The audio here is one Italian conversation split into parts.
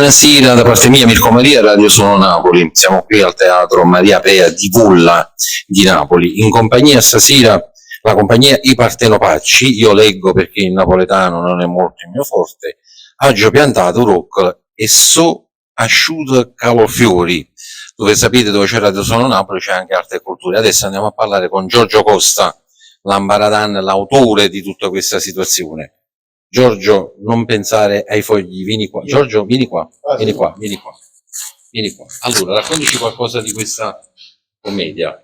Buonasera da parte mia, Mirko Maria, Radio Sono Napoli. Siamo qui al Teatro Maria Pea di Vulla di Napoli. In compagnia stasera la compagnia I Partenopacci, io leggo perché il napoletano non è molto il mio forte, Aggio Piantato Rock e So Asciuto Calofiori, dove sapete dove c'è Radio Sono Napoli c'è anche arte e cultura. Adesso andiamo a parlare con Giorgio Costa, l'ambaradan, l'autore di tutta questa situazione. Giorgio, non pensare ai fogli, vieni qua. Giorgio, vieni qua. Allora, raccontaci qualcosa di questa commedia.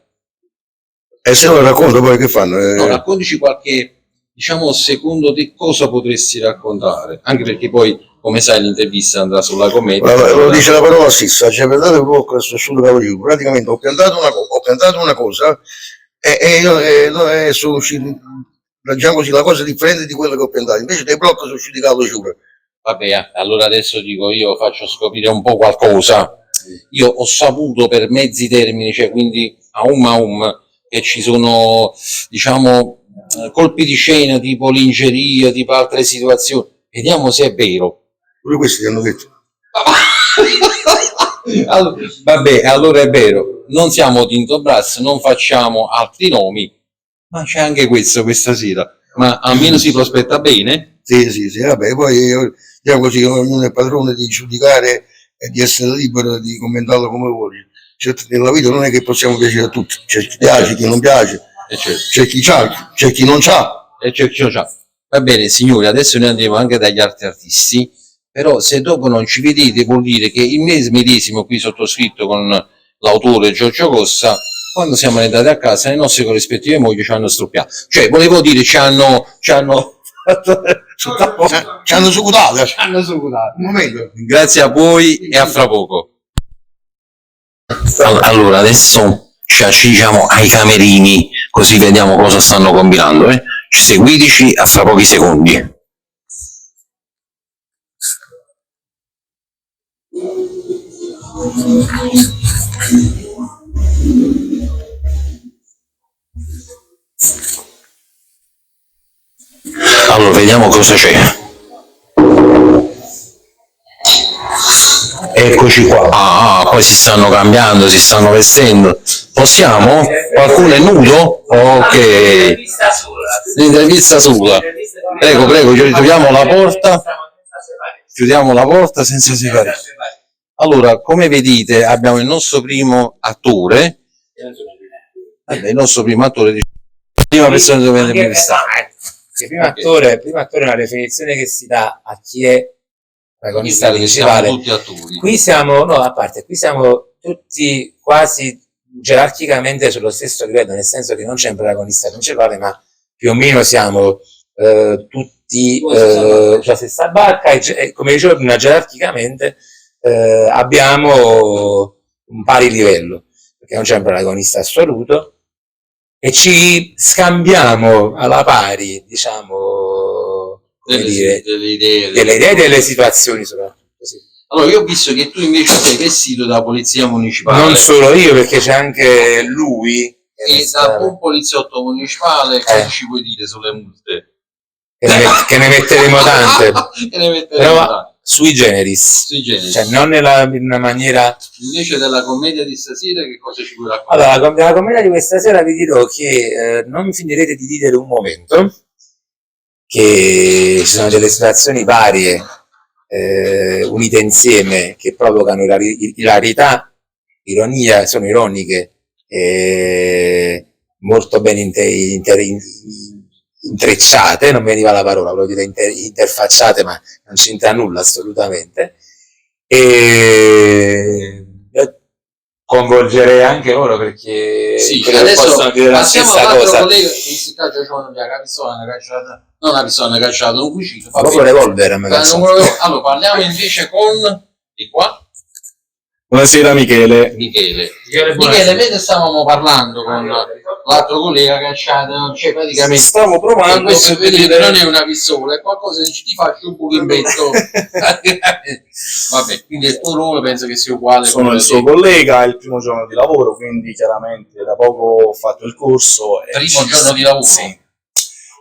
E se non racconto poi che fanno? No, raccontaci qualche, secondo te cosa potresti raccontare? Anche perché poi, come sai, l'intervista andrà sulla commedia. Lo dice la parola stessa, c'è piantato il rock sul cavolo. Praticamente ho piantato una cosa e sono usciti, diciamo così, la cosa differente di quello che ho piantato. Invece dei blocchi sono usciti cavolo giuro. Vabbè, allora adesso dico io, faccio scoprire un po' qualcosa. Io ho saputo per mezzi termini, cioè quindi a che ci sono, colpi di scena tipo lingeria, tipo altre situazioni. Vediamo se è vero. Pure questi ti hanno detto. Allora è vero. Non siamo Tinto Brass, non facciamo altri nomi, ma c'è anche questo questa sera. Ma almeno si prospetta bene? Sì, vabbè, poi diciamo così, ognuno è padrone di giudicare e di essere libero di commentarlo come vuole. Certo, nella vita non è che possiamo piacere a tutti, c'è chi piace, chi non piace, c'è chi c'ha, c'è chi non c'ha. E c'è chi non c'ha. Va bene, signori, adesso noi andiamo anche dagli altri artisti, però se dopo non ci vedete vuol dire che il mese medesimo qui sottoscritto con l'autore Giorgio Costa, quando siamo andati a casa le nostre corrispettive mogli ci hanno struppiato. Cioè, volevo dire, ci hanno sucutato. Un momento. Grazie a voi e a fra poco. Allora, adesso ci accingiamo ai camerini, così vediamo cosa stanno combinando. Seguiteci a fra pochi secondi. Allora, vediamo cosa c'è. Eccoci qua. Poi si stanno cambiando, si stanno vestendo. Possiamo? Qualcuno è nudo? Ok. L'intervista sola. Prego, chiudiamo la porta. Chiudiamo la porta senza separare. Allora, come vedete, abbiamo il nostro primo attore. Il nostro primo attore, prima persona che dovete intervistare. Il primo attore è una definizione che si dà a chi è protagonista principale. Siamo tutti attori. Qui siamo tutti quasi gerarchicamente sullo stesso livello, nel senso che non c'è un protagonista principale, ma più o meno siamo tutti sulla stessa barca e come dicevo prima, gerarchicamente abbiamo un pari livello, perché non c'è un protagonista assoluto. E ci scambiamo alla pari, delle idee e delle situazioni soprattutto. Sì. Allora, io ho visto che tu invece sei vestito da polizia municipale. Non solo io, perché c'è anche lui. E da buon poliziotto municipale, cosa ci puoi dire sulle multe? Che ne metteremo tante. Però sui generis. Cioè non in una maniera. Invece della commedia di stasera che cosa ci puoi raccontare? Allora, della commedia di questa sera vi dirò che non finirete di ridere un momento, che ci sono delle situazioni varie unite insieme che provocano ilarità, ironia, sono ironiche, molto ben intrecciate, non veniva la parola, volevo dire interfacciate, ma non c'entra nulla assolutamente, e coinvolgerei anche loro perché adesso possono dire la stessa cosa. Collega, in questo caso c'è una pistola cacciata, non una pistola cacciata, un fucile, proprio revolver. Allora parliamo invece con di qua. Buonasera Michele, mentre stavamo parlando con l'altro collega cacciato, cioè praticamente stavo provando questo non è una pistola, è qualcosa che ti faccio un pochimbetto. Vabbè, quindi il tuo ruolo penso che sia uguale. Sono il suo collega, è il primo giorno di lavoro, quindi chiaramente da poco ho fatto il corso. Primo giorno di lavoro? Sì.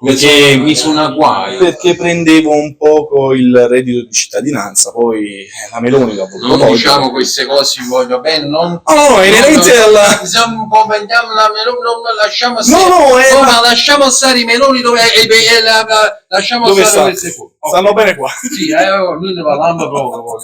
perché, mi suona guai. perché prendevo un poco il reddito di cittadinanza, poi la Meloni l'ha voluto Non togliere. diciamo queste cose, vi voglio bene, non... No, inerente alla... Siamo un po' vendiamo la Meloni, non lasciamo No, stare... no, è ma lasciamo stare i Meloni dove... lasciamo dove stare sta? queste cose. Stanno bene qua. Sì, noi ne parliamo proprio.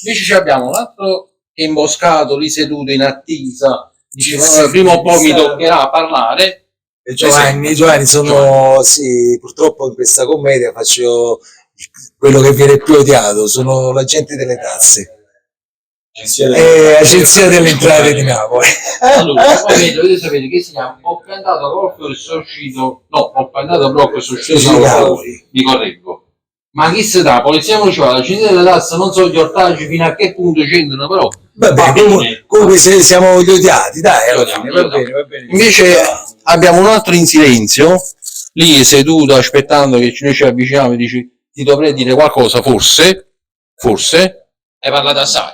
Invece ci abbiamo un altro che è imboscato lì seduto in attesa, dice prima o poi mi toccherà parlare. Giovanni, sono sì, purtroppo in questa commedia faccio quello che viene più odiato, sono l'agente delle tasse. Agenzia delle entrate di Napoli. Allora, dovete sapere che si chiama ho piantato colpo e sono uscito, no, ho piantato blocco e sono uscito mi correggo. Ma chi si dà? Polizia municipale, l'agenzia delle tasse, non so gli ortaggi fino a che punto c'entrano, però Vabbè, comunque siamo gli odiati, dai, alla fine, va bene. Invece abbiamo un altro in silenzio, lì seduto aspettando che noi ci avviciniamo e dici ti dovrei dire qualcosa, forse, hai parlato assai.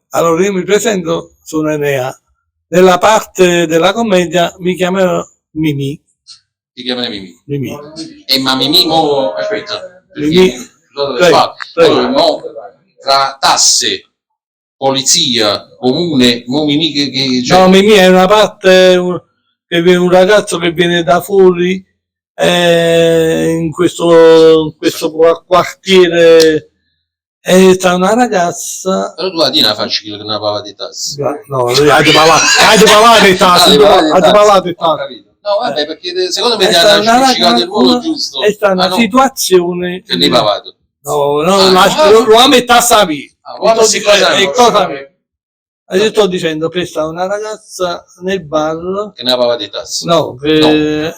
Allora io mi presento, sono Enea. Nella parte della commedia mi chiamano Mimì. Ti chiamano Mimì. Mimì. E ma Mimì, mo, aspetta, Mimì. allora, mo, tra tasse, polizia, comune, mo Mimì cioè, No, Mimì è una parte, che viene un ragazzo che viene da fuori in questo quartiere. E c'è una ragazza. però tu la di una faccia che non aveva di tasse. No, hai di parlare di tasse. No, vabbè, perché secondo me ti hanno specificato il modo giusto. È stata una situazione che ne pavato. No, lo ha metà sapi. Io sto dicendo che sta una ragazza nel bar che ne aveva di tasse. No,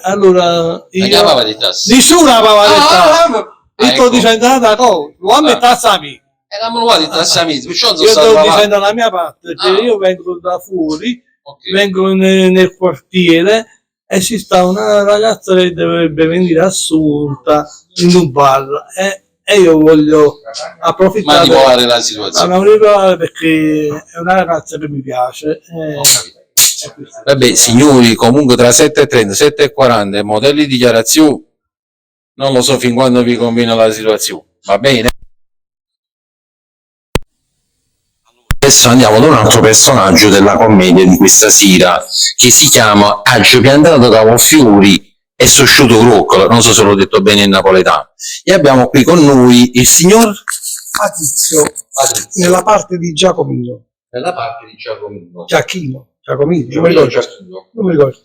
allora io ne aveva di tasse. Nessuna aveva di tasse. Io sto ecco. dicendo una cosa, lo ha metà sapi. E la muovata di tasse amici, Io sto dicendo la mia parte, che io vengo da fuori, vengo nel quartiere e ci sta una ragazza che dovrebbe venire assunta in un bar e io voglio approfittare manipolare la situazione. Manipolare perché è una ragazza che mi piace. Vabbè, signori, comunque tra 7:30 e 7:40 modelli di dichiarazione, non lo so fin quando vi conviene la situazione, va bene? Adesso andiamo ad un altro personaggio della commedia di questa sera, che si chiama Aggio piantato cavolfiori e sosciuto groccolo, non so se l'ho detto bene in napoletano. E abbiamo qui con noi il signor Patrizio, nella parte di Giacomino. Nella parte di Giacomino. Giacomino, Non mi ricordo.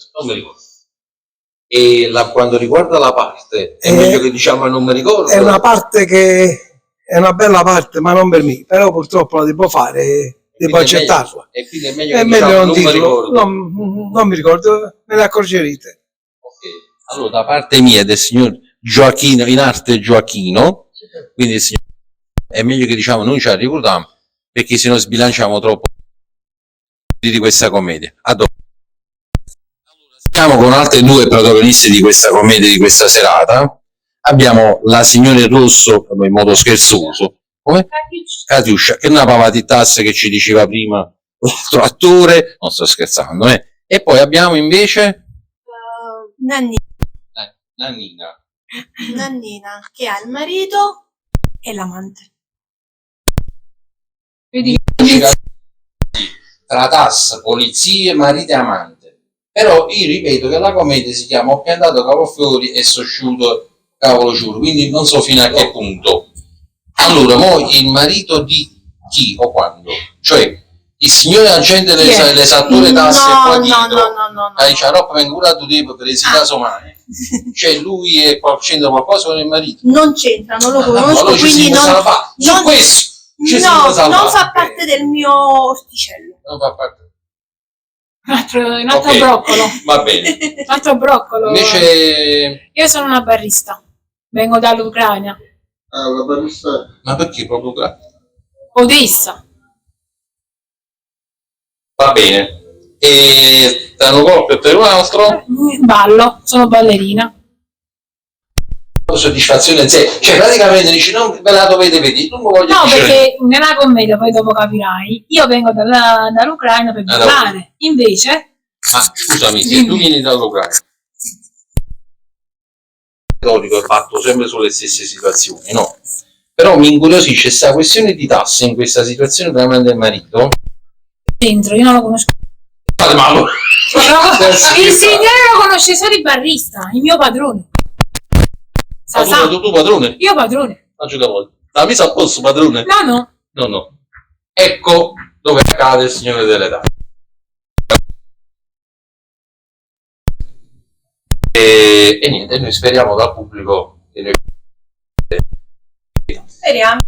E quando riguarda la parte, è meglio che diciamo non mi ricordo. È una parte che è una bella parte, ma non per me, però purtroppo la devo fare, devo accettarla. E quindi è meglio che meglio diciamo, non dirlo, non mi ricordo, me ne accorgerete. Ok, allora da parte mia del signor Gioachino, in arte Gioachino, quindi il signor, è meglio che diciamo non ci ricordiamo, perché se no sbilanciamo troppo di questa commedia. A dopo. Siamo con altre due protagoniste di questa commedia di questa serata. Abbiamo la signora Rosso, in modo scherzoso, come? Catiuscia, che una pava di tasse che ci diceva prima l'altro attore, non sto scherzando, E poi abbiamo invece Nannina, che ha il marito e l'amante. Vedi? Tra tasse, polizie, marito e amante. Però io ripeto che la commedia si chiama Ho piantato cavolfiori e sosciuto cavolo giuro, quindi non so fino a che punto. Allora, mo il marito di chi o quando? Cioè, il signore agente le satture tasse e poi no. Hai ciaroppa vengo curato tipo per esi caso mai. Cioè lui c'entra qualcosa con il marito? Non c'entra, non lo conosco, allora quindi non questo non fa parte del mio orticello. Non fa parte. Un altro broccolo. Va bene. Un altro broccolo. Invece io sono una barista. Vengo dall'Ucraina. Una barista. Ma perché proprio Ucraina? Odessa. Va bene. E danno colpo per un altro? Ballo, sono ballerina. Soddisfazione zero. Cioè praticamente dici non ve la dovete vedere, non voglio No, dire. perché nella commedia, poi dopo capirai, io vengo dall'Ucraina per ballare. Invece Ma scusami, se tu vieni dall'Ucraina retorico è fatto sempre sulle stesse situazioni, no? Però mi incuriosisce questa questione di tasse in questa situazione tra amante e marito. Dentro, io non lo conosco. Malo. Il signore lo conosce solo il barista, il mio padrone. Hai detto tu padrone? Io padrone. Aggiunga voi. La messa a posto padrone? No. No. Ecco dove accade il signore delle tasse. E niente, noi speriamo dal pubblico che Speriamo.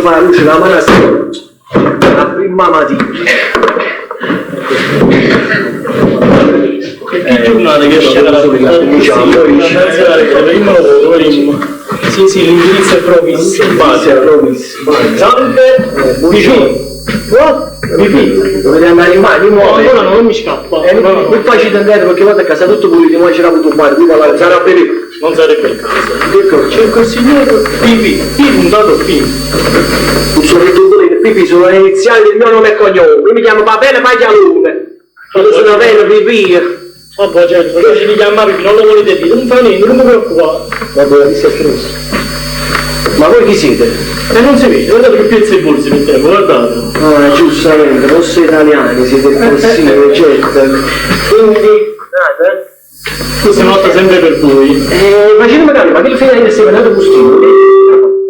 Fa la luce la mano la prima mattina. Che giornata che c'è la Sì, l'indirizzo è provisto. Salve, buongiorno. Dovete andare in mano, no, non mi scappa. Non facile andare perché vado a casa tutto pulito, ma c'era avuto un bar, qui sarà per non sarebbe il caso. Cerco il signor Pipi, puntato P. Tu sono il dottore Pipi, sono le iniziali del mio nome e cognome. Io mi chiamo Papele Paglialone. Sono Papele Pipi. Vabbè, certo, perché ci chiama Pipi, non lo volete dire, non fa niente, non mi preoccupare. Vabbè, chi si è stresso? Ma voi chi siete? Non si vede, guardate che piezza e bolsi mettiamo, guardate. Ah, giustamente, fosse italiani, siete possibili, certo. Quindi, questa notte sempre per voi. Ma ci magari, ma che fine è sempre andato Agostino?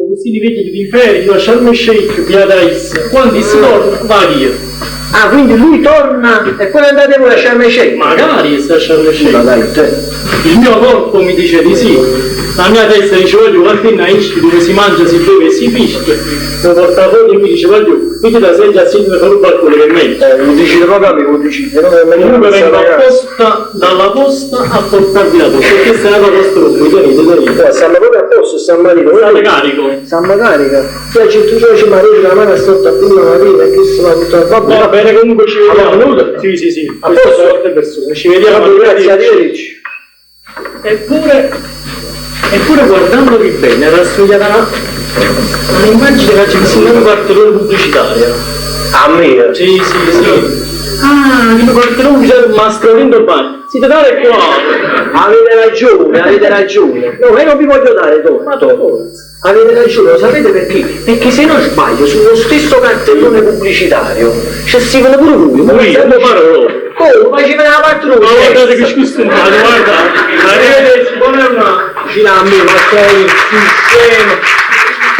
Agostini vecchi di Imperi, io a Sharm el Sheikh, via Dais. Quando si torna, va via. Ah, quindi lui torna e poi andate voi a Sharm el Sheikh? Magari sta a Sharm el Sheikh. Ma dai, te. Il mio corpo mi dice di sì. La mia testa dice voglio guardare a Ischia dove si mangia, si beve e si fischia. Mi porta fuori e mi dice voglio, quindi da sedia a sinistra per un balcone che è meglio. Lo dici proprio a me, lo dici. Comunque vengo apposta dalla posta a portarvi la posta, perché questa è una cosa stronza, tenete. Stanno proprio a posto, San Marino. State carico. San Carica. Poi ci marito la mano sotto a prima mattina e che si va tutto a va bene, comunque ci vediamo. Sì. A posto? Persone. Ci vediamo. Grazie a Dio. Eppure guardandovi bene era studiata un'immagine che ci insegnava un cartellone pubblicitario. A me? Sì. Ah, il cartellone pubblicitario Mastrolindo Bar. Siete dare qua. Avete ragione. No, io non vi voglio dare torto. Avete ragione, lo sapete perché? Perché se non sbaglio, sullo stesso cartellone pubblicitario ci scrivono pure voi. Non parlo. Come? Ma ci viene la pattuglia! Ma guardate che scostumato, guarda! Arrivederci, buongiorno! Ci dà a me, ma sei insieme!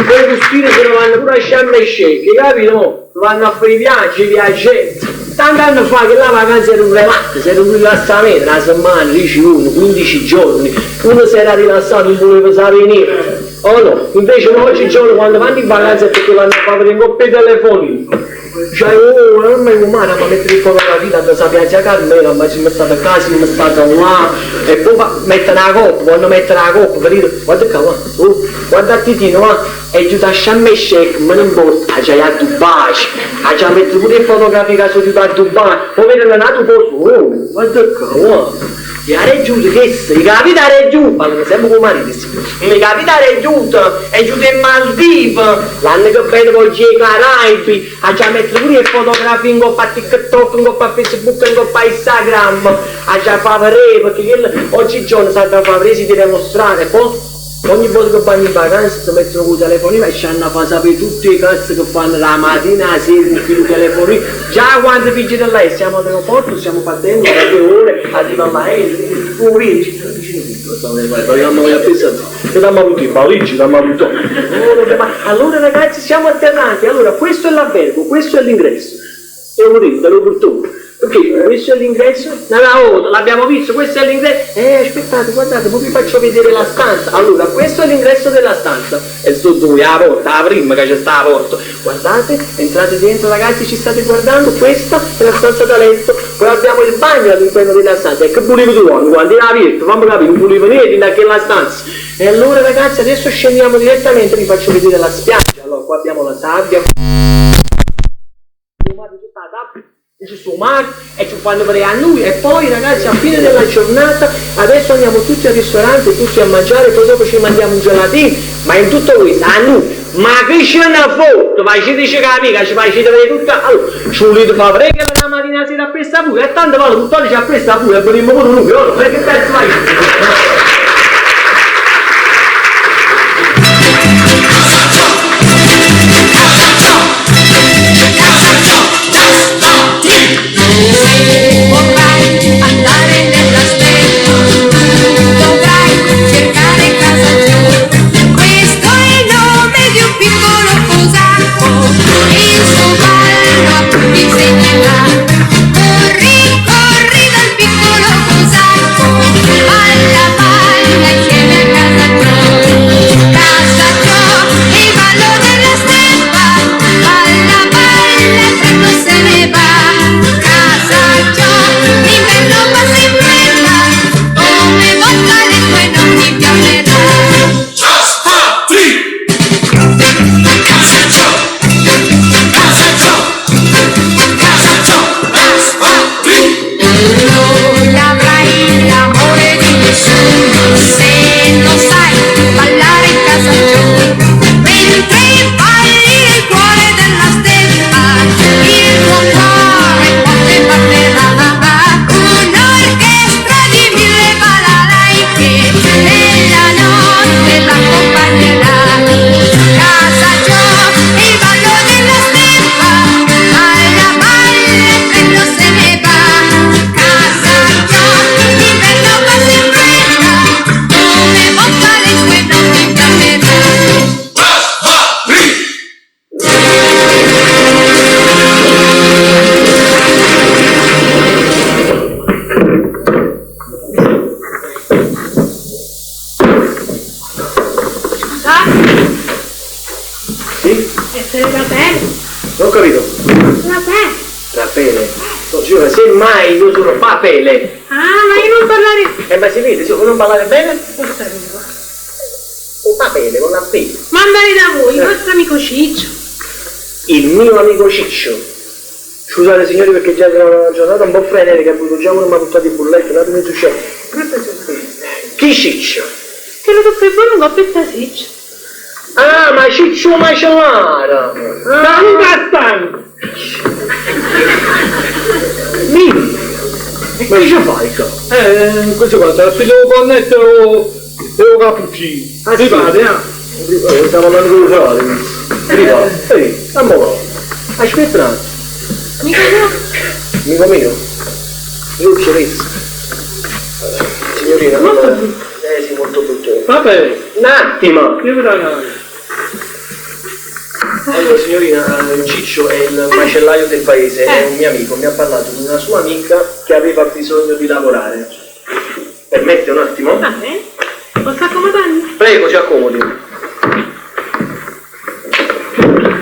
Quei custine se ne vanno pure a Sharm el Sheikh, capito? Vanno a fare i viaggetti! Tanti anni fa che la vacanza era un remate, si era un rilassamento, una settimana, 10 giorni, 15 giorni, uno si era rilassato, non voleva sapere. Oh no, invece oggi giorno quando vanno in vacanza è perché vanno a fare in coppia telefoni. Cioè, non è umana, ma mettere in fotografia da Sapienza Carmela, ma ci è stata a casa, ci è stata là, e poi mettere la coppa, quando mettere la coppa, per dire, guarda qua, guarda il titino, va, e giù da Sharm el Sheikh, ma non importa, c'è a Dubai, c'è a mettere pure in fotografia che sono a Dubai, poi vedere nato posto, guarda qua, e a Reggiuto che sei, mi capita a Reggiuto, parlano sempre con marito, mi capita a Reggiuto, è giù in Maldive, l'anno che vedo poi c'è i Caraibi, a già mettere pure le fotografie in coppa a TikTok, in coppa a Facebook, in coppa a Instagram, a già fare perché oggigiorno sa da fare si deve mostrare, poi Ogni volta che vanno in vacanza si mettono con il telefonino e ci hanno fatto sapere tutti i cazzi che fanno la mattina, la sera, con il telefonino. Già quando figli da lei siamo all'aeroporto, stiamo partendo da 2 ore, arriviamo all'aereo, fuori, ci sono vicino a pensare, che dammo avuto i valigie, dammo avuto. Allora ragazzi siamo alternati, allora questo è l'albergo, questo è l'ingresso. E lo dico, te lo porto. Ok, questo è l'ingresso? No, l'abbiamo visto, questo è l'ingresso. Aspettate, guardate, poi vi faccio vedere la stanza. Allora, questo è l'ingresso della stanza. E sotto la porta, la prima che c'è sta la porta. Guardate, entrate dentro ragazzi, ci state guardando, questa è la stanza da letto. Poi abbiamo il bagno all'interno della stanza. E che pulivo tu, quando era aperto, fammi capire, non pulivo niente in quella stanza. E allora ragazzi, adesso scendiamo direttamente, vi faccio vedere la spiaggia. Allora, qua abbiamo la sabbia. Ci sto mare e ci fanno vedere a noi e poi ragazzi a fine della giornata adesso andiamo tutti al ristorante, tutti a mangiare, poi dopo ci mandiamo un gelatino, ma in tutto questo a noi ma che ce ne fotte, ma ci dice che amica ci facete vedere tutta, allora ci volete fare prega la mattina sera a questa pure e tante volte tutt'oggi ci ha questa pure e venimmo pure noi, allora che cazzo fai? Vorrai andare nella stella, dovrai cercare casa giù. Questo è il nome di un piccolo cosacco, il suo ballo a tutti insegnerà. Corri, corri dal piccolo cosacco, balla, balla insieme a casa giù. Casa giù, il ballo della stella, balla, balla e freddo se ne va. L'inverno passa in fretta, come volta le tue non ti piacerà. Just one, three. Casa Joe, Casa Joe, Casa Joe, just one, three. Non avrai l'amore di nessuno se non sai ballare in casa giù. Mentre balli nel cuore della stella, il tuo cuore forte batterà. Un'orchestra di 1000 balalaiche nella notte l'accompagnerà. Casa Joe, il ballo della stella, balla, balla e freddo se ne va. Casa Joe, l'inverno passa in fretta, come volta le tue non ti piacerà. Just one, three. Sì? Essere da bene. Non ho capito. Da bene. Raffaele, non giuro, semmai io sono Papele. Ah, ma io non parlare. Ma si vede, se vuoi non parlare bene? Un Papele, con la P. Ma andare da voi, il vostro amico Ciccio. Il mio amico Ciccio. Scusate signori perché già è una giornata un po' frenetica, ha avuto già uno mi ha buttato in bulletto, un attimo succede. Chi Ciccio? Che lo tocca buono un coppetta Ciccio. Ah, ma Ciccio Macellara! Ma non cattano! Dimmi! E che ci fai qua? Questo qua, te la spiego con netto e un cappuccino. Ah, Si sì? fate, Stiamo parlando con i frati. Arriva, ehi, amore. Aspetta un attimo. Mica no. Amico mio, Lucio Rizzo. Signorina, sì, molto brutto. Vabbè, Un attimo! io mi dai. Allora, signorina, Ciccio è il macellaio del paese, è un mio amico, mi ha parlato di una sua amica che aveva bisogno di lavorare. Permette un attimo? Va bene. Posso accomodarmi? Prego, si accomodi.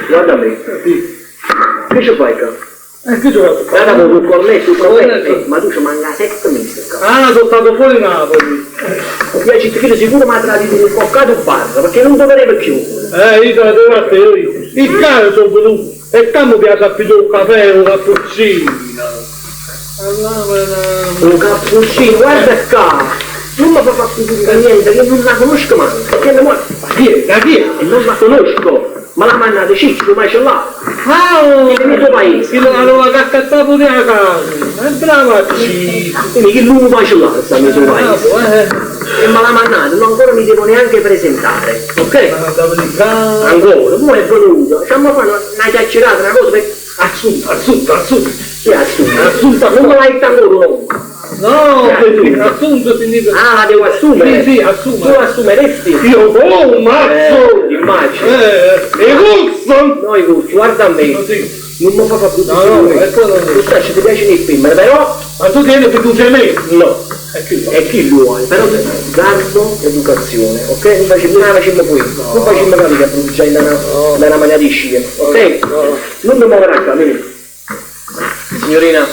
Guarda me. Che ci fai qua? Che giocato? Guarda con un cornetto, un cornetto. Ma tu ci manca 7 mesi qua. Ah, sono stato fuori Napoli. Io ci chiedo sicuro ma tra di un coccato barra, perché non dovrebbe più. Io te la devo fare io. Il cane sono venuto. E tanto mi ha capito un caffè, un cappuccino. Un cappuccino, guarda qua. Non mi fa fare niente, che non la conosco mai. Perché la muore. Ma chi è? Da chi è? E non la conosco. Ma la mannata Ciccio, ma ce l'ha. Ah, nel tuo paese. Allora caccatta pure a casa. È brava Ciccio. Quindi che lungo ma ce l'ha, sta nel suo paese. E me la mandate, non ancora mi devo neanche presentare, ok? Ancora, tu è venuto, facciamo fare una chiacchierata, una cosa per... Assunta. Che assunta? Non me l'hai ancora no? No, assunto significa... Ah, la devo assumere? Sì, assume. Tu assumeresti? Io mazzo! Immagino. E gusto? No, Gusto, guarda a me. Così. Non mi fa brutto. No, tu sai, ti piace il film, però... Ma tu tieni che tu sei me? No. E chi lo vuole? Però garbo, educazione, ok? Non facciamo qui. Non facciamo capire che bruciai da una maniera di scie, ok? Non mi muoverà qua, Mimì. Signorina,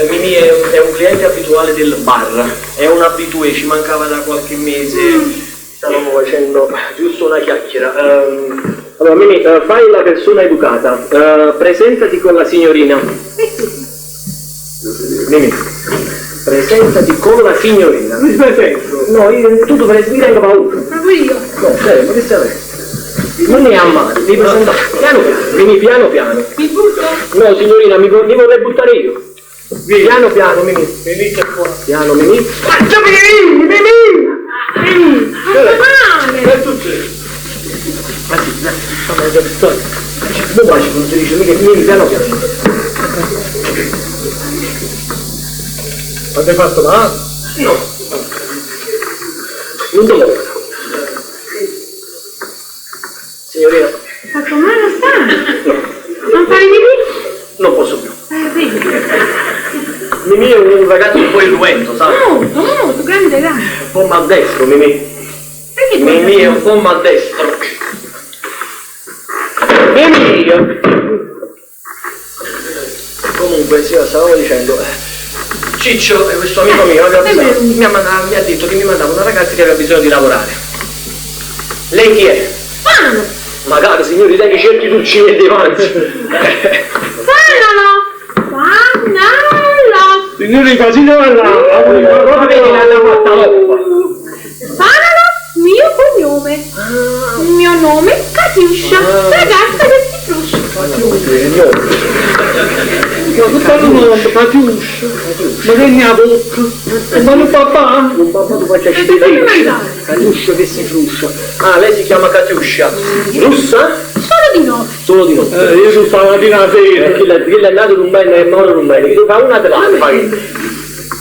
Mimì è un cliente abituale del bar, è un abitué, ci mancava da qualche mese, stavamo facendo giusto una chiacchiera. Allora Mimì, fai la persona educata, presentati con la signorina. Mimì, presentati con la signorina. Mi presento. No, tu dovresti dire anche paura. Proprio io. No, serio, ma che stai? Non ne ha male, mi presenta piano piano, Mimì, piano piano. Mi butto? No signorina, mi vorrei buttare io. Piano piano, Mimì. Venite qua. Piano, Mimì. Faccia Mimì! Male! Che è successo? Ma sì, dai, fammi vedere la storia. Non faccio quando ti dice, Mimì, piano piano. Avete fatto male? No. Non devo. Signorina, Fatto male a stare? no, Non fai di qui? non posso più. Vedi? Mimì è un ragazzo un po' irruento, sai? Molto, grande. Un po' maldestro, Mimì. Perché Mimì è un po' maldestro. Mimì! Comunque, sì, stavamo dicendo... Ciccio, questo amico mio, mi ha detto che mi mandava una ragazza che aveva bisogno di lavorare. Lei chi è? Fanalo! Magari, signori, lei che cerchi tu ci vedi avanti. Fanalo! Signori, così non Ma vedi l'hanno fatta loppa. Fanalo, mio cognome. Il mio nome è Katiuscia, ragazza del Citruscio. Ma che fanno Katiuscia? Ma che ne ha bocca? Ma non papà? Un papà tu faccia Katiuscia che si fruscia. Ah, lei si chiama Katiuscia. Russa? Solo di no. Solo di notte. Io sono stamattina sera. Chi è nato non bene e morto non bene. Chi fa una telata,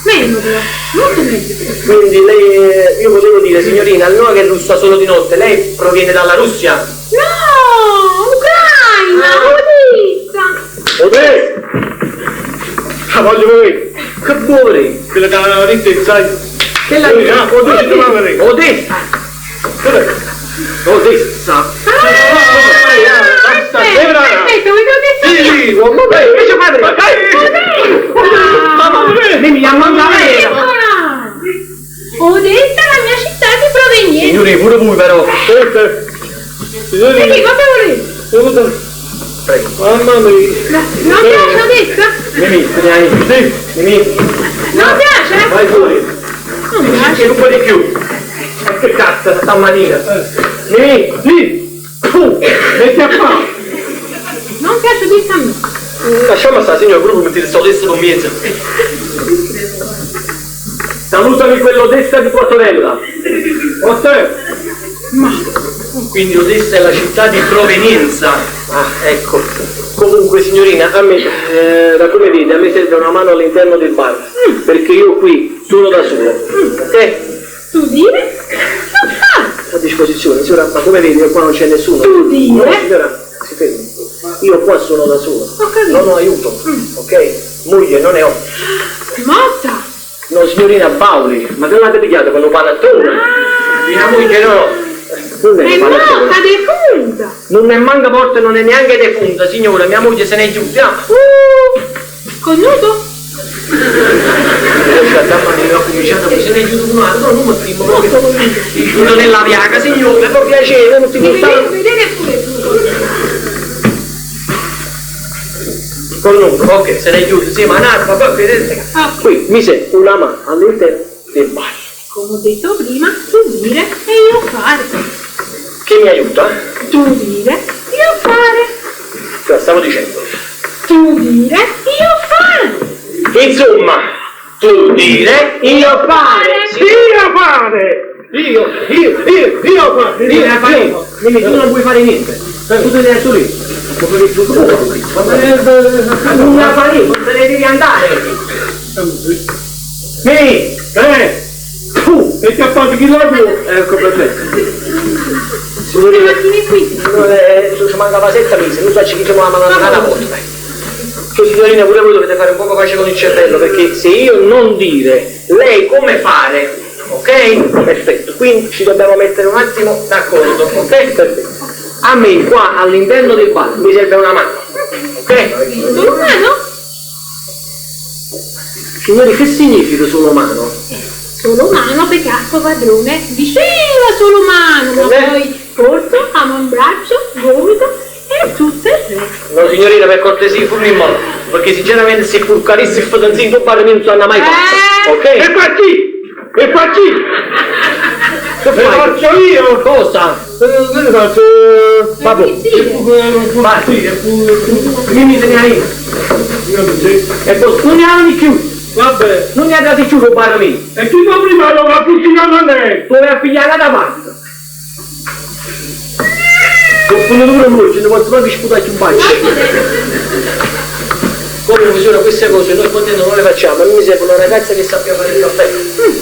Meglio però, molto meglio. Quindi lei, io volevo dire, signorina, non che è russa solo di notte, lei proviene dalla Russia? No, Ucraina, Odessa. Odessa! La voglio vedere. Che poveri! Quella che aveva detto, sai? Che la Odessa! Odessa! Odessa! Aspetta, vuoi che Sì, uomo bene! Invece padre, ma mi ha mandato Odessa è la mia città di provenienza. signori, pure voi però. Signori, Perché cosa volete? Prego. mamma mia! Non piace Odessa? Mimì, vieni. Mimì, Non piace? vai fuori. Non Che piace. un po' di più. Ma che cazzo, stamattina. Mimì, Lì! Metti a qua! Non piace Odessa a me. lasciamo stare, signor, pure come ti sto adesso con mezzo. Salutami quell'Odessa di tua sorella. Quindi Odessa è la città di provenienza. Ah, ecco. Comunque signorina, a me, da come vede, a me serve una mano all'interno del bar. Perché io qui sono da solo. Ok? Tu dire? A disposizione, signora, ma come vedi qua non c'è nessuno. Tu dire? No, signora, si fermi. Io qua sono da solo. Ho capito. Non ho aiuto. Ok? Moglie, non ne ho. Morta. No, signorina Paoli, ma che l'avete pigliato con un panettone? Mia moglie no. Non È è morta, panettone. defunta. Non è manca morta, non è neanche defunta, signora, mia moglie se n'è giusta. Connuto? Mamma mia, ho cominciato così, se n'è giusto un altro, non mi primo, il giusto nella piaga, signore, per piacere, non ti gusta. Vedete pure tu. Connuto, ok, se n'è giusto, sì, ma un'altra, poi vedete. Qui mi serve una mano all'interno del bar. Come ho detto prima, tu dire e io fare. Che mi aiuta? Tu dire, io fare. Cioè, stavo dicendo. Tu dire, io fare. Insomma, Tu dire, io fare. Io fare! Io fare. Quindi tu non puoi fare niente. Tu te ne hai lì. Non la fare, non te ne devi andare. Vieni! Tu! E ti appoggi chi lo più? Ecco, perfetto. Signorina, qui. Ci mancava 7 mesi, non so ci diciamo la mano alla volta. Signorina, pure voi dovete fare un po' pace con il cervello, perché se io non dire lei come fare, ok? Perfetto, quindi ci dobbiamo mettere un attimo d'accordo, ok? Perfetto. A me qua all'interno del bar mi serve una mano, ok? Solo mano? Signori, che significa solo mano? Solo mano perché a suo padrone diceva solo mano, ma poi corso, avambraccio, gomito e tutto il resto. No signorina, per cortesia, fummi in modo, perché sinceramente se curcarisse il fidanzino tu parli non sanno mai fatto, ok? E qua Che faccio io? Cosa? Che ne faccio? Vabbè, vai, dimmi se ne hai. E poi non ne hanno di più. Vabbè. Non ne ha dati più che bar mio. E chi fa prima lo va cucinato a me? Dove a pigliare da parte? Ho finito pure lui, ce ne posso proprio sputarci un bacio. Come funziona queste cose, noi contenti non le facciamo, a me mi serve una ragazza che sappia fare il caffè.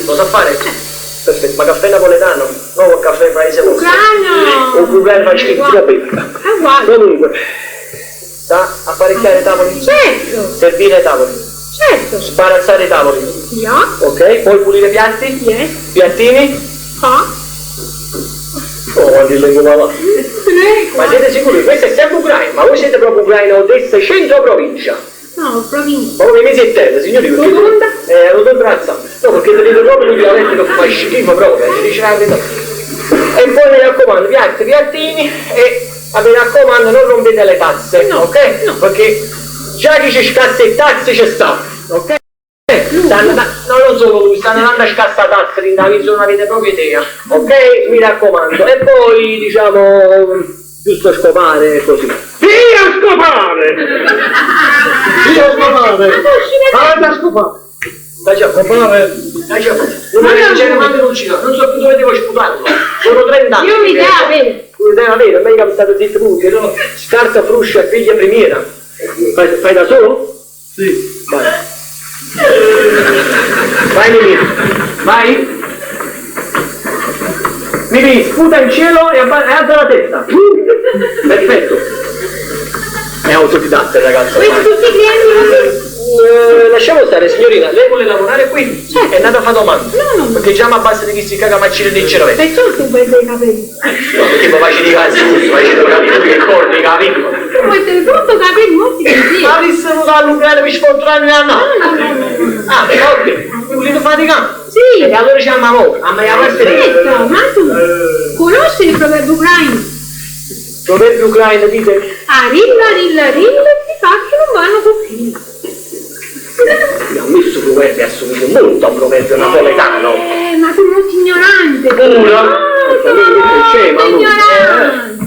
Lo sa fare? Perfetto, ma caffè napoletano, non un caffè paese vostro. Ucraino! Un ucraino fa schifo, pure bene. È uguale. Comunque, sa apparecchiare i tavoli? Certo, Servire i tavoli, certo. sbarazzare i tavoli, Yeah, ok? Poi pulire i piatti? yes, Piattini? ha. Oh, dillo come va. Ma siete sicuri? Questo è sempre ucraino, ma voi siete proprio ucraino Odessa, centro o provincia? No, provincia. Ma come mesi e terra, signori? Perché... Rotonda? Rotonda razza. No, perché vedete proprio il dialetto che fa schifo proprio, ci dice la verità. E poi mi raccomando, piattini e mi raccomando non rompete le tazze, No, ok? no. Perché già chi ci scassa le tazze c'è sta, ok? No, non solo lui, stanno andando a scassare tazze, quindi non avete proprio idea, ok? Mi raccomando. E poi diciamo giusto scopare così. Via scopare! Via scopare! Vada a scopare! Dai a scopare! Dai a scopare! Non mi dice neanche non ci non so più dove devo sputarlo. Sono 30 anni. Io un'idea avere. Un'idea avere, a me è stato zitto tu, che no? Scarta, fruscia, figlia primiera. Fai da solo? Sì. Vai. Vai Mimì, vai. Mimì, sputa in cielo e alza la testa. Perfetto. È autodidatta il ragazzo. Questi tutti i clienti Lasciamo stare signorina, lei vuole lavorare qui? Certo. È nata a fare domanda. No. Perché già mi abbassa di chi si caga macine del cervello. Perciò tu vuoi dei capelli? No, perché poi faccio di cazzo, faccio di capire che corni, capito? Tu vuoi tenere tutto capelli molti così. Ma avesse avuto all'Ucraina per sfortunare la no? No. Ah, ok. Volete faticare? Sì. E allora ci amamo, a me la parte Aspetta, ma tu conosci il proverbio ucraino? proverbio ucraino, dite? Rilla, ti faccio un buono così. Mi ha messo proverbio assomiglia molto a un proverbio napoletano. Ma tu molto ignorante. Pura? Ignorante.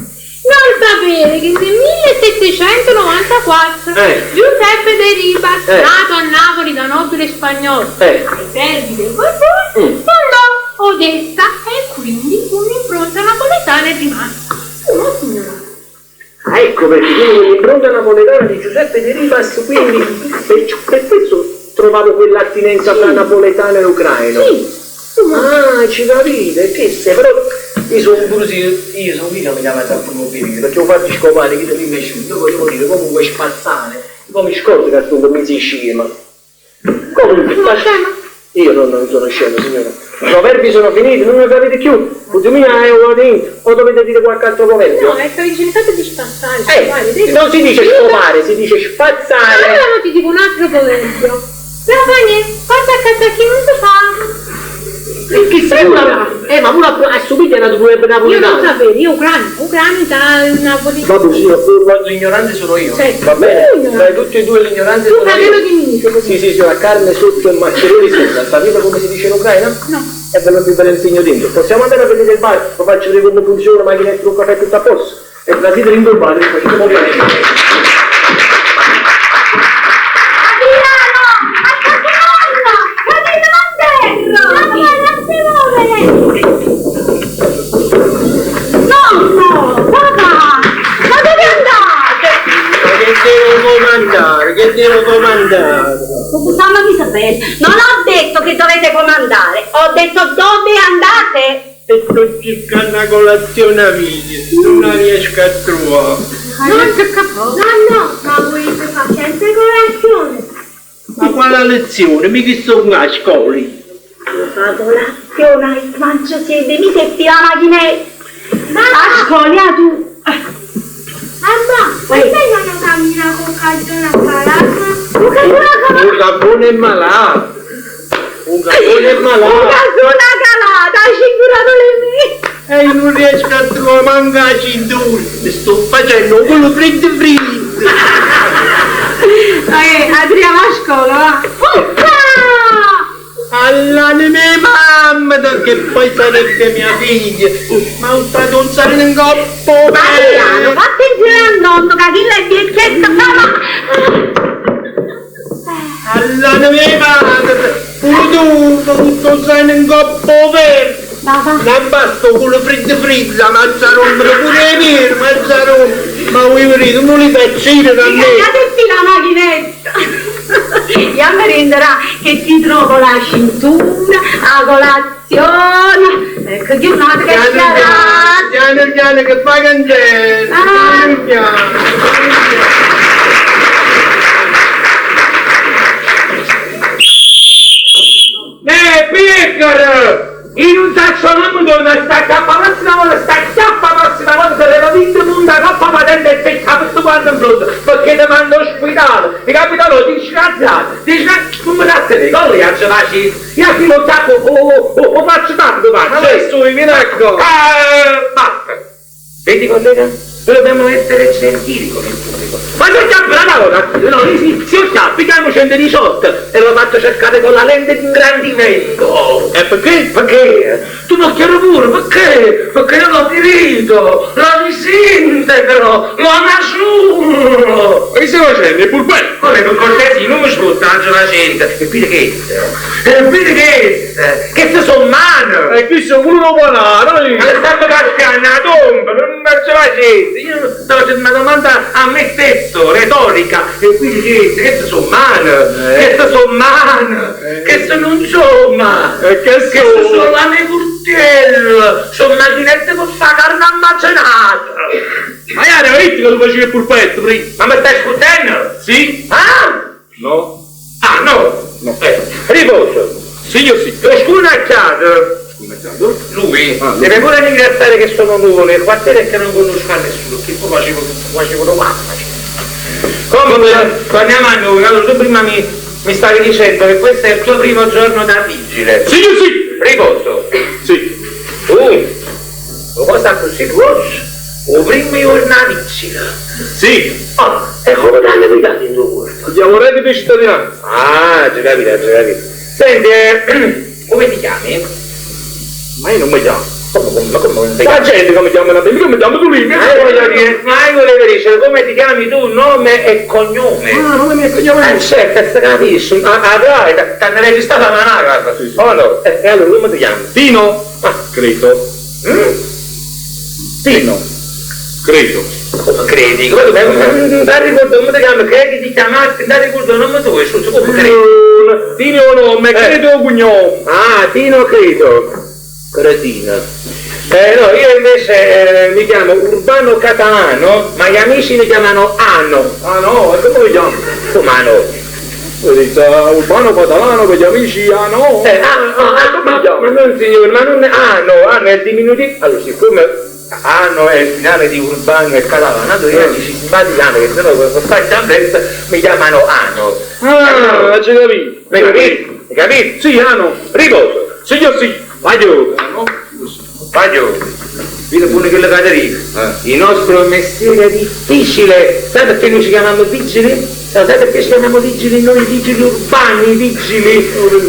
Non sapere che nel 1794 Giuseppe de Ribas, nato a Napoli da nobile spagnolo, ai servi del Borbone, fondò Odessa e quindi un'impronta napoletana è rimasta. Molto ignorante. Ah, ecco perché quindi l'impronta napoletana di Giuseppe de Ribas, quindi per questo trovavo quell'attinenza tra napoletano e ucraino. Sì. Ah, ci capite, che se però io sono un brusino, io sono mica mi chiamate al primo periodo, perché ho fatto scopare che mi invece io volevo dire comunque spazzare, come scordo che tu mi sei scema. Comunque, io non sono scemo, signora. I proverbi sono finiti, non ne capite più. Il 2000 euro dentro, o dovete dire qualche altro proverbio? No, è cercato di spazzare. Non si dice scopare, si dice spazzare. Allora ti dico un altro proverbio. Lavagna, porta a casa chi non si fa. Che sembra? Ma pure a subito è nato proverbio Io napoletano. non sapevo, io ucraino da Napoli. Vabbè, sì, l'ignorante sono io. Certo. Va bene? Tra tutti e due l'ignorante Tu sono fratello io. di Minito così. Sì, la carne sotto e maccheroni sopra. Sapete come si dice in Ucraina? No. È bello più bene il segno dentro. Possiamo andare a vedere il bar, lo faccio vedere come funziona, la macchinetta un caffè tutto a posto. E la siete in bar, facciamo un po' che devo comandare. Mamma mi sapere, non ho detto che dovete comandare, ho detto dove andate. E sto cercando una colazione a video, non la riesco a trovare. No, ma volete fare sempre colazione? Ma quale lezione? Mica sono a scuola. La colazione, mangio siete, mi seppi la macchinetta. A scuola tu. Mamma, perché non cammina con cagione a calata? Un cappone è malato. Un cappone è malato. Un cagione a calata, hai cinturato le mie. E io non riesco a trovare manca la cintura. Mi sto facendo quello fritto. Adriano a scuola, va. Alla mia mamma, che poi sarebbe mia figlia. Ma ho stato un sarino in coppo. Adriano, fatti insieme al nonno, che chi è vecchietto, Alla mia madre, pure tu, tutto sarino in coppo verde. Non basta quello fritto, mazzarombre, pure mio, mazzarombre. Ma voi vedete, non li faccino da me. Guardate la macchinetta. Io mi renderà che ti trovo la cintura, la colazione. Ecco, giornata che sarà. Piano, che fai candela. Piano. Piccolo! Io non so non mi torna a sta cappa, la prossima volta se le vinto punta coppa patente e pecca questo quanto in frutto, perché ti mando all'ospedale, mi capitano 10 cazzate, non mi date le colle, io ce la ci, io ti lo tappo, o faccio tanto, ma adesso mi viene ecco. Basta! Vedi collega? Dobbiamo essere gentili con il pubblico. Ma non c'è la no, si applichiamo 118 e lo faccio cercare con la lente di ingrandimento. E perché? Perché? Tu non chiaro pure, perché? Perché io l'ho diritto, lo disintegro, lo nasciuro. E che stai facendo? Il pulpetto? Come con cortesia, non mi sfruttare la gente. E quindi che sono mano. E qui sono uno buonato. Ma stanno cascando a tomba, non faccio la gente. Io stavo facendo una domanda a me stesso, retorica, e quindi che sono mano, che sono insomma, che sono la mia curtiella, sono macchinette con fa carne ammacinata. Ma io ero visto che tu facevi il pulpetto prima. Ma mi stai scuotendo? Sì. Ah? No. Ah no? No. Riposo. Sì, io sì. Lo scunnacciato. Lui deve pure ringraziare che sono nuovo nel quartiere e che non conosco a nessuno, che poi facevo domanda. Comunque, torniamo a noi. Allora, tu prima mi stavi dicendo che questo è il tuo primo giorno da vigile. Sì, sì. Riposo. Sì. Lo puoi stare così grosso? O primo giorno da vigile? Sì. E come t'hanno abitato in tuo corso? Andiamo reddito di cittadinanza. Ah, già capito. Senti, come ti chiami? Ma io non mi chiamo. Come la gente come chiama la baby, come chiamo tu lì? Ma io volevo dire, come ti chiami tu, nome e cognome? Ah, nome e cognome? Certo, se capisci. Dai, ti hanno registrato la managra. Oh no, e allora come ti chiami? Tino? Ah, credo. Tino? Credo. Come credi? Non ricordo come ti chiami, credi di chiamarti, non ricordo il nome tuo, scusa, come credi? Tino nome, credo cognome. Ah, Tino credo. Cretino. No, io invece mi chiamo Urbano Catalano, ma gli amici mi chiamano Ano. Ah no, e come mi chiamo? Come Ano? Urbano Catalano con gli amici Ano. Come mi chiamo? Ma non signore, ma non Ano è il diminutivo. Allora, siccome Ano è il finale di Urbano e Catalano, allora io amici simpaticano, che se no sono stati a destra, mi chiamano Ano. Ah, ci capito. Mi capito? Mi capito? Sì, Ano. Riposo. Signor sì. Vaglio, vedi pure che le Caterina, il nostro mestiere è difficile, sai perché noi ci chiamiamo vigili? Sai perché ci chiamiamo vigili noi vigili urbani, vigili?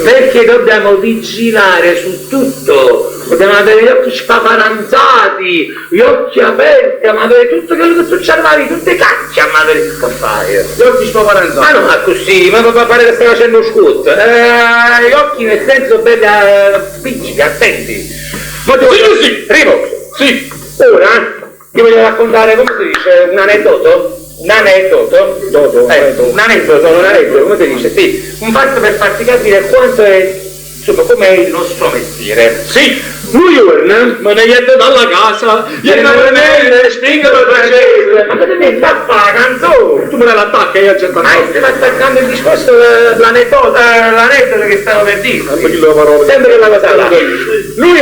Perché dobbiamo vigilare su tutto, dobbiamo avere gli occhi spaparanzati, gli occhi aperti, ma avere tutto quello che succede, tutte cacce, ma avere che fare. Gli occhi spaparanzati? Ma no, ma così, ma pare che stai facendo squat. Gli occhi nel senso belli, vigili, attenti. Ma sì, riposo. Sì. Ora, ti voglio raccontare, come si dice, un aneddoto? un aneddoto, come si dice? Sì, un fatto per farti capire quanto è, insomma, com'è il nostro mestiere. Sì, lui me ne viene dalla casa, viene a venire, spingo per piacere. Ma che devi fare la canzone? Tu me ne l'attacchi e io accetto. Ma stiamo attaccando il discorso l'aneddoto che stavo per dire. Sempre quella cosa là. Lui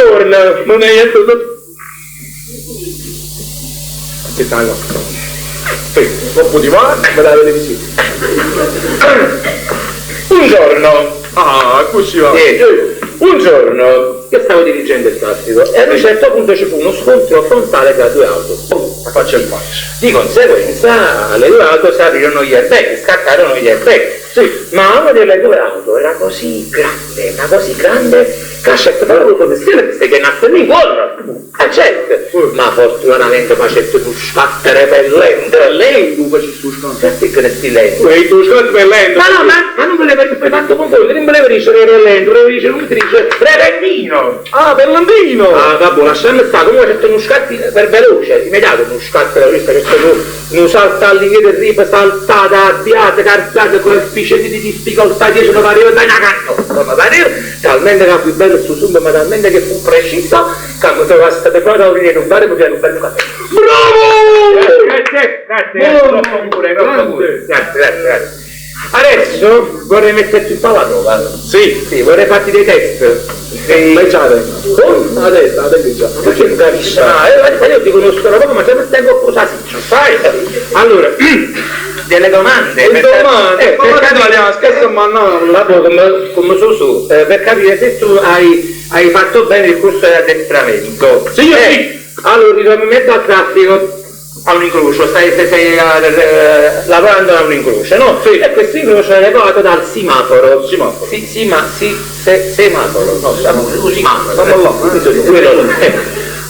me ne viene troppo di mano, me la vede visita. Un giorno, così va. un giorno che stavo dirigendo il traffico e a un certo punto ci fu uno scontro frontale tra due auto. Faccia il faccia. Di conseguenza le due auto si aprirono gli airbag, scattarono gli airbag. Sì, ma una delle due auto era così grande, ma così grande, che ha scelto proprio come se che nasse lì, corra! Certo, ma fortunatamente facette un scatto repellente. Lei dove ci sto scatto? Certo che ne sti lento. Lei tu scatto repellente. Ma non voleva poi fatto confoglio, non voleva dire repellente, voleva dire come si dice repellino. Ah, Berlandino! Ah, vabbè, lasciamo stare, comunque c'è uno scatto per veloce, immediato, uno scatto della vista che c'è non salta all'indietro e ripa, saltata, avviata, caricata, coefficienti di difficoltà 10 non arriva da una canzone, talmente che fu bello su subito, ma talmente che fu preciso, che mi sono state poi da venire a rubare un bello caffè. Bravo! Grazie. Adesso vorrei metterti un po' alla prova. Sì, vorrei farti dei test. Leggiate. La testa, già. Ma che bravissima! Io ti conosco da poco, ma sempre tengo cosa sai? Allora, delle domande. Come su, per capire se tu hai fatto bene il corso di addestramento. Sì, sì. Allora, mi metto al traffico. A un incrocio, stai lavorando a un incrocio, no? Sì. E questo incrocio è regolato dal semaforo. Semaforo, no, semaforo.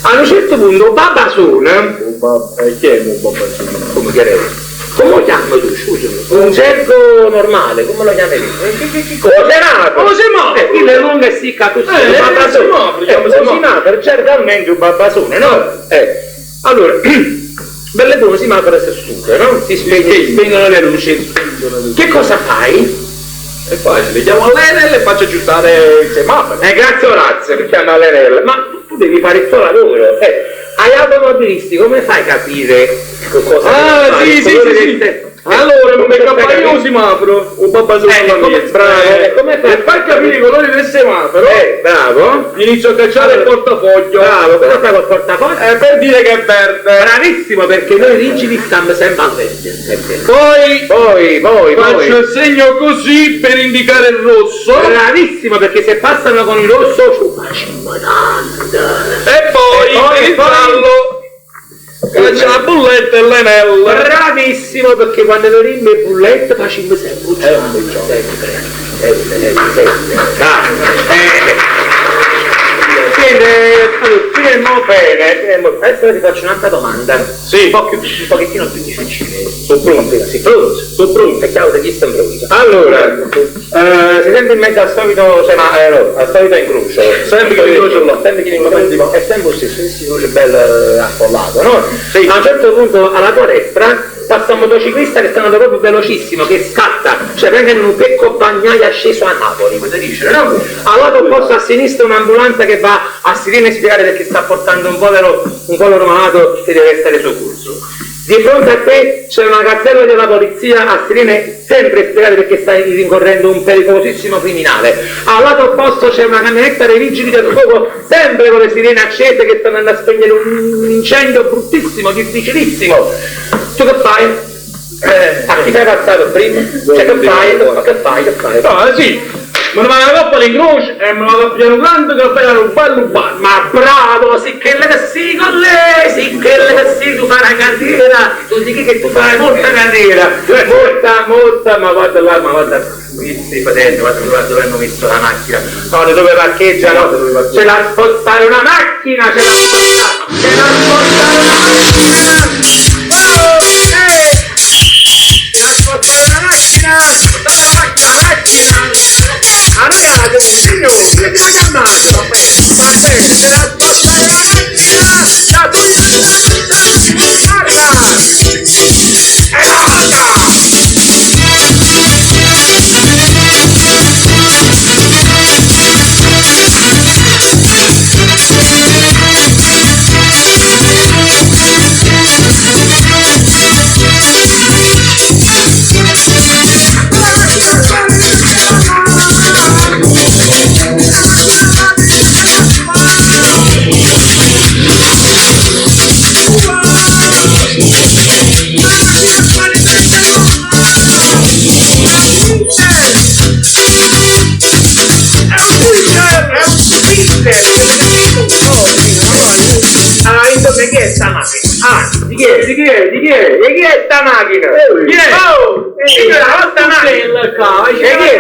A un certo punto, Babasone. Chi è un Babasone? Come chiederei? Come lo chiami tu, scusami? Un cerco normale, come lo chiami tu? O semaforo! Il è lungo e sicca così. Semaforo, certamente un Babasone, no? Allora. Belle buone semaforo si asciuga, no? Si spengono le luci. Che cosa fai? È facile, chiamo l'Enel e faccio aggiustare il semaforo. Grazie Orazio che chiama l'Enel, ma tu devi fare il tuo lavoro. Ai automobilisti come fai a capire cosa fai? Sì. Allora, come campaio un semaforo, un Babasone bravo, come fai? Per far capire i colori del semaforo, bravo, inizio a cacciare il portafoglio. Bravo, cosa fai col portafoglio? Per dire che è verde. Bravissimo, perché noi rigidi stiamo sempre al verde. Poi faccio il segno così per indicare il rosso. Bravissimo, perché se passano con il rosso ci facciamo tanto. E poi per il giallo c'è la bulletta e l'Enel. Bravissimo, perché quando noi rimmo e bulletta facciamo sempre Firmo bene. Adesso ti faccio un'altra domanda. Sì. Un pochettino più difficile. Sono pronto. È chiaro che chi sta in pronto. Allora, si sente in mezzo al solito al solito incrocio. Sempre che l'incrocio là. È sempre lo stesso incrocio bello affollato, no? Sì. A un certo punto alla tua destra passa un motociclista che sta andando proprio velocissimo, che scatta, cioè prende un becco bagnaia sceso a Napoli, cosa dice, no? Al lato opposto a sinistra un'ambulanza che va a Sirene a spiegare perché sta portando un povero malato che deve essere soccorso. Di fronte a te c'è una cartella della polizia a Sirene sempre a spiegare perché stai rincorrendo un pericolosissimo criminale. Al lato opposto c'è una camionetta dei vigili del fuoco sempre con le sirene accese che stanno andando a spegnere un incendio bruttissimo, difficilissimo. Tu che fai? A chi sei passato prima? Cioè che fai? No, sì, me ne vado a coppa l'incrocio e me ne vado a piano grande che fai un bello. Ma bravo, sì che sì con lei, sì che tu farai carriera, tu dici che tu farai molta carriera, molta, ma guarda là, qui guarda dove hanno messo la macchina, no, dove parcheggiano, c'è da spostare una macchina, Arrabbiate, signore, che ti ha chiamato? Vabbè, c'è da spostare la macchina, da togliere la macchina, guarda! Di chi è? Di chi è? Di chi è? E chi è sta macchina? Chi è? Oh! E sta macchina? E chi è?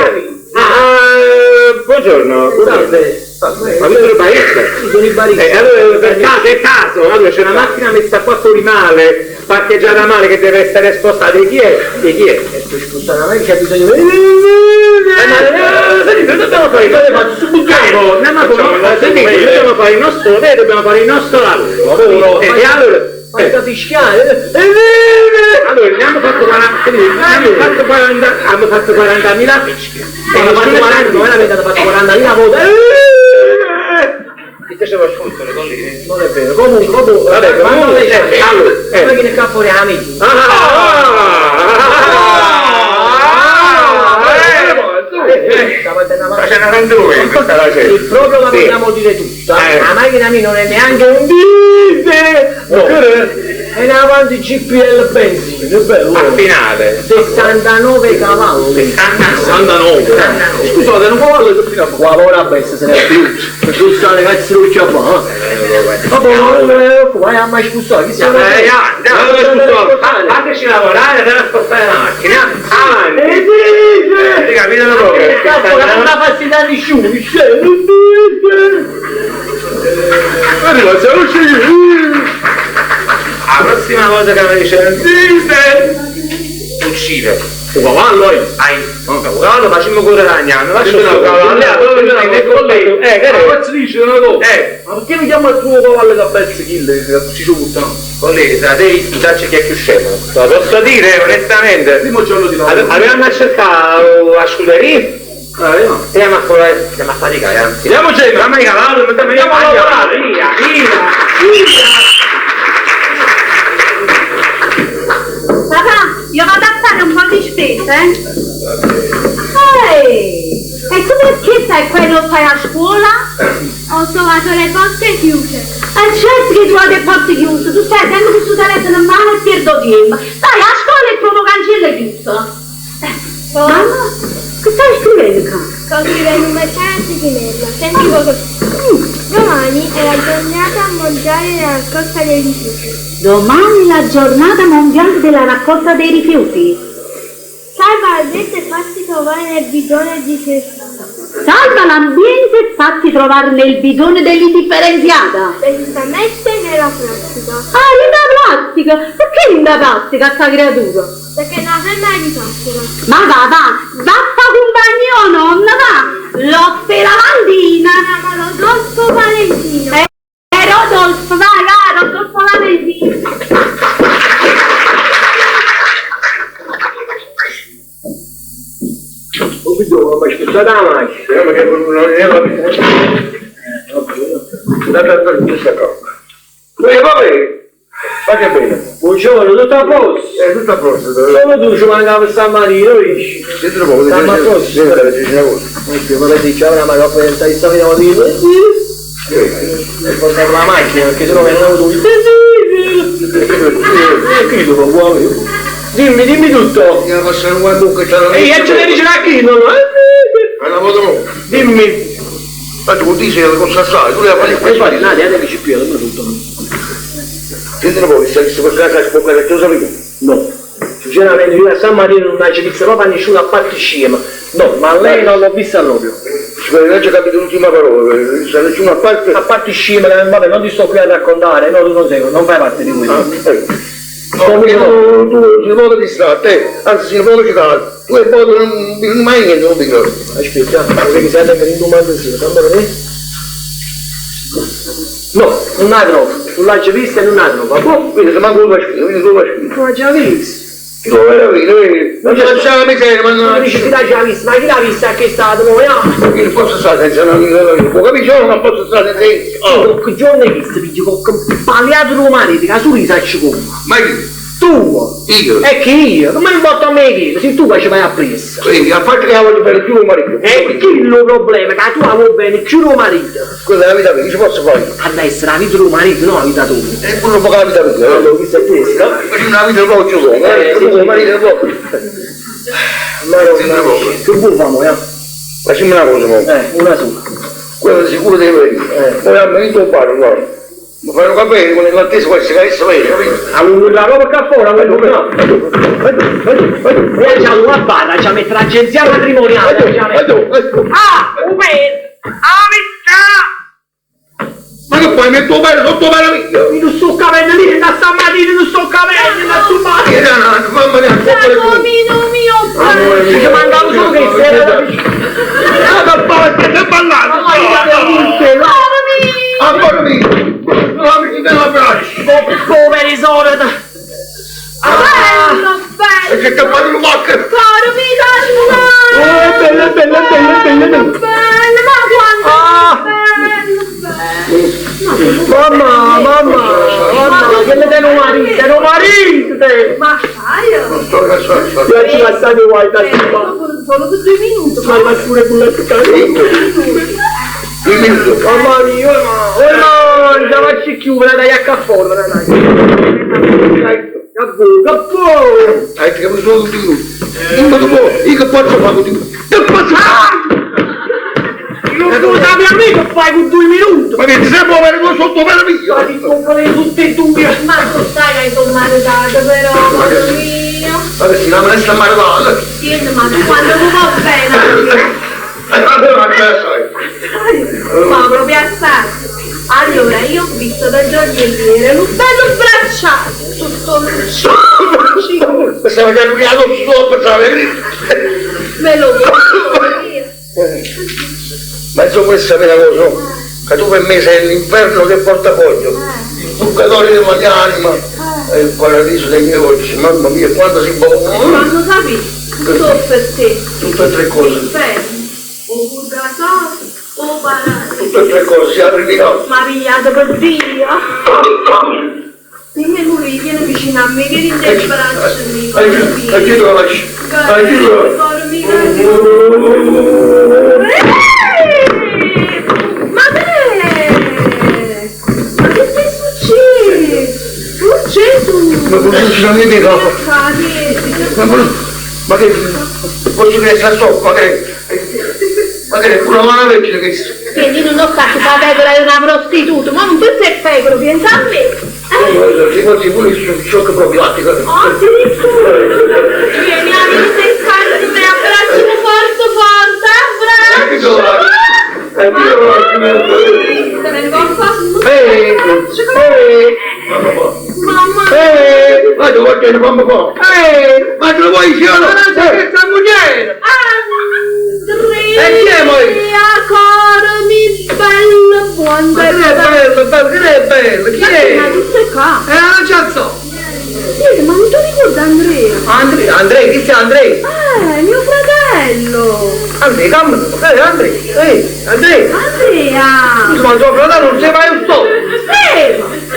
Buongiorno. Ma questo è il barista? Sono i baristi. Allora, per caso, allora c'è una macchina messa qua fuori male, parcheggiata male, che deve essere spostata. E chi è? E chi è? E tu spostata male, c'è bisogno di... dobbiamo fare dobbiamo fare il nostro lavoro. E allora... Fai fiscale? Allora, abbiamo fatto 40.000 fischi. Non avete fatto 40.000 voti. Ti piaceva ascoltare con lì? Non è vero. Comunque, vabbè, allora, che ne capo di amici. Il proprio la vogliamo dire tutta. La macchina mia non è neanche un diesel. No. È in avanti GPL benzina, è bello. Affinate. 69 cavalli. 69. Scusate, non può lavora bestia se ne è più. Per giustare cazzo lo c'è qua. Vai a mai spostare, chi sta? Fateci lavorare per ascoltare la macchina. Avanti. Ti capitano proprio? Non la faccio da nessuno, la prossima volta che mi dice uccide un cavallo un cavallo facciamo pure ragnano lascia un cavallo faccio dice una cosa ma perché mi chiama il tuo cavallo da pezzi che ci buttano? Colleghi, devi scusarci chi è più scemo lo posso dire onestamente il primo giorno di lavoro avevamo a cercare a scuderia stiamo a faticare anzi andiamo a cavallo andiamo a lavorare via Papà, io vado a fare un po' di spese, Ehi! E tu perché sai quello fai a scuola? Ho trovato le porte chiuse. Certo che tu hai le porte chiuse, tu stai sempre con il tuo telefono in mano e perdo tempo. Stai a scuola e il tuo cancello è chiuso. Mamma, che stai scrivendo qua? Sto scrivendo un messaggio di Chinella. Senti cosa... Domani è la giornata mondiale della raccolta dei rifiuti. Domani è la giornata mondiale della raccolta dei rifiuti. Salva l'ambiente e fatti trovare nel bidone differenziata. Salva l'ambiente e fatti trovare nel bidone dell'indifferenziata. Decisamente nella plastica. Ah, nella plastica? Perché nella plastica sta creatura? Perché non c'è mai di plastica. Ma va fa compagno, nonna, va! L'ho per la Valentina! Ma Rodolfo Valentino! Rodolfo, vai, Rodolfo Valentino! Ma scusate la macchina, perché non è la vita. Fate bene. Buongiorno, tutto a posto? Tutto a posto. Come tu ci mancava stamattina, capisci? Siete poco, stiamo a posto. Ma vedi, c'è una mano per stare stamattina di portare la macchina, perché sennò mi hanno avuto un qui dopo vuoi? Dimmi tutto. Io passare un buon buco e c'è la e ce ne dice a chi non ma la moto dimmi. ma tu dici che cosa sai, tu le fai Puoi fare nada, è che ci più, non tutto. Senti un po', se per casa si può fare che lo sapete? No. Sinceramente io a San Marino non ho visto proprio a nessuno a parte scema. No, ma lei non l'ho vista proprio. Non c'è capito l'ultima parola, se nessuno a parte scema, vabbè, non ti sto qui a raccontare, no, tu non sei, non fai parte di questo. No, tu si può distrarre, anzi si può citare, tu e poi non mai niente, non dico. Aspetta, perché sei anche in domanda sì, fammi vedere. No, non ha troppo, non l'hai già vista e non ha troppo, boh, quindi se manco lo vai scritto, quindi tu lo vai scritto. Non l'hai già visto? Chi lo vai vedi? Non c'è la miseria, ma non... dici chi l'ha già vista, ma chi l'ha vista che è stato, no? Io non posso stare senza non può capire, non posso stare senza... Che giorno hai visto, pigli con pagliato romani, che su risacci come? Ma chi? Tu! Io? E che io? Come non porto a me che? Se tu facevi a pressa. Quindi, a parte che la voglio bene più lo marito. E che il problema? Che tu la vuoi bene più lo marito. Quella è la vita mia, che ci posso fare? Ad essere la vita del marito, non la vita tua. E quello può la vita mia. Allora, questo è questo. Ma c'è una vita del poco giocone, il marito del poco. Che buon famo, Facciamo una cosa, mo. Una sola. Quello sicuro deve venire. Poi a me non parlo, no. Mi fanno capire con l'attesa questa che adesso vedi, capito? La roba qua fuori, quello no. Poi c'ha una barra, c'ha mette l'agenzia matrimoniale. Ah, ma che poi metto bene sotto meraviglia? non sto capendo lì, da stamattina non sto capendo, ma tu mamma mia, Giacomino mio ci mandavo solo che era che sei ballato! Ancora lì! Non mi deve l'abbraccio! poveri sono bello, bello! E che ti fai un macchina? Caro mi bella, bello, ma quanto mamma, che le devo marito, ma sai, Non sto cazzando. io ci passate guai da solo per 2 minuti, ma pure con la mamma mia, no, già faccio chiudere, dai a caffone, dai. Capo! Che mi sono tutti tu. Ma dopo, io che posso fare con tu? Che posso fare? Non tu da mia amico fai con 2 minuti! Ma che ti sei muovere con sotto meraviglia? Ma ti comprare tutte e due! ma tu sai che hai sommato però, amore mio. Ma che si chiama sta maradona? Sì, ma quando tu va bene, ma proprio assai. Allora, io ho visto da gioielliere un bello bracciato, tutto luccico. Stava camminando sopra, pensavo Me lo ma insomma questa è una cosa, che tu per me sei l'inferno del portafoglio, il purgatorio della mia anima e il paradiso dei miei occhi. Mamma mia, quando si può. Quando capisci, tutto per te. Tutte e 3 cose. L'inferno, o purgatorio, o paradiso. Tutte e 3 cose, si apre di casa. Ma pigliato per Dio. Dimmi lui, vieni vicino a me, vieni in te braccio mio. Aiuto la lascio. Aiuto. Ma che ti è successo? Oh Gesù! Ma cosa succede a me di dopo? Ma che posso che sta sopra? Ma che è pure una vecchia che Quindi non ho fatto la pecora di una prostituta, ma non pensi è pecora, pensa a me. si può pure il shock profilattico. Oh, sì, vieni a me, sei scarso, mi abbraccio forte, abbraccio. Te ne vengo mamma. Ma tu vuoi che mamma qua? Ma te lo vuoi io? Ma non c'è questa mujer! Andrea, cormi, bello, buon Ma che è bello, chi è? Ma tu sei qua? Non c'è so! Sì, ma non ti ricordi Andrea? Andrea, chi sei Andrea? Mio fratello! Andrea, calma, Andrea! Andrea! Andrea! Ma tuo fratello non sei mai un sto!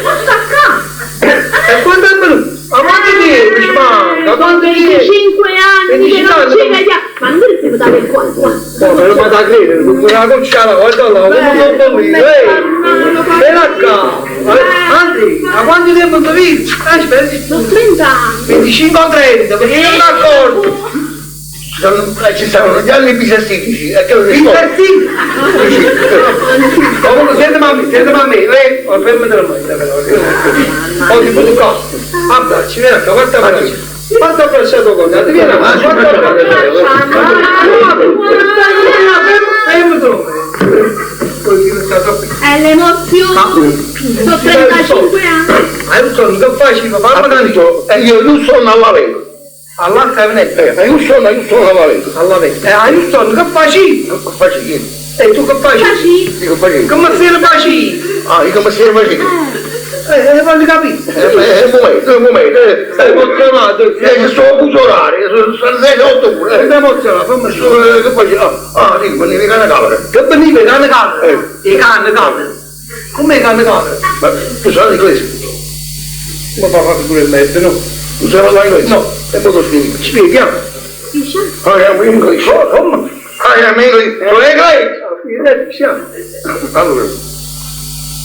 Ma sta qua! E quanto è venuto? Ma quanto tempo ci manca? Quanto 25 anni che non ci vediamo! Ma non devi dare il quanto? No, me lo fate a credere, con una cucciara, guarda là, come non sto lì, vieni a casa! Andrea, ma quanto tempo ti vedi? Aspetta! Sono 30 anni! 25 o 30, perché non mi accorgo! Ci stanno gli anni bisestitici, e che lo dico? Comunque, sentimi a me, fermate la mano, oggi per il costo, abbracci, vieni a qua, quanto abbracciato con te, vieni a qua, quanto abbracciato, è l'emozione! Sono 35 anni! hai un sonno che fai, fammi tanto, io non sono alla vengo. Allah cabinet, hai un sonno alla vengo. Alla vengo. Hai un sonno che fai? Che fai? E tu che fai? Che fai? Come se ne fai? Ah, io come se ne fai? Voglio capire. Un momento, sei emozionato, sto a cusorare, sono 6-8 pure. Non sei emozionato, fammi che fai? Ah, dico, ma ne vedi una camera. Che veniva una camera? E canne camera. Come canne camera? Ma tu sai l'inglese? Come fa a fare pure il mezzo, no? Tu sai parlare inglese? No. E poi lo spieghi? Spieghiamo. I am English. Come? I am English. Allora,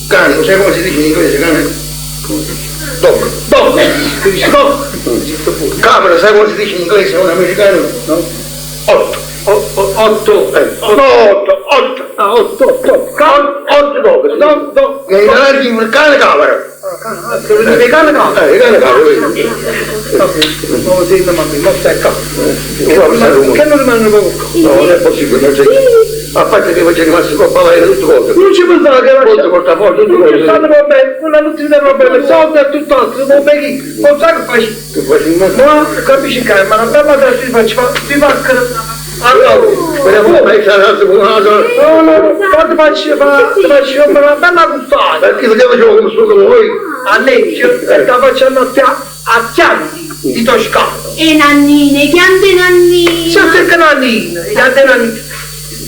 cane, non sai come si dice in inglese, cane? Dog. Dog. Tu dici dog? Camera, sai come si dice in inglese a un americano? No? 8. 8. Che i canali il cane camera. Il cane camera. Il cane camera. Che non rimane poco? No, non è possibile, non c'è. A parte che faccio rimasto coppa vai tutte cose. Non ci può fare che Porta portafoglio, tutte cose. stanno bene, una notte problemi, soldi e tutt'altro, non beghi, non sai che fai? Tu fai No, capisci che ma non bella da si faccia, ti fa allora, ma fai sarà una cosa. no, ti faccio una bella gustata. Perché lo facevo come su come voi? A legge, e la facciamo a Chianti di Toscano. E nannine, chiante nannine. Sono sempre nannine, chiante nannine.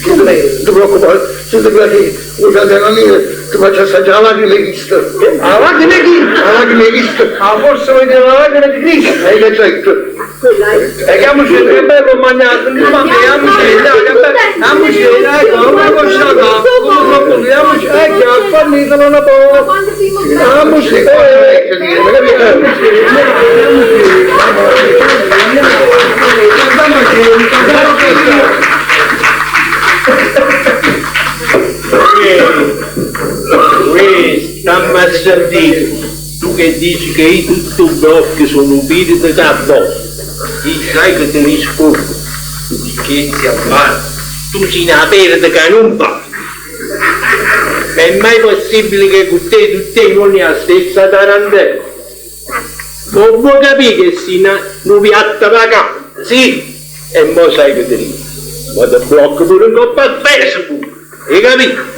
Non ti preoccupare, se ti piace usare la mia, ti faccio assaggiare la lacrime di Cristo. La lacrime di chi? La lacrime di Cristo. Forse vuoi dire la lacrime di Cristo? Hai detto. E che amucci, che bello mangiato, non va bene, amucci, dai, che bello, amucci, dai, come conosciamo, come troppo, amucci, che ha fallito non la può, amucci, Stammi a sentire, tu che dici che io tutto i blocchi sono ubiti da capo, io sai che ti rispondo, che si affare, tu sei una perda che non va. È mai possibile che con te tutti i giorni la stessa tarantella? Non vuoi capire che sei una piatta vacante? Sì, e mo sai che ti dico, ma ti blocco pure un coppa a Facebook, hai capito?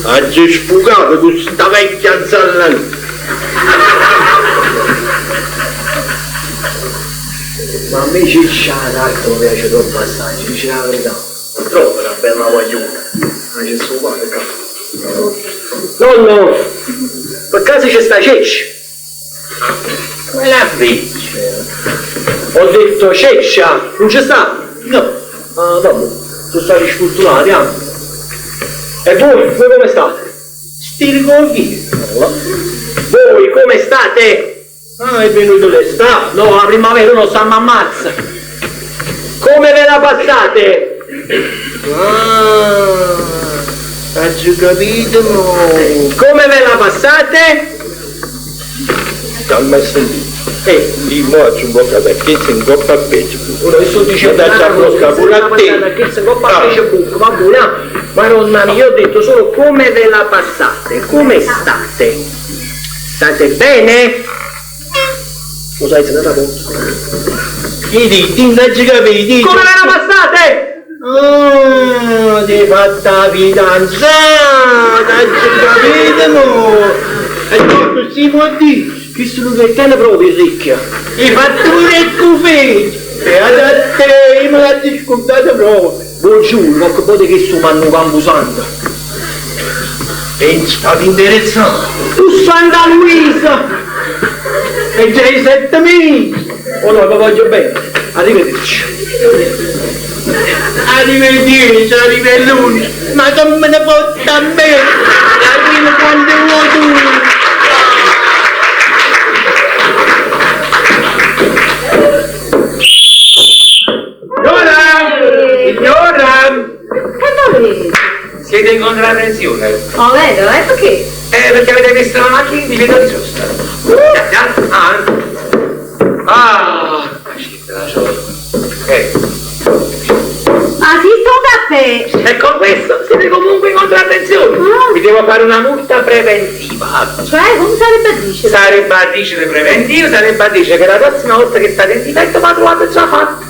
Oggi sfugato con sta vecchia zallana. Ma a me c'è l'altro mi piace troppo assai, dice la verità. Troppo una bella guagliona. Ma c'è suo padre qua. Nonno, per caso c'è sta ceccia? Quella freccia. Ho detto ceccia, non c'è sta? No. Ah, vabbè, sono stati sfortunati, anche. E voi come state? Sti ricordi? Voi come state? Ah, è venuto l'estate. No, la primavera non sta a ammazza. Come ve la passate? Hai capito? Come ve la passate? Calma e sentito. Io faccio un po' perché sei in coppa a peggio. Ora io sto dicendo da blocca pure a te. perché sei in coppa a pesce buco, va buona. Ma nonna mia, io ho detto solo come ve la passate, come state? State bene? Lo sai, se ne da poco. I diti, non hai capito? Come ve la passate? Ah, ti hai fatta la fidanzata, hai capito no? E dopo si può dire Che sono che te ne provi ricchia? hai fatto pure il cufetto e a te me l'ha discontato proprio. Buongiorno, ma che poi che sono manno campusanta? E state interessato? Tu Santa Luisa! E già i 7 mesi! Oh no, vi voglio bene. Arrivederci. Arrivederci, arrivederci, ma che me ne porta a me? Arrivo quando vuoi tu! Signora! Che volete? Siete in contravvenzione? Oh, vedo, perché? Perché avete visto la macchina di vita di sosta. Ah, sì, sto caffè! E con questo siete comunque in contravvenzione. Vi devo fare una multa preventiva. Cioè, come sarebbe a dire? Sarebbe a dire preventivo, sarebbe a dire che la prossima volta che state in difetto ma trovate già fatto.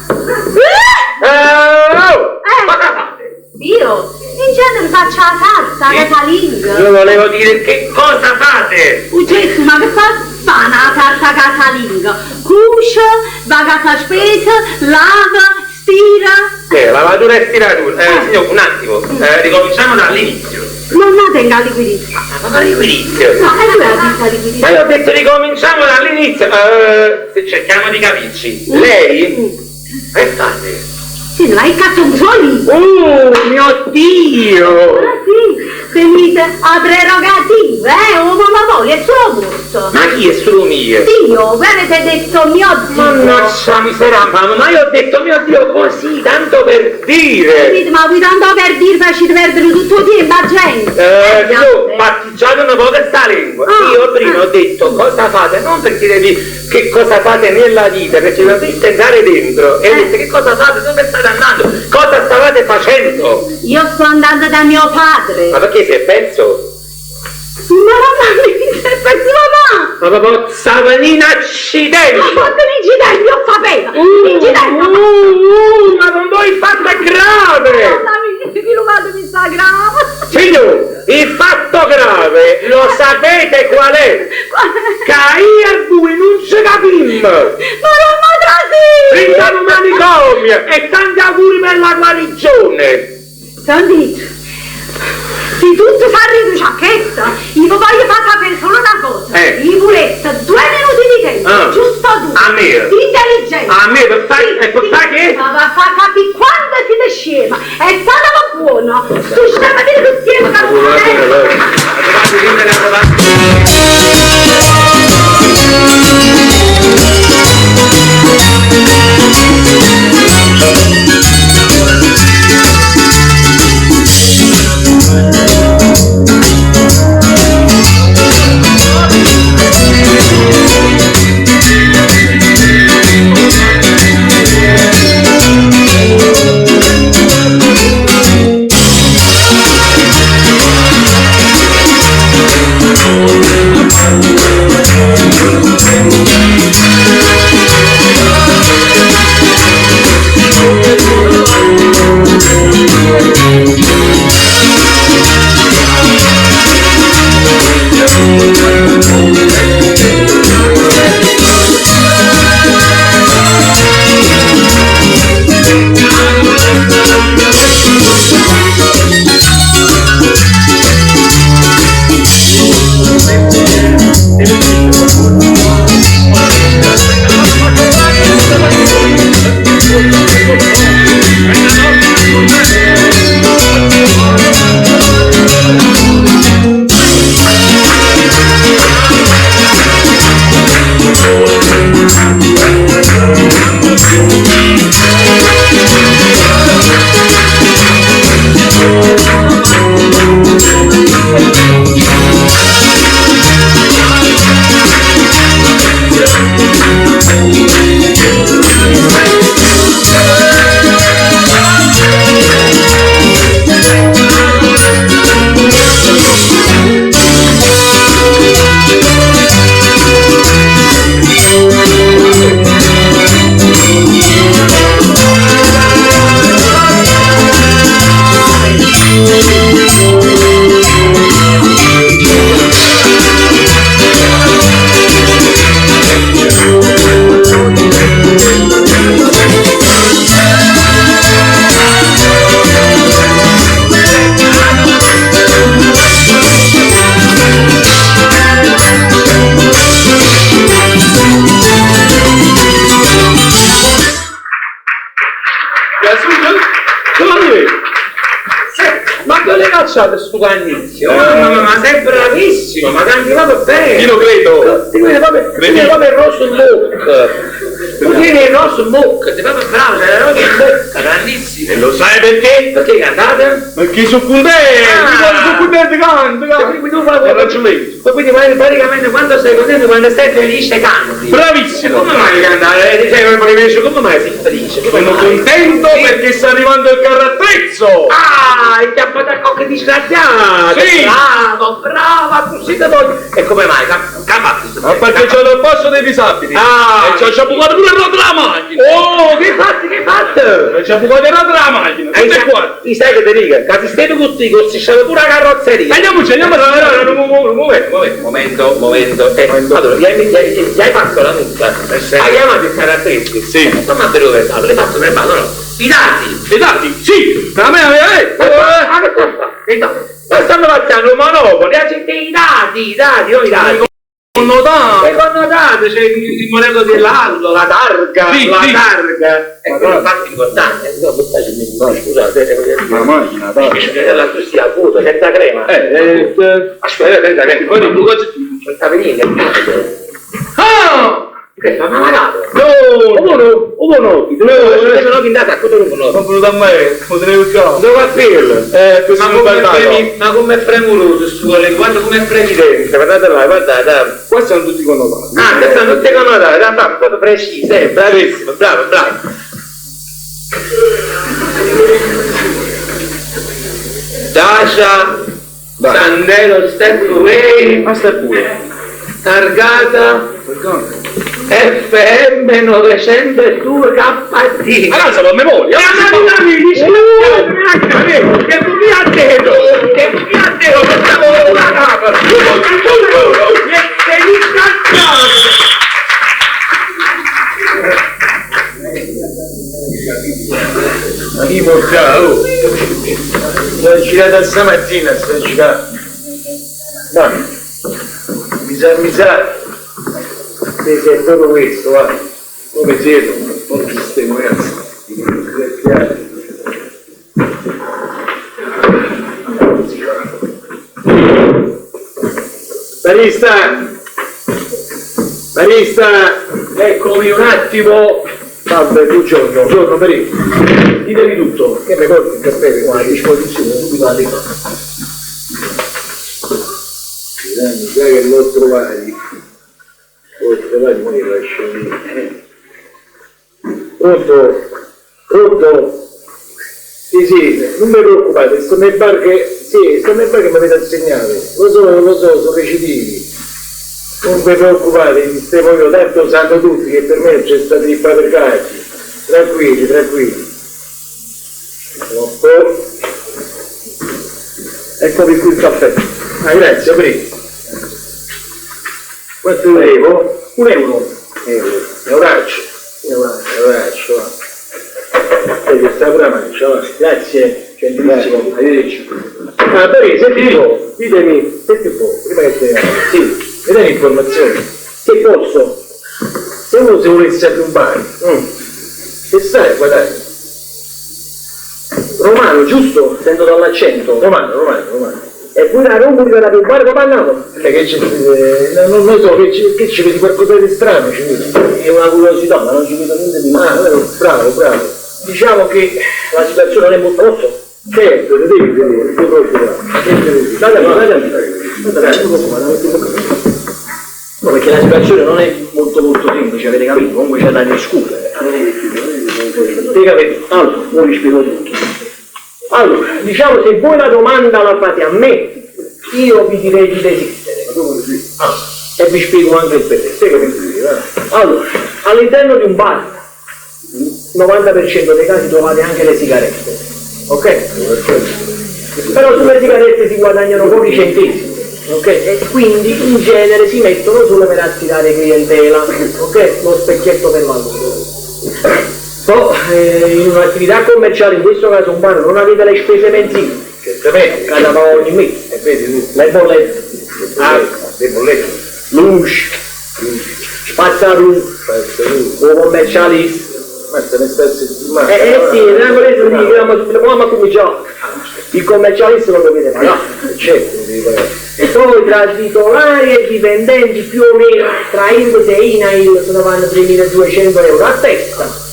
Ma che fate? Io in genere faccio la carta, la casalinga. Io volevo dire che cosa fate? Gesù, ma che fa una carta casalinga? Cuce, va a casa spesa, lava, stira. Lavatura e stiratura. Signor, un attimo, ricominciamo dall'inizio. Non la tenga a liquidizio. Ma dall'inizio? No, e lui ha detto a liquidizio. Ma io ho detto ricominciamo dall'inizio. Cerchiamo di capirci. Lei? Che fate? Sì, ma che cazzo vuoi? Mio Dio! Ah, sì. tenete a prerogative, uomo ma voi è solo gusto. Ma chi è solo mio? Dio, voi avete detto mio Dio. Mannaggia miseria, ma io ho detto mio Dio così, tanto per dire. Ma voi tanto per dire facete perdere tutto il tempo a gente. Io partigiano una po' questa lingua. Io prima ho detto cosa fate, non per chiedervi che cosa fate nella vita, perché dovete entrare dentro. E ho detto che cosa fate, dove state andando, cosa stavate facendo? Io sto andando da mio padre. Ma perché si è perso? Ma mamma mi si è perso mamma! Ma proprio stava in accidente! Ho fatto un incidente, io sapevo! Un incidente! Ma non vuoi fatto grave! Chi lo vado mi sa grave? Signor, il fatto grave lo sapete qual è? Che io due non ci capimmo! Ma non mi trasì! Prendiamo manicomio e tanti auguri per la guarigione! Sentite, se tutto fa di giacchetta, io voglio far sapere solo una cosa. Io volete 2 minuti di tempo, giusto 2. A me? Intelligente. A me per fare che? Ma va a far capire quando siete scema. È stato buono. Tu scema di tutti e sto cannizio, ma sei bravissimo, ma canti proprio bene. Io lo credo. Ti viene proprio il rosso in bocca. Tu tieni il rosso in bocca, sei proprio bravo, c'hai la rosa in bocca, grandissimo. E lo sai perché? Perché cantate? Perché sono contento, sono contento, canto. Quindi tu fai raggionemento. Quindi praticamente quando sei contento, quando stai felice, canti. Bravissimo. Come mai cantare? Come mai sei felice? Sono contento perché sta arrivando il carro attrezzo. Ah, il chiappato a cocche disgraziato! Sì! Brava, così da voi! E come mai? Ma perché c'ho il posto dei disabili! Ah! E c'ho bucato pure il rotto della macchina! Oh, che fatto? E c'ho bucato il rotto della macchina! Tutte qua! Ti sai che ti dica? Che ti stai tutti così, c'è pure la carrozzeria! Andiamoci, andiamo a lavorare! Momento! Allora, gli hai fatto la multa? Hai chiamato il caratteristico? Sì! Ma dove è stato? L'hai fatto per mano, no? I dati! Sì! A me stanno facendo monopoli, i dati, non i dati. connotate. Le connotate, c'è il modello dell'auto, la targa, Sì, la sì. targa. È una parte importante. No, scusate, La macchina, dai. la tua foto, senza crema. Aspetta, senza crema. Poi non sta venendo. Ah! Che sta malato? No! No, no, indata, cosa non Sono venuto a me, potrei usare. dove va quello? Ma come è premuroso sto guarda come è previdente, guardate là, guardate. Questi sono tutti connotati. Ah, questi sono tutti connotati, bravo, proprio preciso, bravissimo, bravo. Dasha, Sandero, Step Away, Basta pure. targata FM 902 KT. Allora sono a memoria. Che mi ha detto, facciamo una capa. Sei incazzato. Ma chi porca, oh. Sono girata stamattina, sto girando. No. Mi sa. Sì, è proprio questo, va. Come siete? Non ci stiamo, ragazzi. Barista, eccomi un attimo. Salve, buongiorno, Perì. Ditemi tutto, che mi porti il caffè con la disposizione, subito alla riva. Mi sa che l'ho trovato. Poi lascio lì. Pronto? Sì, non mi preoccupate, sto nel bar che mi avete insegnato. Lo so, sono recidivi. Non vi preoccupate, sistemo io, tanto sanno tutti che per me c'è stato il fabbricati. Tranquilli. Eccomi qui il caffè. Ah, grazie, prego. Quanto volevo? Euraccio, va. Vedi, sta pure la mancia, va. Grazie, gentilissimo, arrivederci. Ah, Barry, senti un po', ditemi, prima che te ne sì. Mi dai informazioni? Se posso? Se uno si volesse arrubare, che sai, guardate. Romano, giusto? Sento dall'accento. Romano. E pure la rombo di quella rubare come andavo? Che c'è? Non so, che ci vedi qualcosa di strano, ci vedi? È una curiosità, ma non ci vedo niente di male. Bravo. Diciamo che la situazione non è molto rossa. Certo, lo devi vedere, no, perché la situazione non è molto semplice, avete capito? Comunque c'è da discutere. Avete capito? Allora, non vi spiego tutto. Allora, diciamo, se voi la domanda la fate a me, io vi direi di desistere. E vi spiego anche il perché. Allora, all'interno di un bar, 90% dei casi trovate anche le sigarette, ok? Però sulle sigarette si guadagnano pochi centesimi, ok? E quindi in genere si mettono solo per attirare clientela, ok? Lo specchietto per lavoro. In un'attività commerciale, in questo caso un bar, non avete le spese mensili, certamente, cada ogni mese, le bollette, luce, spazzarugo, o commercialista. Ma se ne sta settimana. Sì, dobbiamo cominciare. Il commercialista lo dovete pagare. Certo, devi pagare. E poi tra titolari e dipendenti più o meno tra INPS e INAIL se ne vanno 3.200 euro a testa.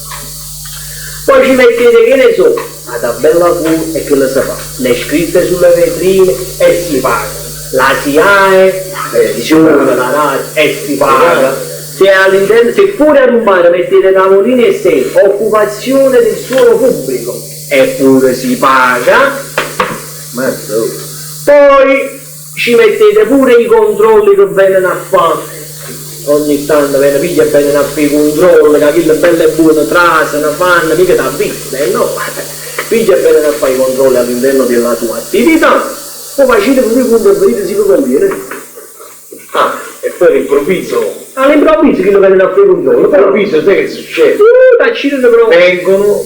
Poi ci mettete, che ne so, la tabella Q e che lo si fa. Le scritte sulle vetrine e si paga. La SIAE, la RAI e si paga. Se pure a rubare mettete tavolini e sedie, occupazione del suolo pubblico, eppure si paga. Poi ci mettete pure i controlli che vengono a fare. Ogni tanto viene piglia e vengono a fare i controlli, che quello bello e buono trasano, fanno, mica da vista, no. Piglia e vengono a fare i controlli all'interno della tua attività. Poi facete pure i controlli, si può conviene. E poi all'improvviso che lo vengono a fare i controlli, all'improvviso sai che succede? Vengono,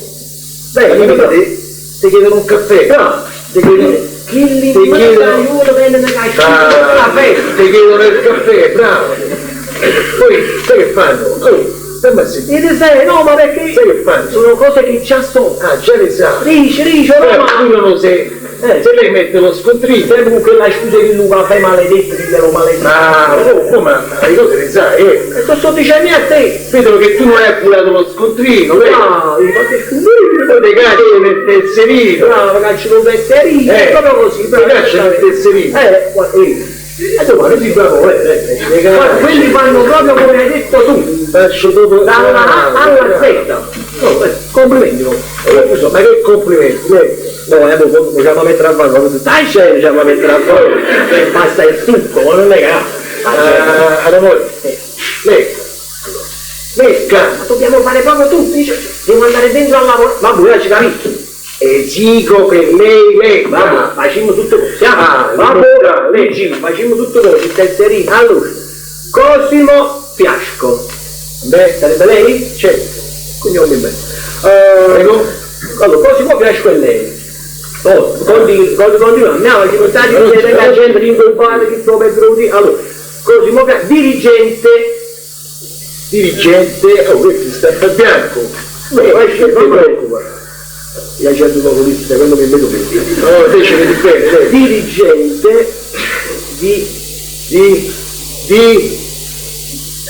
ti chiedono un caffè, ti chiedono Chi ti chiedono caffè, ti chiedono il caffè, bravo. Poi sai che fanno? No, ma perché? Sai che fanno? Sono cose che già so. Ah, già le sa. Dice, ma tu non lo sai. Se lei mette lo scontrino, sempre con quella scusa di Luca, fai maledetto, diglielo maledetto. Come? Le cose le sai, E lo sto dicendo a te. Vedo che tu non hai accurato lo scontrino, vedi? No, io faccio il scontrino. Poi ti cacci nel tesserino. No, cacci nel tesserino, proprio così. Ti cacci nel tesserino. Domani si bravo, quelli fanno proprio come hai detto tu. Faccio dopo dalla A alla Z. Complimenti, ma che complimenti? No, diciamo a mettere a valore, dai c'è, diciamo a mettere a valore, basta il succo, non è che lei ma dobbiamo fare proprio tutti, devo andare dentro a lavorare, ma pure ci capisci? E dico che lei, mamma, facciamo tutto così, lei, facciamo tutto così, il tesserino, allora, Cosimo Fiasco, beh, sarebbe lei? Certo, cognome bene, allora, Cosimo Fiasco è lei. Continua, andiamo, ci portati la gente di incolpare, di trovetti, allora, Cosimo Fiasco, dirigente, questo sta a bianco, non preoccupare. La gente dopo lì, secondo me vedo bene. No, invece vedi bene, dirigente di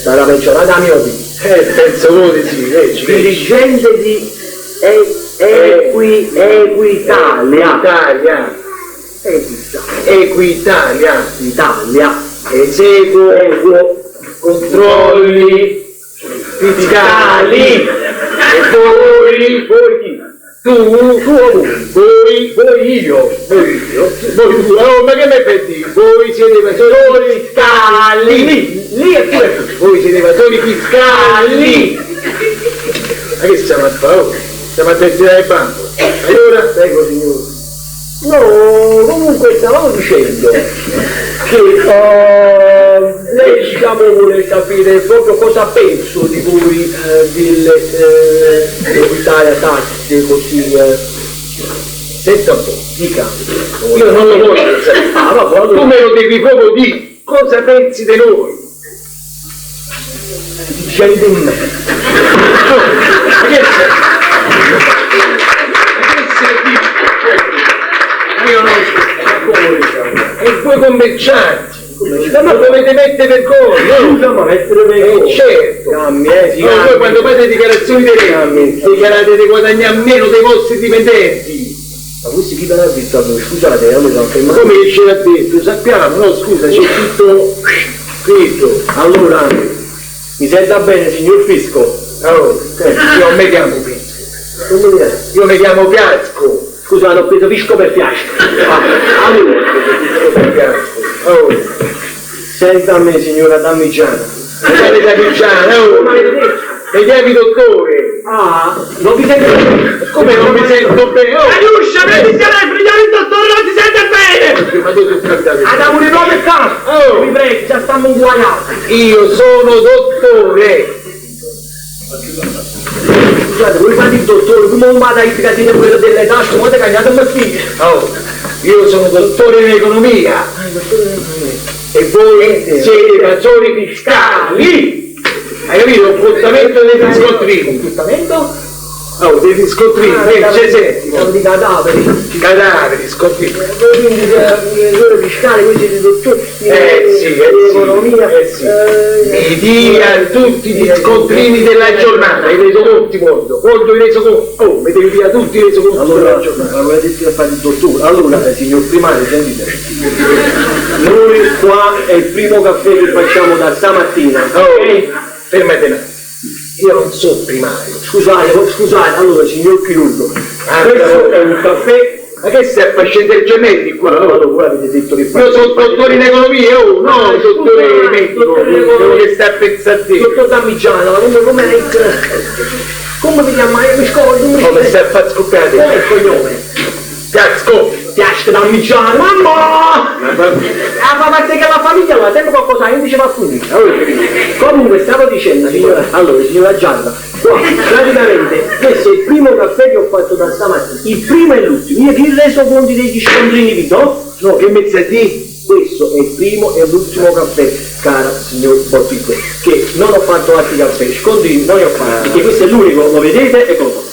sarà pensionata mio penso voi sì, dirigente di Equitalia, eseguo controlli fiscali e voi chi? Tu io, ma che mi fai dire? Voi siete evasori fiscali, lì è pure, voi siete evasori fiscali, ma che stiamo a fare? Stiamo a destinare il banco, allora, prego signore. No, comunque stavamo dicendo che lei vuole sapere proprio cosa penso di voi dell'Italia tasse così. Senta un po', dica. Io non lo voglio sapere. Tu me lo devi proprio dire. Cosa pensi di noi? Dicevi di me. Io non so. E voi commercianti. Ma dovete mettere vergogna, no? Mettere vergogna. Certo. Voi quando fate dichiarazioni dei redditi, dichiarate di guadagnare meno dei vostri dipendenti. Ma questi chi l'ha detto? Scusate, come ce l'ha detto? Sappiamo, no scusa, c'è tutto scritto. Allora, mi senta bene, signor Fisco? Allora, io non mi chiamo Fisco. Io mi chiamo Fiasco. Scusa, l'ho preso Fisco per Fiasco. Allora, Fisco per Fiasco. Oh, senta a me signora Damigiana. Signora Damigiana, mi chiami dottore. Ah, non mi sento bene. Come non mi sento bene? Oh, Aiuscia, prendi il telefono, chiami il dottore, non ti sente bene. Ma tu sei capitato. Andiamo di nuovo in casa. Oh, mi prego, già stiamo inguagliati. Io sono dottore. Scusate, voi fate il dottore, come non vada a catene quello delle tasse, quante cagnate mi figlia? Oh, io sono dottore in economia. E voi siete evasori fiscali. Hai capito? Occultamento dei riscontrini. Occultamento? Oh, dei riscontrini, c'è senti. Di cadaveri. Cadaveri, scontrini. Quindi evasori fiscali, voi siete dottori di economia. Mi dia tutti gli scontrini della giornata, i resoconti, voglio i resoconti. Oh, mi devi via tutti i resoconti della giornata. Allora, detto che fare il dottore. Allora, signor primario, sentite. Noi qua è il primo caffè che facciamo da stamattina. Ok? Fermate un attimo. Io non so primario. Scusate, allora, signor chirurgo. Questo è un caffè. Ma che stai facendo il gemelli qua? No, avete detto che io sono dottore in economia, no, dottore medico, quello che stai a pensare a te. Dottor Damigiano, come lei? Come ti chiama? Mi scordo. Come stai a far scoppiare? Come è il cognome? Piasco Damigiano, mamma! Ma parte che la famiglia va sempre qualcosa, io dicevo appunto. Comunque stavo dicendo, signora, allora, signora Gianna, qua praticamente Questo è il primo caffè che ho fatto da stamattina, il primo e l'ultimo. Io ti reso conti degli scontrini Vito? No, che mezzadì? Questo è il primo e l'ultimo caffè, cara signor Bottico, che non ho fatto altri caffè, scontrini non ne ho fatti, perché questo è l'unico, lo vedete e lo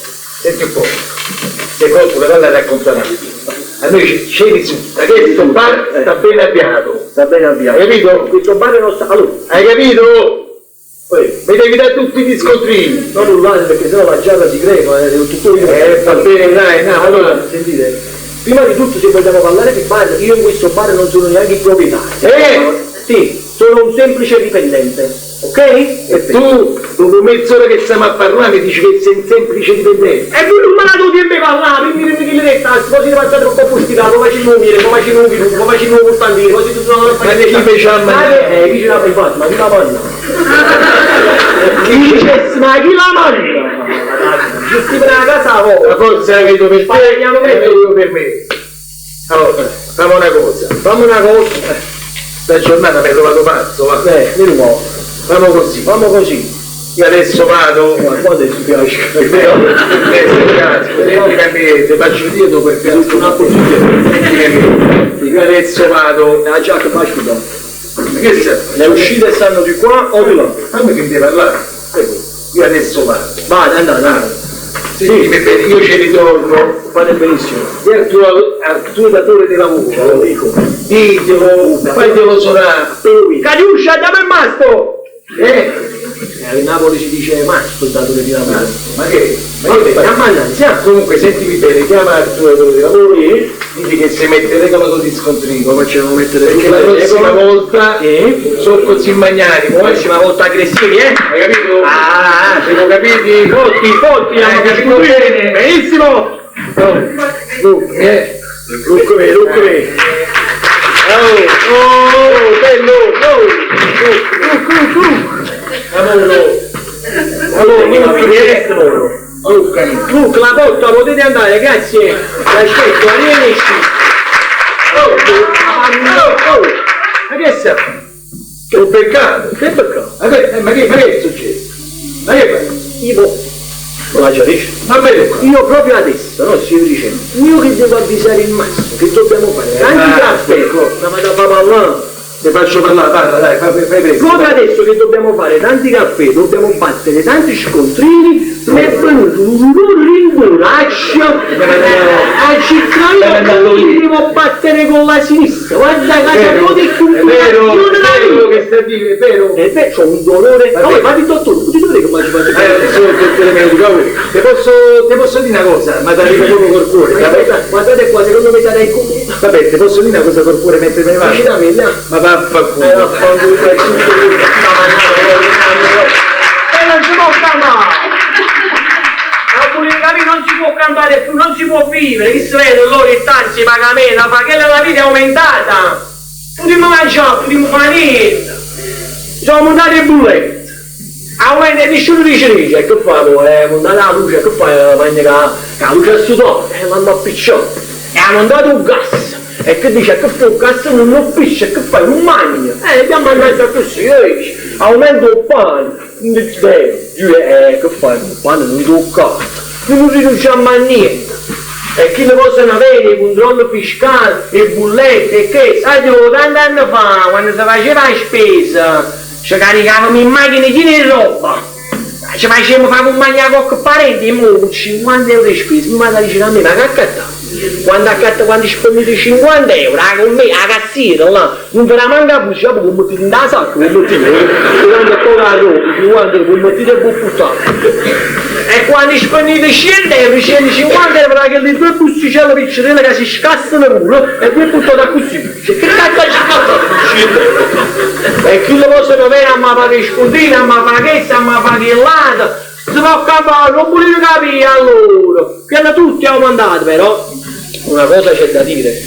Senti un po', se qualcuno va a raccontare a noi ci risulta che questo bar sta ben avviato. sta bene avviato. Hai capito? Questo bar non sta... Allora, Hai capito? Mi devi dare tutti gli scontrini. non urlate perché sennò la gialla si crepa, tutto io... Va bene, dai, no, allora. Sentite, prima di tutto se vogliamo parlare di bar, io in questo bar non sono neanche il proprietario. Sì, sono un semplice dipendente, ok? E tu, dopo mezz'ora che stiamo a parlare, mi dici che sei un semplice dipendente. E tu non me la devi me parlare, mi che le detta, così passate troppo pubblicità, come faccio il numero, come faccio il numero, come faccio il numero portantino, così tu sono... Ma ne chi fece a mangiare? Chi ce l'ha fatto? Ma chi la mangia? Ma chi la mangia? Giusti per la casa La forza la vedo per te, la vedo per me. Allora, fammi una cosa. Sta giornata mi hai trovato pazzo, va? Vieni nuovo. Fammi così. Io adesso vado. Ma quando ti piace? Grazie, ti faccio dire dopo il piatto. Io adesso vado. La giacca fa scusa. Ma che sei? Le uscite stanno di qua o di là? Fammi che mi devi parlare. Io adesso vado. Vai, andate. Sì, io ci ritorno. Fate benissimo. Al tuo datore di lavoro, lo dico. Ditelo, fatelo suonare. Cariuscia, andiamo in masto! A Napoli si dice masto il datore di lavoro. Ma che? Comunque sentimi bene, chiama il tuo datore di lavoro e digli che se mette regalo con gli scontrini, come facciamo a mettere perché la prossima volta sono così magnani, la prossima volta aggressivi, Hai capito? Siamo capiti? Forti, hai capito bene? Benissimo! Lucco me. Bello! Luca, la porta potete andare, grazie. L'aspetto, arrivederci. Ma che sei? Che un peccato. Che peccato? Ma che è successo? Ma che fai? Io non la già dice. Va bene. Io proprio adesso, no, si dicendo, io che devo avvisare il massimo, che dobbiamo fare? Tanti caffè, ma vado a parlare. Ti faccio parlare, parla, dai, fai presto. Proprio adesso che dobbiamo fare tanti caffè, dobbiamo battere tanti scontrini, mi è venuto un rimboraccio a cittadino che devo battere con la sinistra. Guarda casa di vero che sta a dire, è vero. E beh, c'ho un dolore. Ma fatti il dottore, tutti i dolori che mi faccio Ti posso dire una cosa, ma ti arriva proprio col cuore. Guardate qua, secondo me sarei come. Vabbè, ti posso dire una cosa col cuore mentre me ne vai? Ma vaffanculo. E non si può cantare! Non si può cantare più, non si può vivere, chi si vede loro il taxi, pagamento, ma che la vita è aumentata! Potremmo mangiare, potremmo fare niente! Siamo montati le bullette! Aumenta il nessuno dice, che fa poi? Montare la luce, che fai? Mangia la luce a sudore, mamma piccione! E ha montato un gas! E che dice che fa un cazzo non lo pisce, che fai? Non mangia! Abbiamo mangiato così, aumenta il pane! Che fai? Il pane non tocca! Non rinunciamo a niente! E chi ne possono avere il controllo fiscale, le bullette e che? Sai, tanti anni fa, quando si faceva la spesa, ci caricavamo in macchina piene di roba! Ci facevamo fare un mangiare con qualche parente e mo 50 euro di spesa, mi manda vicino a me, ma che accattavo? Quando spendete 50 euro, con me, la cassiera, là, non te la manca la buccia, poi mettete in la sacca, poi mettete, quando è la roba, 50 euro, poi mettete un po' puttana. E quando spendete 100 euro, 150 euro, che le due busticelle piccerelle che si scassano pure, e poi buttate così, che cazzo ci fa? E chi lo possono avere a me fare scontrini, a me fare questo, a me fare quell'altro, si può capire, non volete capire allora, che hanno tutti aumentati però. Una cosa c'è da dire,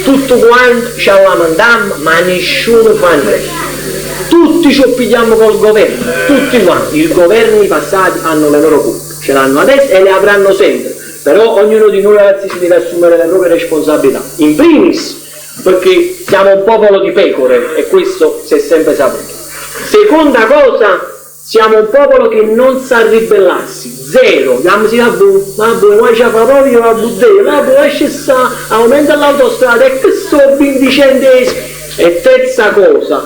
tutto quanto ci lamentiamo ma nessuno fa niente, tutti ci oppigliamo col governo, tutti quanti, i governi passati hanno le loro colpe, ce l'hanno adesso e le avranno sempre, però ognuno di noi ragazzi si deve assumere le proprie responsabilità, in primis perché siamo un popolo di pecore e questo si è sempre saputo. Seconda cosa, Siamo un popolo che non sa ribellarsi, zero. Andiamo a vabbè, ma c'è proprio la buddea, vabbè, lascia sta, aumenta l'autostrada e che so 20 centesimi. E terza cosa,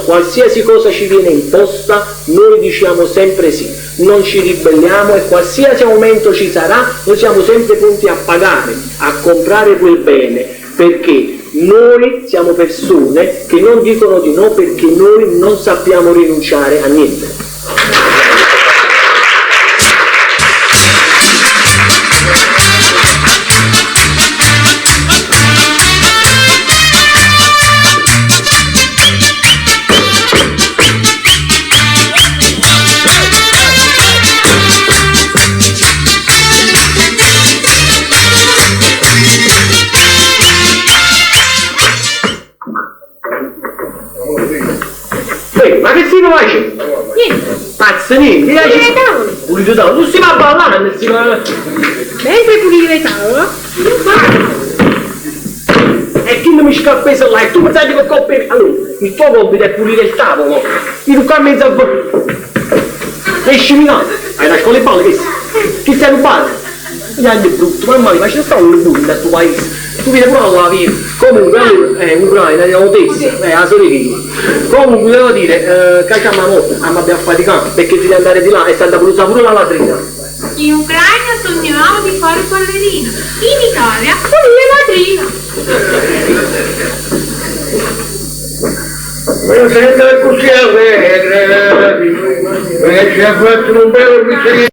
qualsiasi cosa ci viene imposta, noi diciamo sempre sì, non ci ribelliamo e qualsiasi aumento ci sarà, noi siamo sempre pronti a pagare, a comprare quel bene, perché noi siamo persone che non dicono di no perché noi non sappiamo rinunciare a niente. Ma che si faccio? Niente. Pazzo, niente. Pulito tavolo. Tu si va a ballare nel Mentre pulire il tavolo, e chi non mi scappesa là? E tu pensate che coppia... Allora, il tuo compito è pulire il tavolo. Io tu qua in mezzo a... Esci là. Hai lasciato le palle, che ti stai rubando? Gli anni brutto, mamma mia, ma c'è stato un bullo nel tuo paese. Tu vedi pure la via. Comunque, allora, Ucraina, è Odessa, la sorellina. Comunque, devo dire, cacciamo la moto, abbiamo affaticato, perché si deve andare di là e sta da pure la latrina. in Ucraina sognavamo di fare ballerina, in Italia pulire latrina. Senta così perché ci ha fatto un bello bicchiere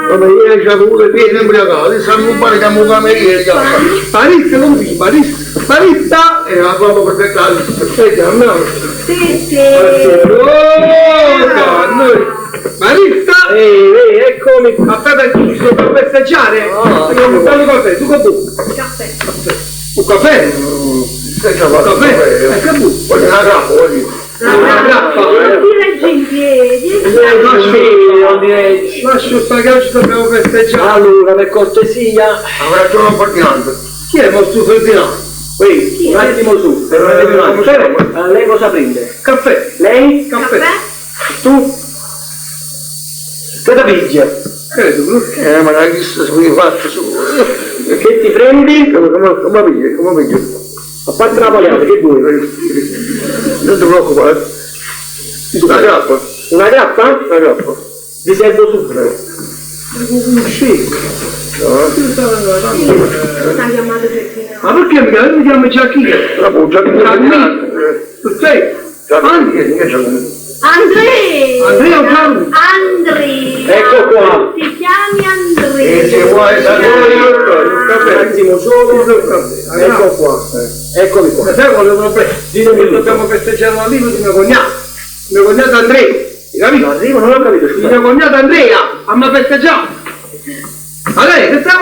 vabbè, io già pure pieno imbriacato, siamo un pari siamo camerieri, Barista non vi, barista è la prova perfetta, barista, eccomi, aspetta che ci sto per festeggiare, dobbiamo fare cose, tu che tu? Caffè. Un caffè? Un caffè? Che bu? Voglio una grappa, voglio. Una grappa? Lascio sta caccia, dobbiamo festeggiare. Allora, per cortesia, avrà solo un Ferdinando. Chi è vostro Ferdinando? Qui, un attimo su, per non più un attimo. Lei cosa prende? Caffè. Lei? Caffè. Tu? Cosa piglia? Credo, ma la lista si faccio su. Che ti prendi? Come piglia? A parte la pagliata, che vuoi? Non ti preoccupare. Una grappa. Una grappa? Una grappa. Vi servo subito. Sì. Ma perché mi chiami Giacchino? Tu sei? Andrea o Gianni? Andrea. Ecco qua. Ti chiami Andrea. Se vuoi sapere Un attimo solo. Ecco qua. Eccomi qua. sai quale problema? Ditemi che dobbiamo festeggiare l'arrivo di mio cognato Andrea. Hai capito? Arrivo, non ho capito. Il mio cognato Andrea, a festeggiare. Ma lei, che stai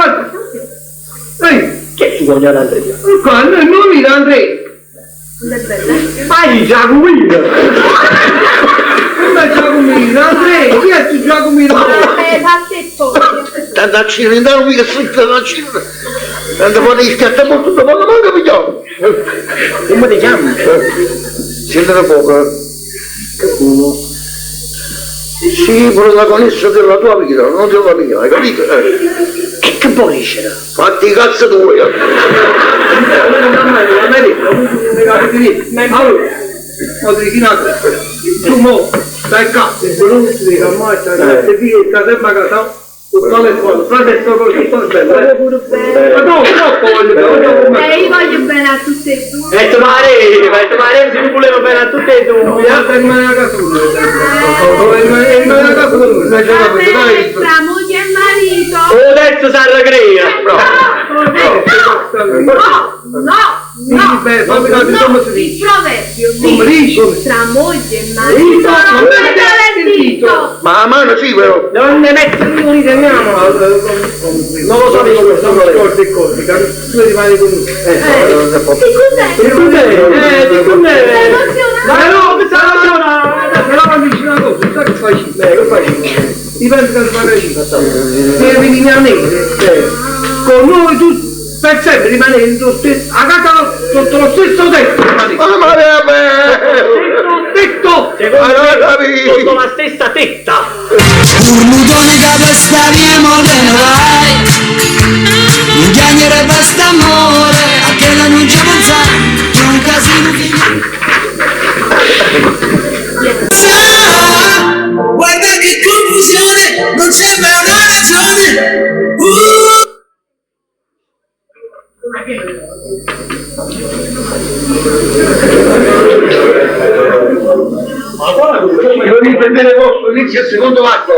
facendo? Che è tuo cognato Andrea? Qua, noi non mi da Andrea. Fai Giacomino! Come Giacomino? Andrea, chi è tu Giacomino? Tanto a cilindare, mica sotto a cilindare. Tanto poi schiattiamo tutto, ma non capiamo. Come ti chiami? Siete poco. Che culo. Sì, protagonista della tua vita, non della mia, hai capito? Che buonisce? Fatti i cazzo tuoi. Tu mo, stai cazzo, non si dica mai, stai sempre casato. Frate sto così, sto bello. Ma no, Io voglio bene a tutte e due. E tu pare, se tu volevo bene a tutte e due. Rimane a casa Tra moglie e marito. Adesso si arrecrea. No, No, fammi capire come si dice. Il proverbio Come dice? tra moglie e marito non mettere il dito. Ma a mano sì, però. Non ne mettere in italiano. Non lo sapevo questo. Corti. Tu rimani con lui. Che cos'è? Ma no, però mi dici una cosa, sai che fai? Ti pensi che fare con noi tu per sempre rimani a casa sotto lo stesso tetto. Ma Tetto! Sotto la stessa tetta! Urmutone che bastariamo bene vai. Non chiamere basta amore, a che la non ci pensare, è un casino guarda che confusione, non c'è mai una ragione. Ma guarda, non riprendere vostro, inizia il secondo atto.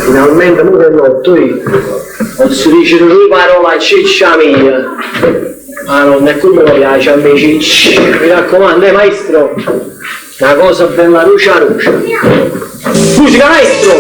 Finalmente non è notte, non si dice due parole a ciccia mia. Ma non è come mi piace a me cicci. Mi raccomando, maestro, una cosa bella rucia. Musica maestro!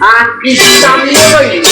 Aquí estamos hoy.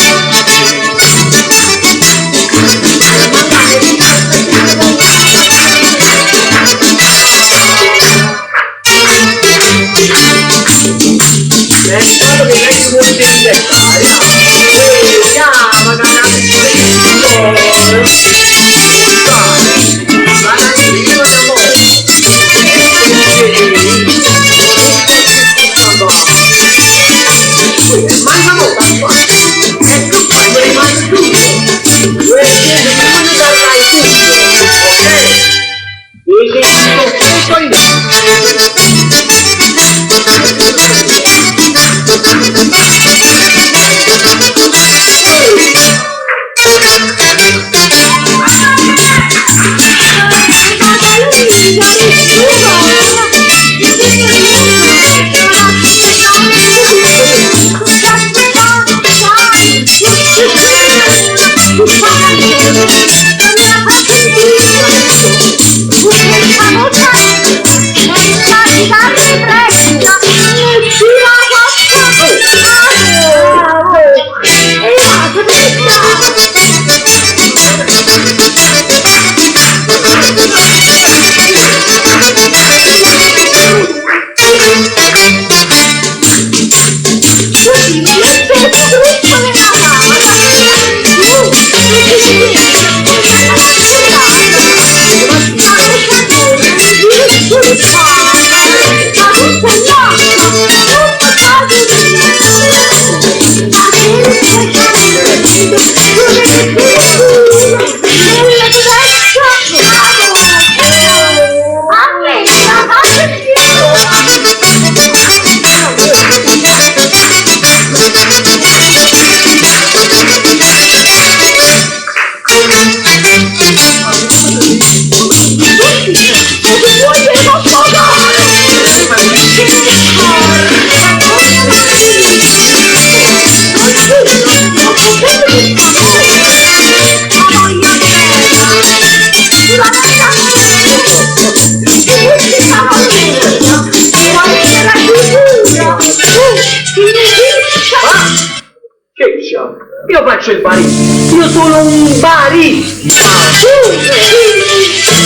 no. Io faccio il barista. Io sono un barista.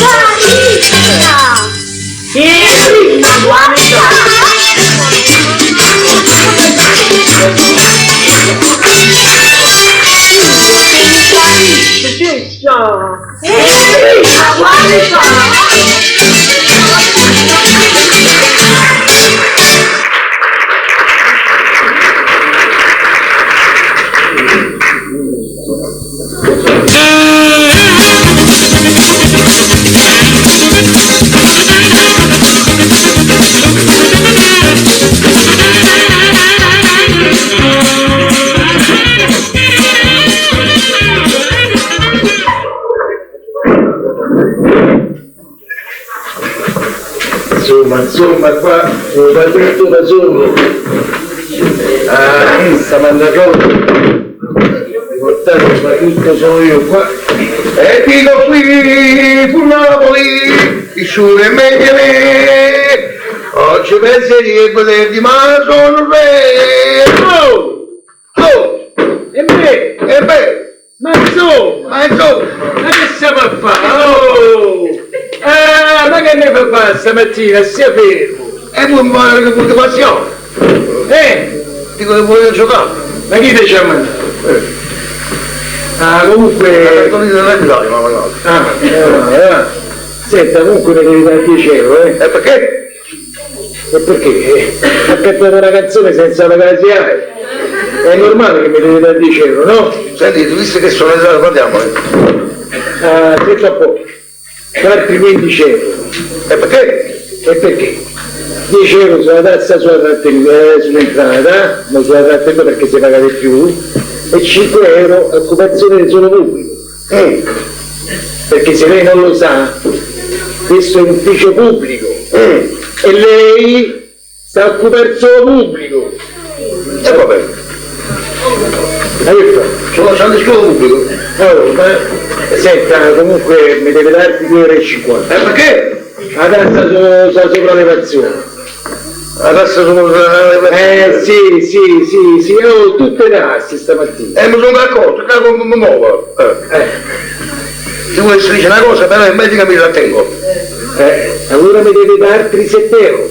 Barista! Sì, una guarda. Insomma, qua lo fa tutto da solo. Sta mandacola. Portate, ma tutto sono io qua. E dico qui, fu Napoli, il sole meglio me. Oggi pensieri e poterti, ma sono re. E me? Ma insomma, ma che stiamo a fare? Ma che ne fa fare stamattina? Stia fermo. E poi che punto passione. Dico che voglio giocare. Ma chi ti ci ha mandato? Comunque... Senta, comunque mi devi dare 10 euro, E perché? E perché? Ha cantato una canzone senza la casiale. È normale che mi devi dare 10 euro, no? Senti, tu visto che sono entrato, parliamone. Senta un po'. Altri 15 euro. E perché? E perché? 10 euro sulla tassa sull'entrata, non sulla trattenuta perché si paga di più, e 5 euro a occupazione del suolo pubblico. Perché se lei non lo sa, questo è un ufficio pubblico e lei sta a occupare il suolo pubblico. E va bene. Ma che fa? Sono lasciando il suolo pubblico. Ma senta, comunque mi deve darti 2,50 euro. E perché? La tassa sulla sopravvivazione. La tassa sopravvivazione? Sì, ho tutte le tasse stamattina. Mi sono d'accordo, che come mi muovo. Se vuoi dire una cosa, però è meglio che mi la tengo. Allora mi devi dare altri 7 euro.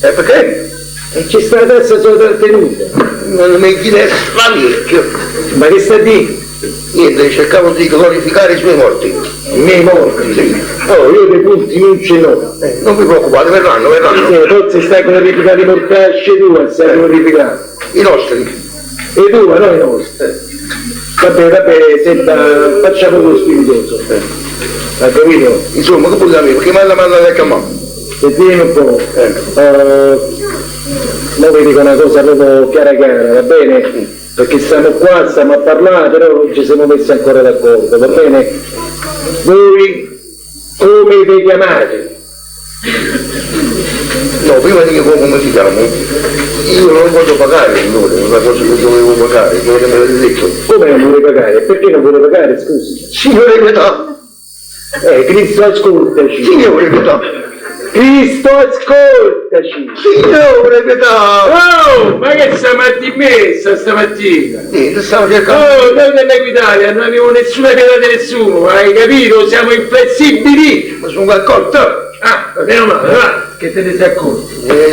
E perché? E c'è sta la tassa sulla trattenuta. Non mi chiede parecchio. Ma che sta a dire? Niente, cercavo di glorificare i suoi morti. I miei morti? Sì. Io dei punti non ce l'ho. Non vi preoccupate, verranno. Forse stai glorificando i mortacci tua, stai glorificando. I nostri. E tu, no i nostri. Vabbè, senta, facciamo lo spiritoso. Hai capito? Insomma, che vuoi dire? Perché mi manda vecchia mamma? Sentimi un po'. Ora vi dico una cosa proprio chiara, va bene? Perché stiamo qua, stiamo a parlare, però non ci siamo messi ancora d'accordo, va bene? Voi come vi chiamate? No, prima di che come si chiama, io non voglio pagare, una cosa che dovevo pagare, quello che mi avete detto. Come non vuole pagare? Perché non vuole pagare, scusi? Signore Pietà! Cristo ascoltaci! Signore Pietà! Cristo ascoltaci! Signore Pietà! Oh, ma che siamo a dimessa stamattina? Niente, stavo cercando. Oh, noi dell'Equitalia non abbiamo nessuna pietà di nessuno, hai capito? Siamo inflessibili! Ma sono d'accordo? Meno male, va! Che te ne sei accorto?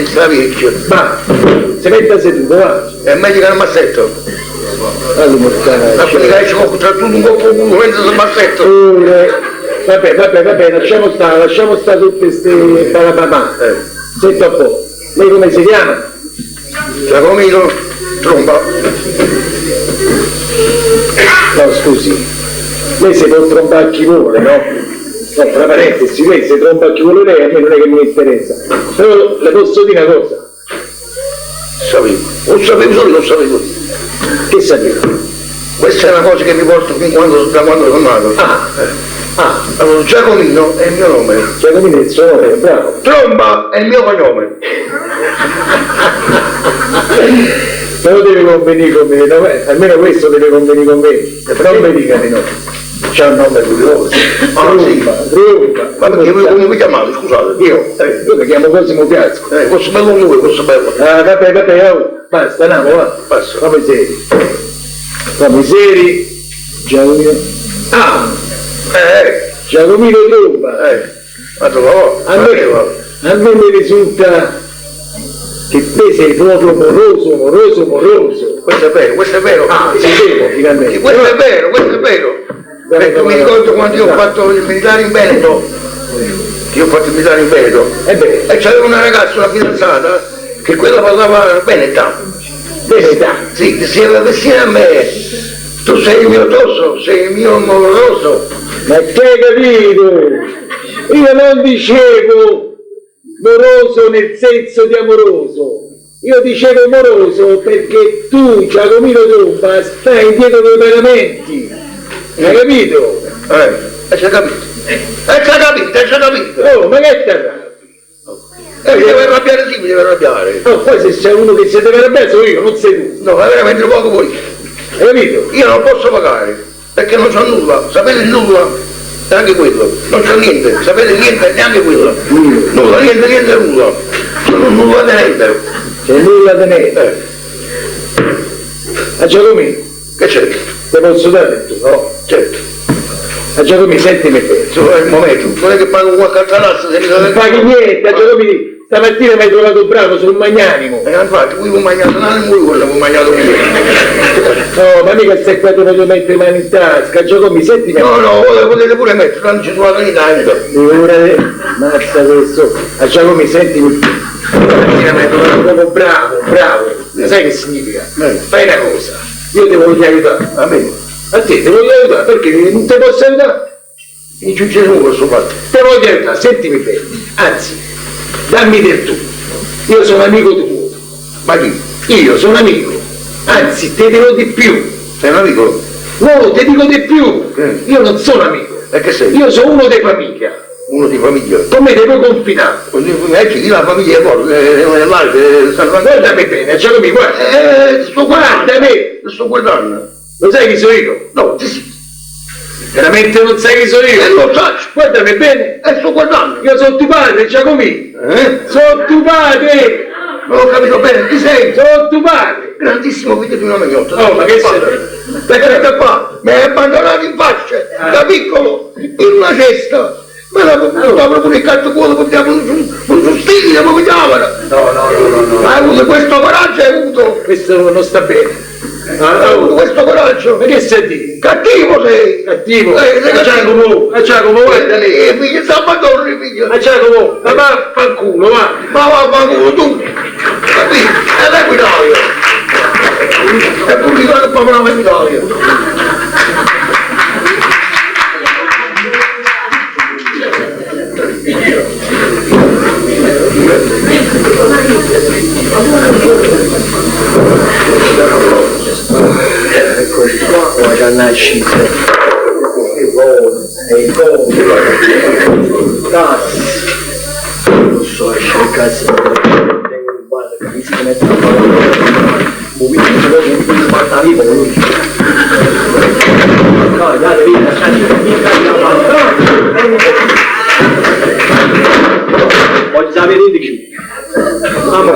Sta vecchio. Va, si metta seduto, va! È meglio che non mi assetto. Allora, mortale. Ma quelli che ci tra tutto un po' mentre sono assetto. Vabbè, lasciamo stare tutte queste palapapà. Senta un po', lei come si chiama? Giacomino Tromba. No, scusi, lei si può trombare a chi vuole, no? No, tra parentesi, lei si tromba a chi vuole lei, a me non è che mi interessa. Però le posso dire una cosa. Lo sapevo. Che sapevo? Questa è una cosa che mi porto fin da quando sono nato. Allora, Giacomino è il mio nome. Giacomino è il suo nome, bravo. Tromba è il mio cognome. Però deve convenire con me, no? Almeno questo deve convenire con me. Non mi dica di no. C'è un nome curioso. Tromba. Ma perché voi come mi chiamate, scusate? Io mi chiamo Cosimo Fiasco. Questo bello lui, questo bello. Vabbè, basta, andiamo, va. Basta. Come sei? Come seri? Giacomino. Ah! Giacomino Tromba. Ma trovo, A me mi risulta che te sei proprio moroso. questo è vero. Ah, sapevo finalmente. Questo è vero. Perché mi ricordo quando io ho fatto il militare in Veneto, e c'avevo una ragazza, una fidanzata, che quella parlava veneta. Sì, che si era vicina a me. Tu sei il mio tosso, sei il mio moroso. Ma che hai capito? Io non dicevo moroso nel senso di amoroso. Io dicevo moroso perché tu, Giacomino Tromba, stai dietro dei pagamenti. Hai capito? Hai già capito. Oh, ma che te Mi deve arrabbiare, sì, mi deve arrabbiare. No, poi se c'è uno che si deve arrabbiare sono io, non sei tu. No, ma veramente poco voi. Hai capito? Io non posso pagare, perché non so nulla. Sapete nulla? Neanche quello. Non so niente. Sapete niente? Neanche quello. Nulla, niente. Sono nulla tenente. C'è nulla da me. A Giacomino. Che c'è? Te posso dare tu, no? Certo. A Giacomino, sentimi bene. È il momento. Non è che pago qualche altra tassa, se mi Non paghi niente, a Giacomino. Stamattina mi hai trovato bravo, sono un magnanimo. Infatti, qui ho mangiato, non è quello che ho mangiato io. No, ma mica stai qua dove devo mettere le mani in tasca, Giacomino, sentimi. No, potete pure mettere, non ci sono in Italia. Mazza questo. A Giacomino, sentimi. Stamattina mi hai trovato proprio bravo. Sai che significa? Fai una cosa, io ti voglio aiutare. A me? A te ti voglio aiutare, perché non ti posso aiutare? Mi giunge su questo fatto. Ti voglio aiutare, sentimi bene. Anzi, dammi del tu. Io sono amico tuo. Ma chi? Io sono amico. Anzi, te dirò di più. Sei un amico? No, ti dico di più. Io non sono amico. E che sei? Io sono uno di famiglia. Uno di famiglia? Con me devo confidare. Chi la famiglia è morta? Guardami bene, Giacomino, guarda. Sto guardando. Lo sai chi sono io? No, sì. Veramente non sai chi sono io? Lo so. Guardami bene. Sto guardando. Io sono tuo padre, Giacomino. Sono tuo padre. Non ho capito bene, chi sei? Sono tuo padre. Grandissimo figlio di una magnotta. Oh, ma che sei? Perché qua mi hai abbandonato in faccia, da piccolo, in una cesta. Ma la buttavo pure il cazzo cuore, portiamo un stile, ma pigliavano. No. Hai avuto questo coraggio, hai avuto. Questo non sta bene. Hai avuto questo coraggio. Ma che sei di? Cattivo sei. Cattivo? Sei cattivo. Giacomo, guarda lì. Figlio, sta abbandonando, figlio. Giacomo, ma vaffanculo, va. Ma vaffanculo tu. Capito? E lei guidaio. E pure io che proprio non mi guidaio. Eccoci qua, guarda la scisa. Che buono. Cazzo. Non so, esce il cazzo. Tengo il bar, capisci che metto la parola. Movimento che mi sparta vivo lui. No, dai, via, lasciate voglio sapere di più. Mamma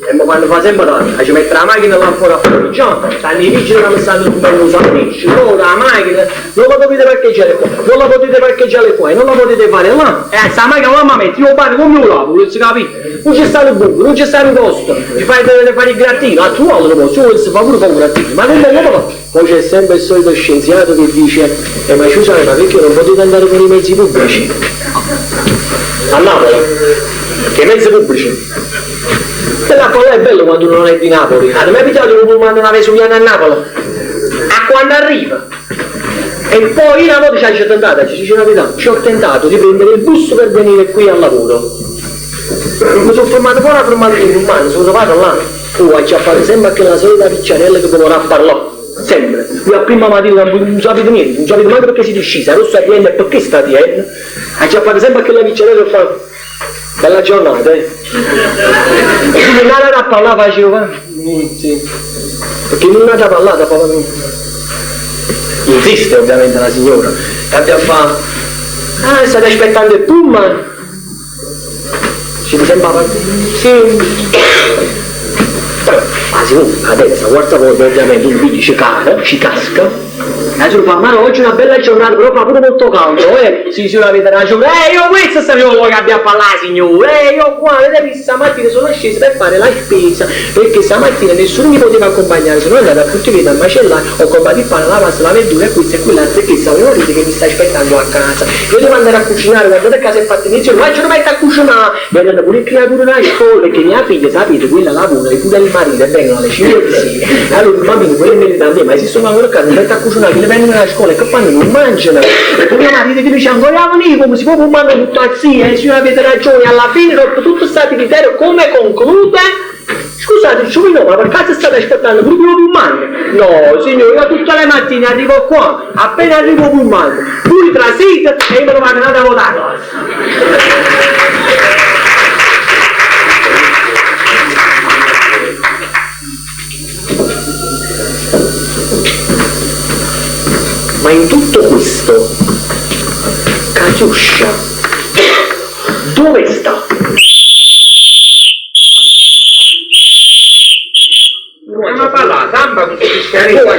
e quando fa sempre tanto, ci mette la macchina là fuori a Formigiano, stanno i vigili che mi stanno tumbando un amici, loro la macchina, non la potete parcheggiare qua, non la potete parcheggiare qua, non la potete fare là, sta macchina là mi metti, io parlo come un lavo, non si capisce, non c'è stato il buco, non c'è stato il posto, ti fai fare il grattino, a tuo lo posso, si fa pure fare un grattino, ma come lo fa? Poi c'è sempre il solito scienziato che dice, ma scusate, ma perché non potete andare con i mezzi pubblici? A Napoli, che mezzi pubblici? E la Napoli è bello quando uno non è di Napoli. Mi è capitato che uno manda una vesuviana a Napoli. A quando arriva. E poi una volta ci ha tentato, ci dice la verità, ci ho tentato di prendere il bus per venire qui al lavoro. Mi sono fermato fuori a fermare il umano, sono trovato là. A chiappare sempre a quella solita picciarella che vorrà parlare. Sempre. Io a prima mattina non sapete niente, non sapete mai perché si discisa, non sta tiendo e perché sta tiendo. A chiappare sempre a quella picciarella e fa. Bella giornata, E quindi non era a parlare, facevo, sì. Perché non era parlata, proprio. Insiste ovviamente la signora. E abbia fa. State aspettando il pullman? Ci mi sembrava. Sì. adesso, quarta volta ovviamente un video ci casca. Adesso fa, ma oggi è una bella giornata, però fa pure molto caldo, sì, la avete ragione, io questo sapevo che abbiamo parlato, signore, io qua, vedete, stamattina sono sceso per fare la spesa, perché stamattina nessuno mi poteva accompagnare, sono andato a tutti i a macellare, ho comprato il pane, la pasta, la verdura e questo e quell'altro, perché sapevo che mi sta aspettando a casa, io devo andare a cucinare, guardate a casa e fate inizio, ma non metto a cucinare, vengono pure creature là, perché mia figlia, sapete, quella lavora, e pure il marito, e vengono alle 5 di sera, allora i bambini, quelli meritano a me, ma se sono a casa, mi metto a cucinare, che vengono alla scuola e che fanno non mangiano e poi mio marito che dice ancora come si può fumare tutto così se non avete ragione alla fine dopo tutto questo criterio come conclude scusate no ma per caso state aspettando pure quello Pullman? No signore io tutte le mattine arrivo qua appena arrivo Pullman pure trasite e me lo vado a votare ma in tutto questo, Catiuscia, dove sta? Ma parla, samba con tutti signore,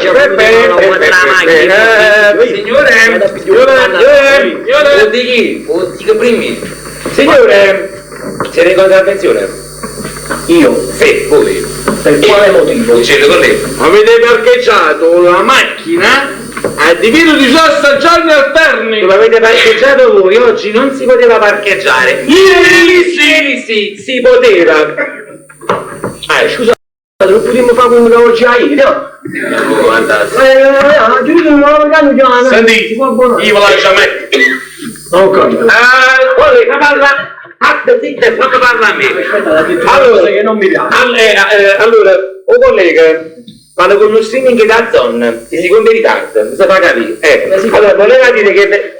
signore, siete in contravvenzione? Io? Sì, voi. Per quale motivo? Dicete con lei. Avete parcheggiato la macchina a divieto di giorni alterni. Dove avete parcheggiato voi, oggi non si poteva parcheggiare. Ieri sì, si poteva. Scusate, lo potremmo fare come oggi a ieri, no? Senti, io ve la già metto. Ok. Collega, parla. Zitta, fammi parlare a me. Allora, che non mi piace. Allora, collega, vado con uno streaming da zona, di secondo ritardo, mi sa fa capire. Allora, voleva dire che ve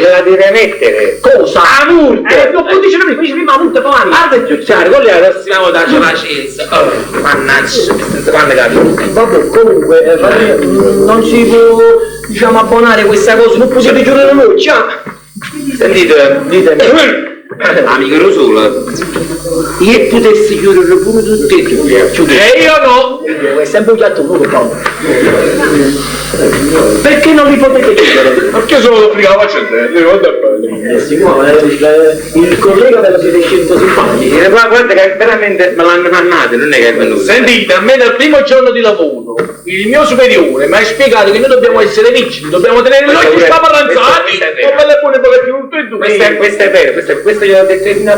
la deve mettere. Cosa? La multa! Non dice prima la multa, poi Guarda più chiaro, con lei la prossima volta c'è la scienza. Mannaggia, senza quando capire. Vabbè, comunque, non si può, diciamo, abbonare questa cosa, non possiate giurare noi, ciao! Sentite, ditemi. Amico ero solo. Io potessi chiudere pure tutte e due. E io no! È sempre un gatto nuovo, Paolo. Perché non li potete chiudere? Perché sono obbligato a accendere? Il collega ve lo siete scelto simpatici. Ma guarda che veramente me l'hanno mandato, non è che è venuto. Sentite, a me dal primo giorno di lavoro, il mio superiore mi ha spiegato che noi dobbiamo essere vigili, dobbiamo tenere l'occhio spaparanzati, come le buone poche tutte e due. Questo è vero, questo glielo ho detto fino a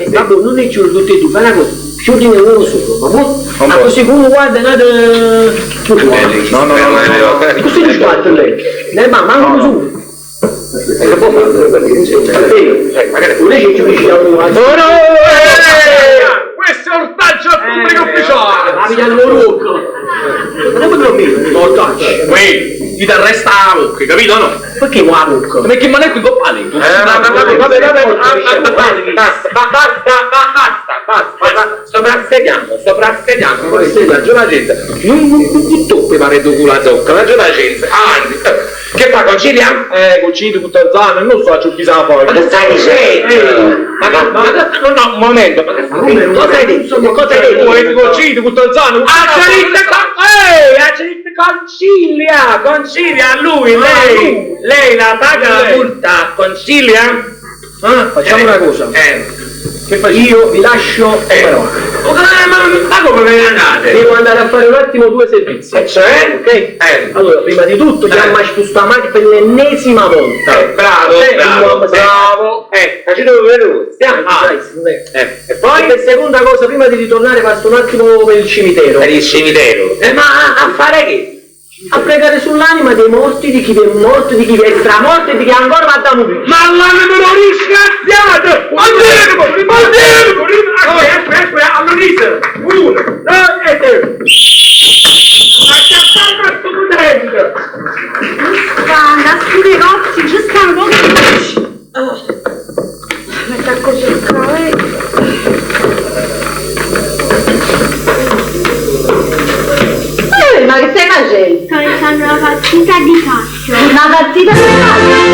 Vabbè, non ne chiudo tutti e due, fai una cosa, chiudine uno solo, ma così uno guarda nada. No, Così ti sbatte lei? Ma manco su. Che può fare? Lei che ci dice questo è ortaggio al pubblico ufficiale! Ma mi hanno rotto! Non potrò dire, ortaggio! Gli ti arresta la bocca, capito o no? Perché la bocca? Perché non è qui con pali? Basta, soprassediamo, poi si la gente, non tocca pare tu la tocca, la gente, avanti, che fa, conciliamo? Concilio tutta la zona, non so a ciò chi sa poi. Ma che stai dicendo? No, un momento, ma cosa hai detto? Cosa hai detto? Concilio tutta la zona, concilia a lui, lei la paga la multa, concilia? Facciamo una cosa. Io vi lascio ma come ve ne andate? Devo andare a fare un attimo due servizi. Cioè? Ok? Allora, prima di tutto chiamo questa macchina per l'ennesima volta. Bravo. Facete dove stiamo. E poi per seconda cosa, prima di ritornare passo un attimo per il cimitero. Per il cimitero? Ma a fare che? A pregare sull'anima dei morti, di chi è morto, di chi è stramorto e di chi ancora va da morire. Ma l'anima riscazziato! Aspetta, all'orisa! 1, 2 e 3! Guarda, scusi Rossi, ci stanno pochi. Metta così il Ma che stai facendo? Sto iniziando una partita di calcio. Una partita di calcio?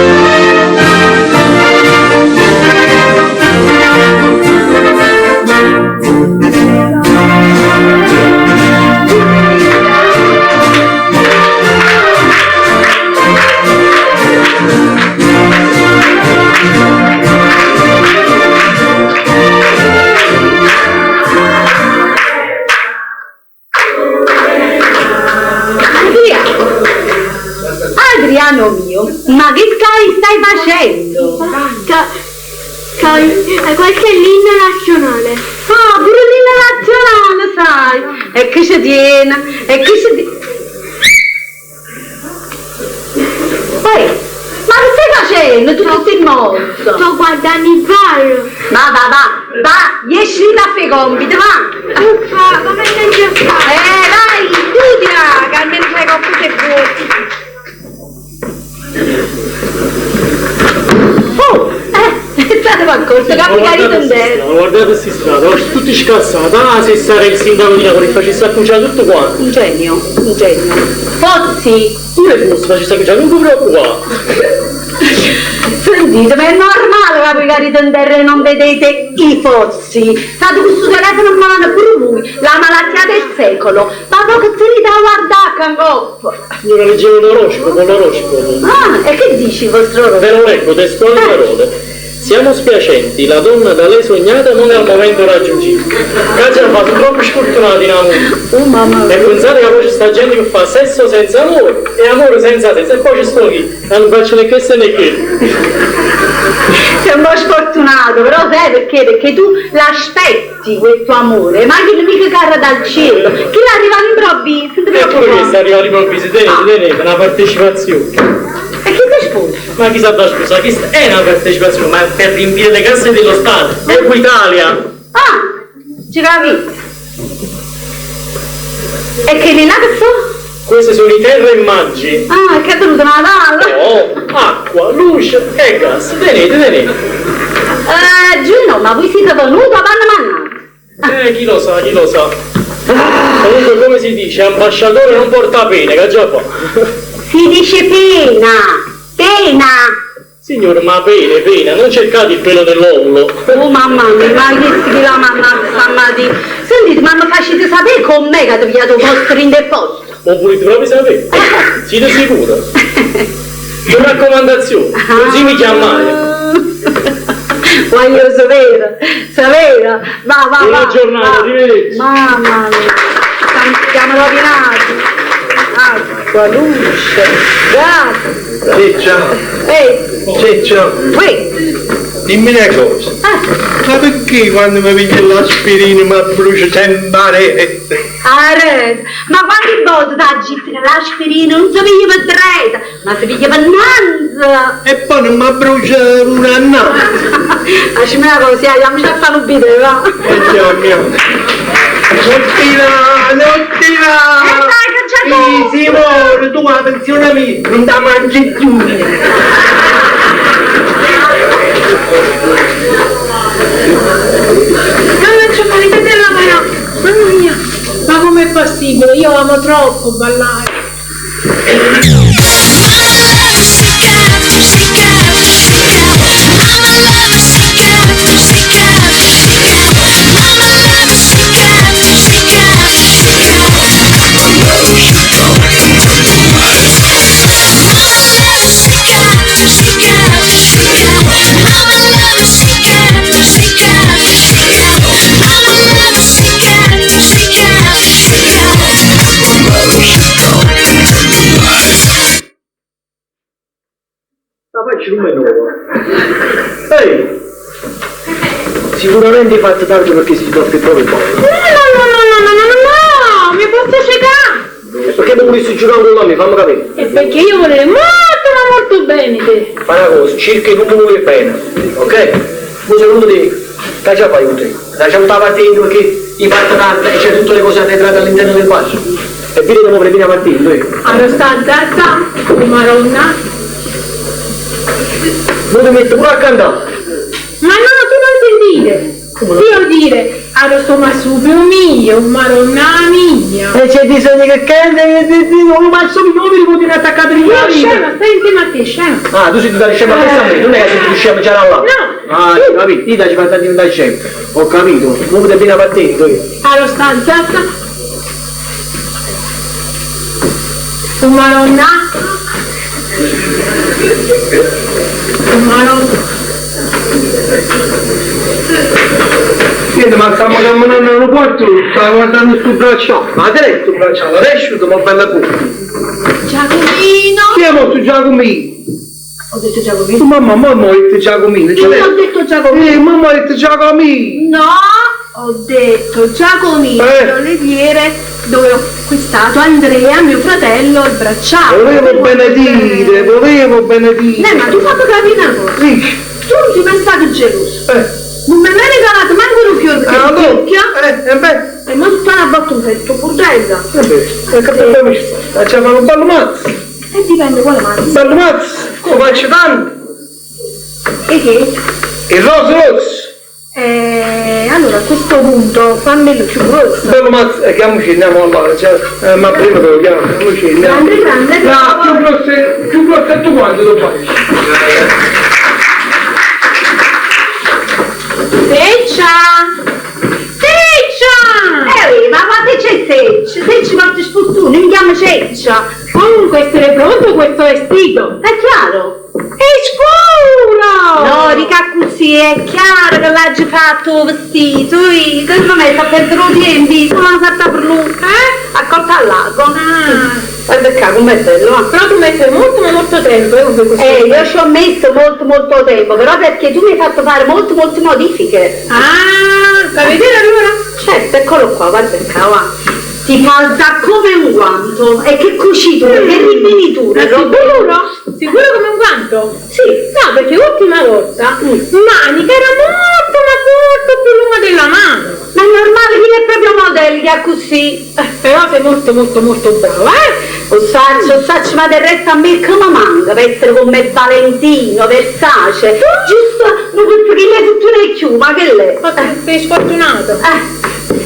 Ma che stai facendo? Questo è l'inno nazionale. Ah, pure l'inno nazionale, sai. E che ci tiene? Poi, ma che stai facendo? Tu sei morto. Sto guardando il ballo. Va, esci da fare i compiti, va. Uffa, come sei già stato? Vai, studia, che almeno fai compiti buoni. State accorto, capitali tondere. Guardate questi strada, oggi tutti scassati. Ah, se sarei il sindaco di Napoli, facesse accucciare tutto quanto. Un genio. Pozzi. Pure se non si facesse accucciare, non ti preoccupare. Sentite, ma è normale che voi cari tondere non vedete i pozzi. State con questo telefono in mano pure voi, la malattia del secolo. Ma che se li da guardare, cangoppo? Signora, leggevo l'oroscopo. Ah, e che dici il vostro oroscopo? Ve lo leggo, testuali parole. Siamo spiacenti, la donna da lei sognata non è al momento raggiungibile. Cazzo, sono troppo sfortunati in amore. Oh mamma. E pensate che poi c'è sta gente che fa sesso senza amore e amore senza sesso. E poi ci sto chi? Non faccio né questo né quello. Sei un po' sfortunato, però sai perché? Perché tu l'aspetti questo amore, ma che mica cara dal cielo, che arriva all'improvviso. E pure che sta arrivando all'improvviso, tenete, una partecipazione. E chi ti sposa? Ma chi sa da scusa, questa è una partecipazione, ma per riempire le casse dello Stato. Equitalia. Ah, ci capito. E che lì là che sono? Queste sono i terra immagini. Ah, che è venuto Natale? Oh, acqua, luce e gas. Tenete. Giù no, ma voi siete venuti a panna mannata. Chi lo sa. Comunque come si dice, ambasciatore non porta pena, che già fa. Si dice pena. Signore, ma pena, non cercate il pelo dell'ovulo. Oh mamma mia, ma che scrive la mamma stamattina? Sentite, ma mi facete sapere con me che avete pigliato il vostro interposto? Oppure ti proprio sapere? Siete sicuro? Una raccomandazione, così mi chiamate. Voglio sapere. Va. Buona giornata, arrivederci. Mamma mia, siamo rovinati. Acqua, luce, gas. Ciccio, dimmi una cosa. Ma perché quando mi piglia l'aspirina mi brucia sempre? Ma quante volte da gittare l'aspirina non si piglia per dreta, ma si piglia per nanza. E poi non mi brucia una nanza. Lasciami una cosa, andiamoci a fare un video, va? Non ti va! Sì, Simone, tu la pensione mia, non ti mangi più. Mamma mia, ma com'è possibile? Io amo troppo ballare. Faccio un menù. Ehi! Sicuramente hai fatto tardi perché si dorme proprio poco. No, mi posso cercare. Perché non volessi giocare con l'uomo, fammi capire. E perché io volevo molto bene te. Fai una cosa, cerca che non ti vuole bene, ok? Poi secondo te, che già fai con te? Lasciamo stare partendo perché i parte tardi e c'è tutte le cose arretrate all'interno del bacio. E vedete come viene partendo, Allora sta zazza, maronna. Non ti metto pure a cantare. Ma no, tu non sentire. Io dire, adesso ma subito mio, maronna mia. E c'è bisogno che canti, non ma solo i nuovi potete attaccare di Io scema, stai insieme a te, scema. Ah, tu sei diventato scema a me, non è che sei scema già là. No. Ah, capito, ti dai per diventare scema. Ho capito, non potete venire a partendo io. Allora sta zazza. Tu maronna. Niente, ma stiamo camminando all'aeroporto, stavo guardando sul bracciale. Ma te l'hai sul bracciale? Adesso ma bella pure. Giacomino. Siamo su Giacomino. Ho detto Giacomino. Mamma ha detto Giacomino. Io ho detto Giacomino. Mamma ha detto Giacomino. No, ho detto Giacomino, l'oliviere dove ho acquistato Andrea, mio fratello, il bracciale. Volevo benedire. Ma tu fatto capire una cosa. Sì. Tu non sei mai stato geloso. Non mi hai mai regalato manco un fiore perché e non sta a battere un petto burdella. Facciamo un bello mazzo. E dipende quale mazzo. Un bello mazzo, lo faccio tanto. E che? Il rosso. Allora a questo punto fammelo più grosso. Bello mazzo, chiamiamoci, andiamo allora, cioè, ma prima te lo chiamo, chiamiamoci, andiamo. Grande. No, più grosso e tu quanto lo fai? Seccia! Ma quando c'è Seccia? Seccia quanto sfortuna, mi chiama Seccia. Comunque essere pronto questo vestito. È chiaro? È scuro! No, dica così, è chiaro che l'hai fatto vestito. Che non è sta perdere tempi, non l'ha fatta per lui. Accorta al lago. Guarda qua, com'è bello. Però tu metti molto tempo, con questo. Io ci ho messo molto tempo, però perché tu mi hai fatto fare molte modifiche. Fai vedere allora? Certo, eccolo qua, guarda qua, va. Ti calza come un guanto, e che cucitura, che rifinitura. Sicuro? Sicuro come un guanto? Sì. No, perché l'ultima volta Manica era molto più lunga della mano. Ma è normale, chi è proprio modelli che ha così. Però sei molto brava, Ossaccio, ma del resto a me come manca per essere come Valentino, Versace. Giusto, non per finire tutto nel chiuso, ma che lei? Sei sfortunato.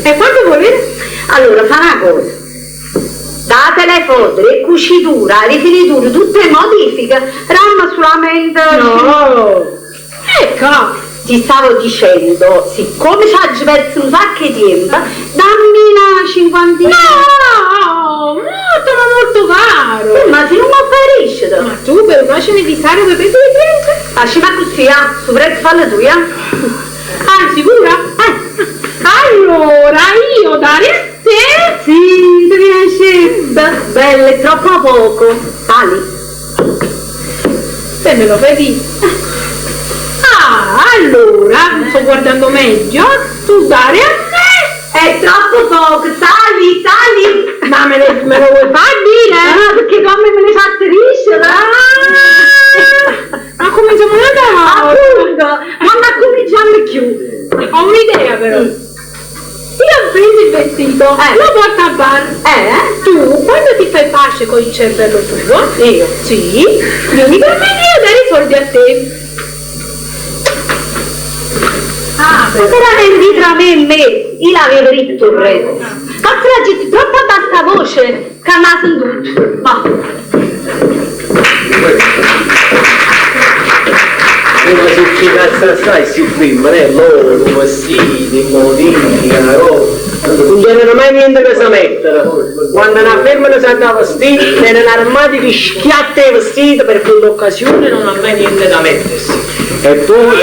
E quanto volete? Allora, fa una cosa. Date le foto, le cucitura, le rifiniture, tutte le modifiche. Ramma solamente... No! Ecco! Ti stavo dicendo, siccome ci ha perso un sacco di tempo, dammi una cinquantina. No! Molto caro! Ma se non mi ferisce. Ma tu per una cena di sale che prendi di cliente? Facciamo così, su prezzo falla tu, Sicura? Allora, io dare a te? Sì, ti piace. Bella, è troppo poco. Sali. Se me lo vedi. Allora, sto guardando meglio, tu dare a me? È troppo poco, sali. Ma me lo vuoi far dire? Perché come me ne fate riscere? Ma cominciamo a andare? Appunto, ma cominciamo più. Ho un'idea però. Io prendi il vestito, lo porto a bar. Tu, quando ti fai pace con il cervello tuo, Io? Sì, vieni per me e io dare i soldi a te. Veramente tra me e me, io l'avevo detto il resto. Cazzo la gente troppo a bassa voce, che ha tutto. Ma. Una su che cazzo stai si film, loro, vestiti, modifica, non c'era mai niente che si mettere. Quando una femmina si andava vestita, erano armati di schiatte e vestiti per quell'occasione non ha mai niente da mettersi. E poi,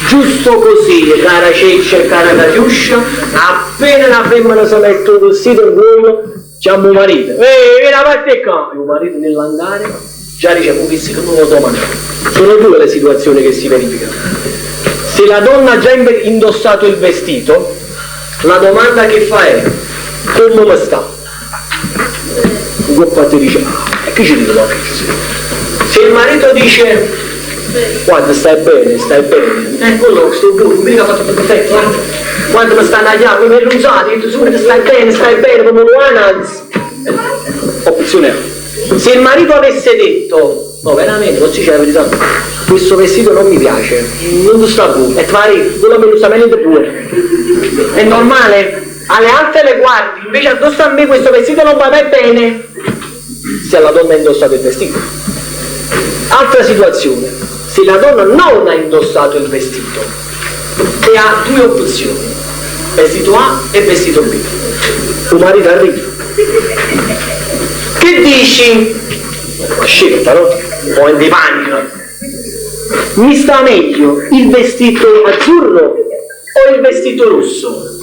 giusto così, cara Ceccia e cara Catiuscia, appena la femmina si mette un vestito in culo, c'è un marito. Vieni a parte qua! Il marito nell'andare già dice un vestito non lo domanda. Sono due le situazioni che si verificano. Se la donna ha già indossato il vestito, la domanda che fa è: come mi sta? Un gruppo dice: e che ci dico? Se il marito dice: guarda, stai bene, quello sto duro, mica fatto perfetto, quando mi stanno agli acqui per l'usati, tu subito stai bene, come un anzi. Opzione A. Se il marito avesse detto: no, veramente, non si dice la verità, questo vestito non mi piace, non ti sta bene, e ti pare, non me lo sta meglio pure. È normale? Alle altre le guardi, invece addosso a me questo vestito non va bene. Se la donna ha indossato il vestito. Altra situazione, se la donna non ha indossato il vestito e ha due opzioni, vestito A e vestito B, tuo marito arriva. Che dici? Una scelta, no? Un po' di panico. Mi sta meglio il vestito azzurro o il vestito rosso?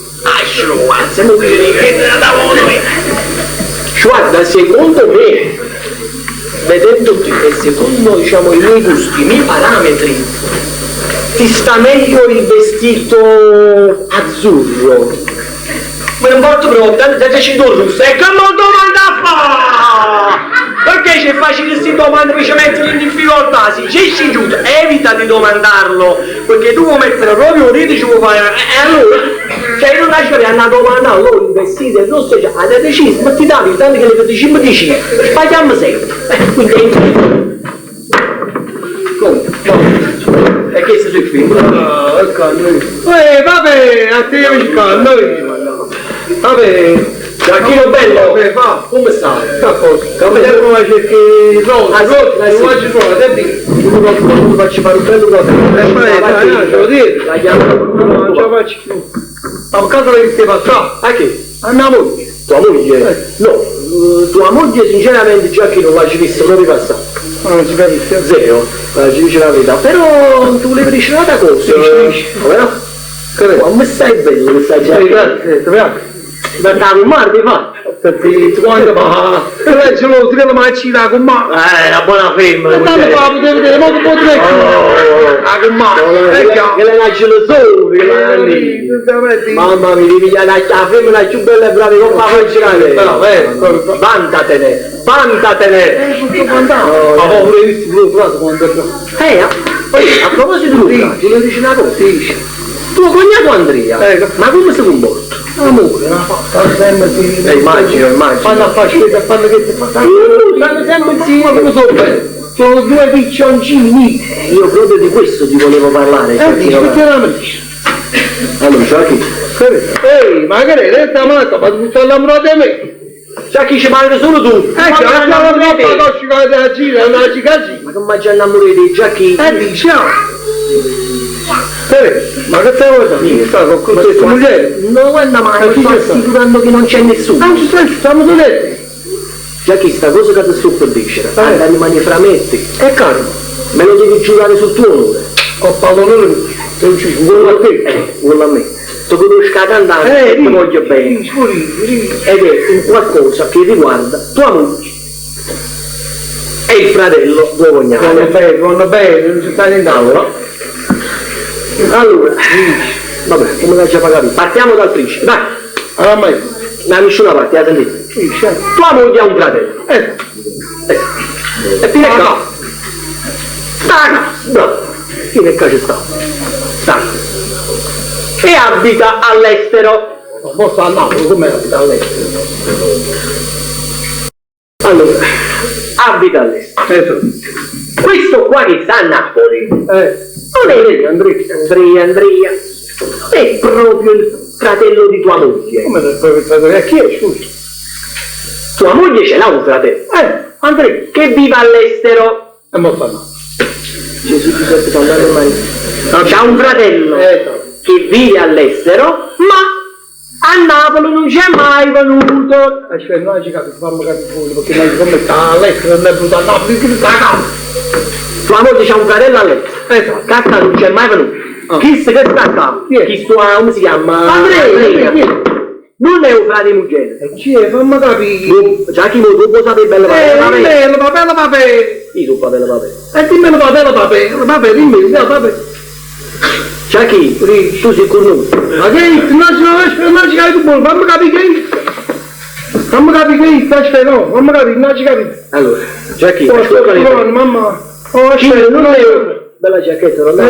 Guarda, non mi viene da voi. Guarda, secondo me vedendoti e secondo diciamo i miei gusti, i miei parametri, ti sta meglio il vestito azzurro. Ma non porto pronto, già ci do russo. E che non domanda a fa? Perché c'è facile queste domande per ci mettere in difficoltà? Si ci giusto, evita di domandarlo, perché tu vuoi mettere proprio un rito ci vuoi fare. E allora, cioè non lasci per andare a domandare loro il vestito e rosso, cioè, hai deciso, ma ti davi, tanto che le 25 dici, sbagliamo sempre. Quindi è infinito. E che sei sul film? Vabbè, a te io ci vabbè, Giacchino bello, va, come stai? Sta a posto. Come cerchi rosa, non faccio fare un bello cosa. Devo dire, la chiamano, non ce la faccio più. Ma a casa che stai passando? A che? A mia moglie. Tua moglie? No, tua moglie sinceramente Giacchino non l'hai visto proprio passare. Non si capisce? Zero, ci dice la verità. Però tu volevi dire una cosa, come no? Ma stai bello questa Giacchino. Ma stavo male, fa? Perché tu quando va? Ce l'ho, ti devo macina con me. La buona ferma. Ma tanto fa, potevi vedere, ma come potrei? Con me. Che le lascio lo solo, mamma mia, devi pigliare la femmina più bella e brava come la fai girare. Vantatene. Ma pure visto tu frase quando a proposito di lui, tu le dici una cosa? Tuo cognato Andrea, ma come si comporta? Amore, la fatta sempre sì. Immagino. Fanno a fare scelta, fanno che ti fa. Stanno sempre insieme, come so bene. Sono due piccioncini. Io proprio di questo ti volevo parlare. Allora, Giacchi. Ehi, ma che è? Resta matta, ma tu stai innamorando di me? Giacchi ci parli solo tu. Ma che mi ci innamorare di Giacchi? Diciamo. Ma che stai guardando? Con questa moglie? No, guarda mai, mi sto assicurando che non c'è nessuno. Non ci sei, stiamo tutti. Già che sta cosa che ti sto per dire, anda rimani fra me e te. E caro, me lo devi giurare sul tuo onore. Ho pallone non ci vuole a te, vuole a me. Tu conosci la cantante e ti voglio bene. Ed è un qualcosa che riguarda tua moglie. E il fratello, tuo cognato. Vanno bene, non ci stai in tavola. Allora, vabbè, come la già pagato? Partiamo dal principe, dai! Allora, ma nessuna parte, sentite? Tua moglie ha un fratello. E fine qua. Bravo. Fine qua c'è sta. E abita all'estero. Ma sta a Napoli, come abita all'estero? Allora, abita all'estero. Questo qua che sta a Napoli. Non è Andrea, è proprio il fratello di tua moglie. Come il fratello? Chi è? Scusa. Tua moglie ce l'ha un fratello. Andrea, che vive all'estero. E mo sta no. Gesù Giuseppe sta andando mai. C'ha un fratello che vive all'estero, ma a Napoli non c'è mai venuto. Aspetta, noi ci capiamo, fammi capire voi, perché noi come sta all'estero non è venuto a Napoli, che sta a casa. Tua moglie c'ha un fratello all'estero, cazzo non c'è mai venuto. Chi sta qua? Chi sta, come si chiama? Andrea. Non è un frate muggere. E chi è? Fammi capire. Già chi tu puoi sapere bello papè. Io tu papello papè. E dimmi papello papè, dimmi papè. Già chi? Tu sei cornuto. Ma che è? Non ci capi tu, fammi capire che è. Fammi capire che è, aspetta, no, fammi capire, non ci capi. Allora, già chi? Mamma. Chi non è bella giacchetta, non è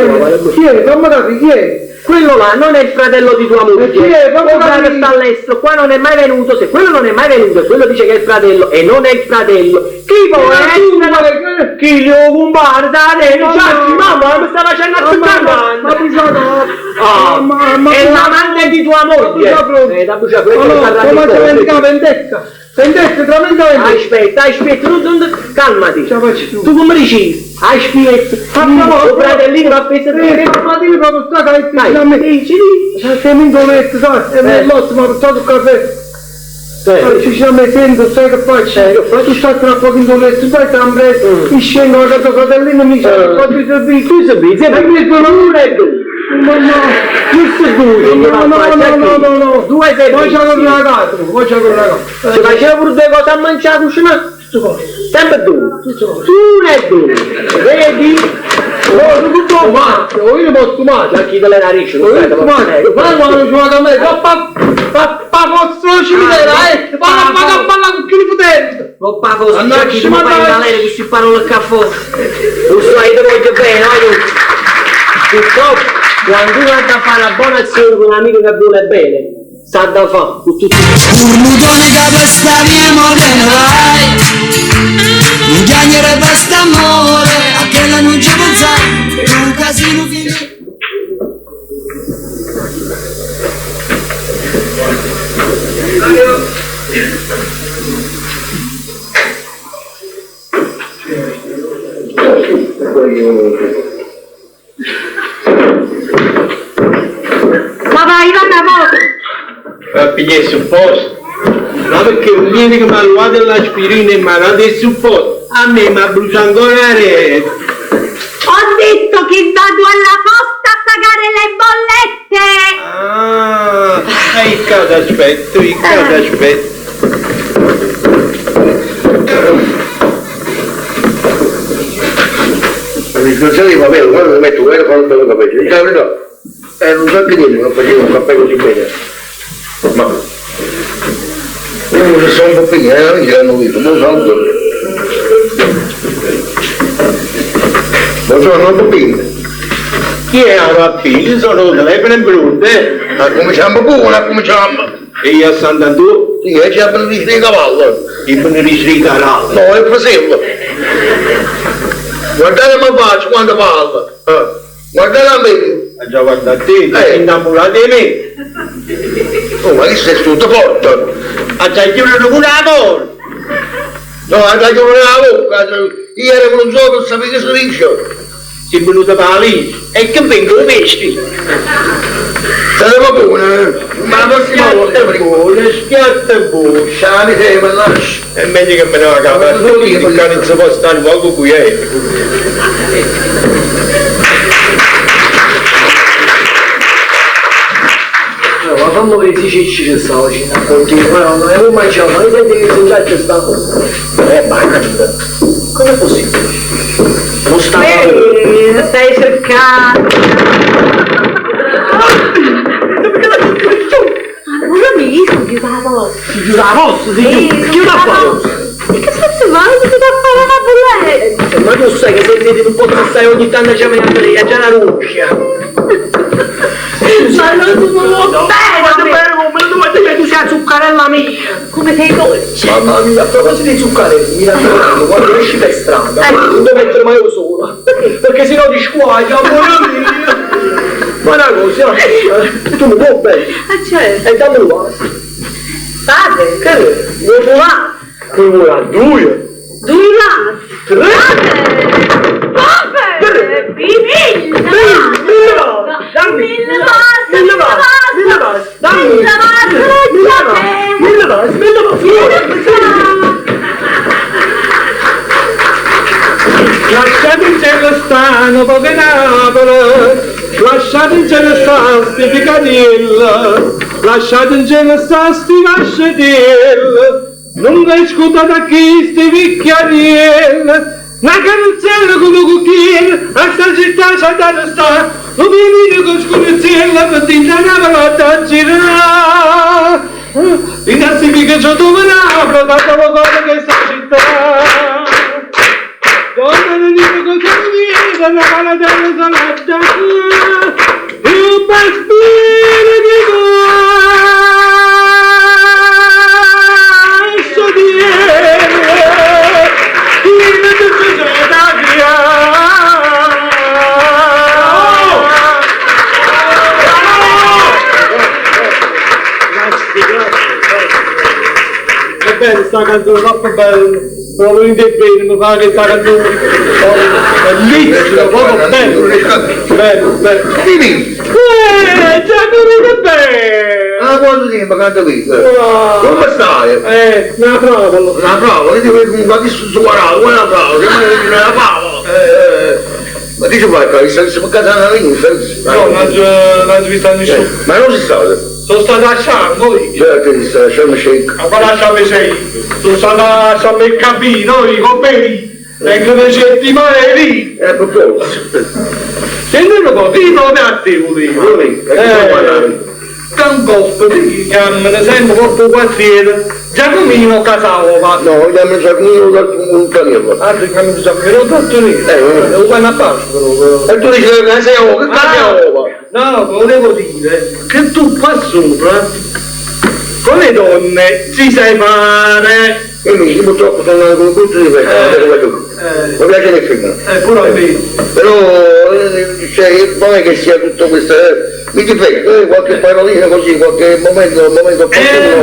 chi è? Fammi capire chi è? Quello là non è il fratello di tua moglie. Chi è? Fammi capire che sta all'estero, qua non è mai venuto, se quello non è mai venuto e quello dice che è il fratello e non è il fratello. Chi può essere? Chi li ho comprato da te? Mamma, mi sta facendo a è l'amante di tua moglie. Da bruciare quello. Come c'è vendicata vendetta? Vendetta, aspetta, calmati. Tu come dici? Aspetta, tuo fratellino va a pensare. Fratellino proprio sta che dici? Siamo in doletto, sai? L'otto mi ha portato il caffè. Ci stiamo mettendo, sai che faccio? Tu stai tra poco in doletto, sai sempre, mi scendo la casa fratellino e mi dice, faccio i servizi. Tu i servizi? E mi dicono uno e due. No. Due servizi. Poi c'è con la casa. Ci faceva pure due cose a mangiare, cucinare. Sempre tu e tu, vedi? Tutto matto, io non posso male, a chi te le narici, non sei, ma quando ci vado a me, papà posso cimitero, va a balla con chi li potete. Papà posso cimitero, chi mi fai valere che si parla il caffè. Lo sai, te voglio bene, no? Purtroppo, quando uno ha da fare la buona azione con un amico che vuole bene, sta da fare, con tutto. Urmudone che basta mia morena vai, non chiamere basta amore, a che la non ci pensare, è un casino finito. Ma vai, va a Per pigliare un posto. No, perché un viene che mi ha ruotato l'aspirina e mi ha dato il supporto. A me mi ha bruciato ancora la rete. Ho detto che vado alla posta a pagare le bollette! Ah, in casa aspetto, in casa aspetto. La discussione di papel, quando mi metto quello fanno bello capello, dice la verità, non so che dire, non facevo un cappello così bene. Ma io se sono un po' piccolo, amici l'hanno visto, non so ancora. Non sono un po' piccolo. Chi è la pappina? Io sono telefono brutte. Ma cominciamo pure, cominciamo. E io a Sant'Antonio? Sì, e c'è la beneficio di cavallo. Il beneficio di cavallo? No, è fratello. Guardate ma faccio quando parla. Guardate a me. Ha già guardato te, sei innamorato di me. Oh, ma che sei tutto forte? Ha già chiuso pure la porta. No, ha già chiuso la bocca. Io ero con un gioco, sapevi che si dice? Si è venuto per la lì e che vengono vesti. Saremo buone, ma la prossima volta schiatta buona. Sciami sei, ma lasci. È meglio che me ne vada a casa, perché non si può stare poco qui. Ma quando vedi i cicci che stavo vicino a continuare, non avevo mangiato, ma vedi che il già stavo. Basta. Com'è possibile? Non stavo. Stai cercando. Non l'ho visto, chiusa la posta. Si chiude la posta? Si chiude la posta? E che cazzo vai? Ti devo fare una bolletta? Ma tu sai che se vedi un po' che stai ogni tanto a chiamare già la rucchia. Ma non sono bene, tu sei la zuccarella mia. Come sei dolce? Mamma mia, a proposito di zuccarelli, mi raccomando, quando esci per strada, non devi mettere mai io sola. Perché sennò ti squaglia, amore mio. Ma una cosa, tu mi vuoi bene? Certo. E dammi un vaso. Padre, Che è? vuoi provare? Che vuoi a due? Due vasi. Padre, mille Lasciate in cielo stanno poche Napoli, lasciate in cielo sta sti picadilla, lasciate in cielo sta sti vascetella, non vi scusate a chi sti picchiariella, una carrozzella con un cucchiaio, a sta città c'è da sta, lo vieni con scurezzella per tintare la parola a girare. Ringrazi che c'ho dove Napoli, da quello che sta città. Dove non dico cosa mi viene, la paladella salata, il bastino di questo è bene, sta canzone troppo bella, proprio in te bene, mi fa che sta canzone bellissima, proprio bello, bello. Dimmi! Già capito bene! Ah, quando ti mi canta qui? Come stai? Una prova. Una prova, vedi come ti sto guardando, come una prova, che me la favo. Ma che ci fai qua? Siamo a casa della linea? No, non ci sta nessuno. Ma non si sta? Sono stato a Sharm, noi. Certo, che sta a Sharm el Sheikh. Ma qua a Sharm el Sheikh. Sono stato a Sharm el Kabir, noi, con Peri. Vengono settimane lì. Proprio. Senti un po', ti trovi attivo lì. Cancoff, ti chiamano sempre col quartiere. Giacomino Casanova. No, chiamano Giacomino dal Caniello. Ah, ti chiamano Giacomino dal Caniello. Lo fanno a passo. E tu dici che Casanova, che Casanova? No, volevo dire che tu qua sopra con le donne ci sai fare. Io purtroppo sono andato con tutto di questo, mi piace che film. Pure a me. Però cioè, non è che sia tutto questo, mi difetto, qualche parolina così, qualche momento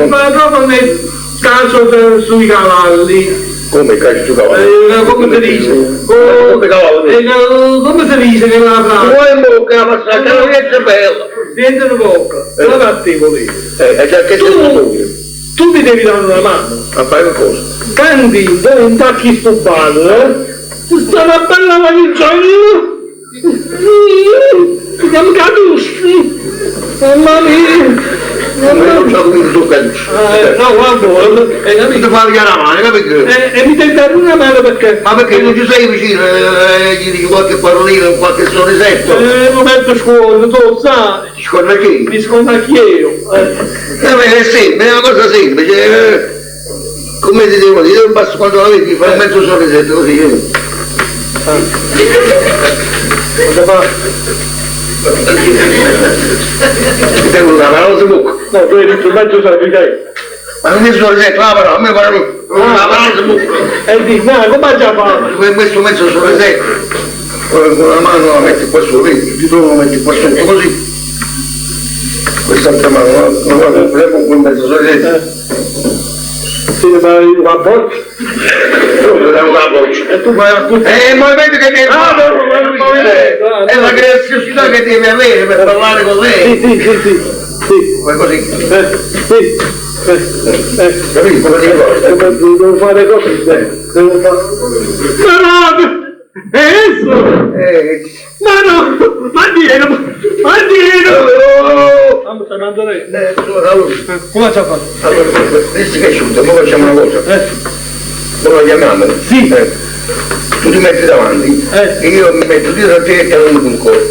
ma proprio nel caso sui cavalli. Come calcio sui cavalli? Come si dice? Come cavalli? Come si dice che la frase? Vuoi in bocca la passata, non è bella. Niente in bocca, la cattivo lì. Già che tu mi devi dare una mano. A fare cosa? Canti, dove intacchi sto ballo, sta una bella manicciolina. Non capisci? Mamma mia. Non c'ho capito tu capisci. No, guarda, hai capito? Ti fa via la mano, capito? E mi devi dare una mano perché? Ma perché non ci sei vicino, gli dici qualche parolina, qualche sorrisetto? Il momento scuola, tu lo sai. Scorda chi? Mi sconta chi io. È semplice, è una cosa semplice. Come ti devo dire, un passo quando la vedi, fai un mezzo sorrisetto così. Cosa fa? Ti tengo una parola di bocca. No, tu hai detto un mezzo sorrisetto. Ma non è sorrisetto, la parola, a me parlo una parola di bocca. E dici, no, come già fa? Tu hai messo mezzo sorrisetto, con una mano la metti qua su, vedi, di nuovo la metti qua sotto così. Quest'altra mano, la guarda, con quel mezzo sorrisetto. Sì, ma una boccia? Una boccia. E tu vai a tutti. È il movimento che devi fare. È la graziosità che devi avere per parlare con lei. Sì. Come così? Sì. Capito? Come ti ricordi? Devo fare così. Devo fare. Ma no! È esso! Ma no! Ma dietro! Ma stai mandando lei? Come ci ha fatto? Allora, visto che è asciutto, ora facciamo una cosa. Ora la chiamiamo? Sì. Tu ti metti davanti e io mi metto dietro a te e non mi cuore.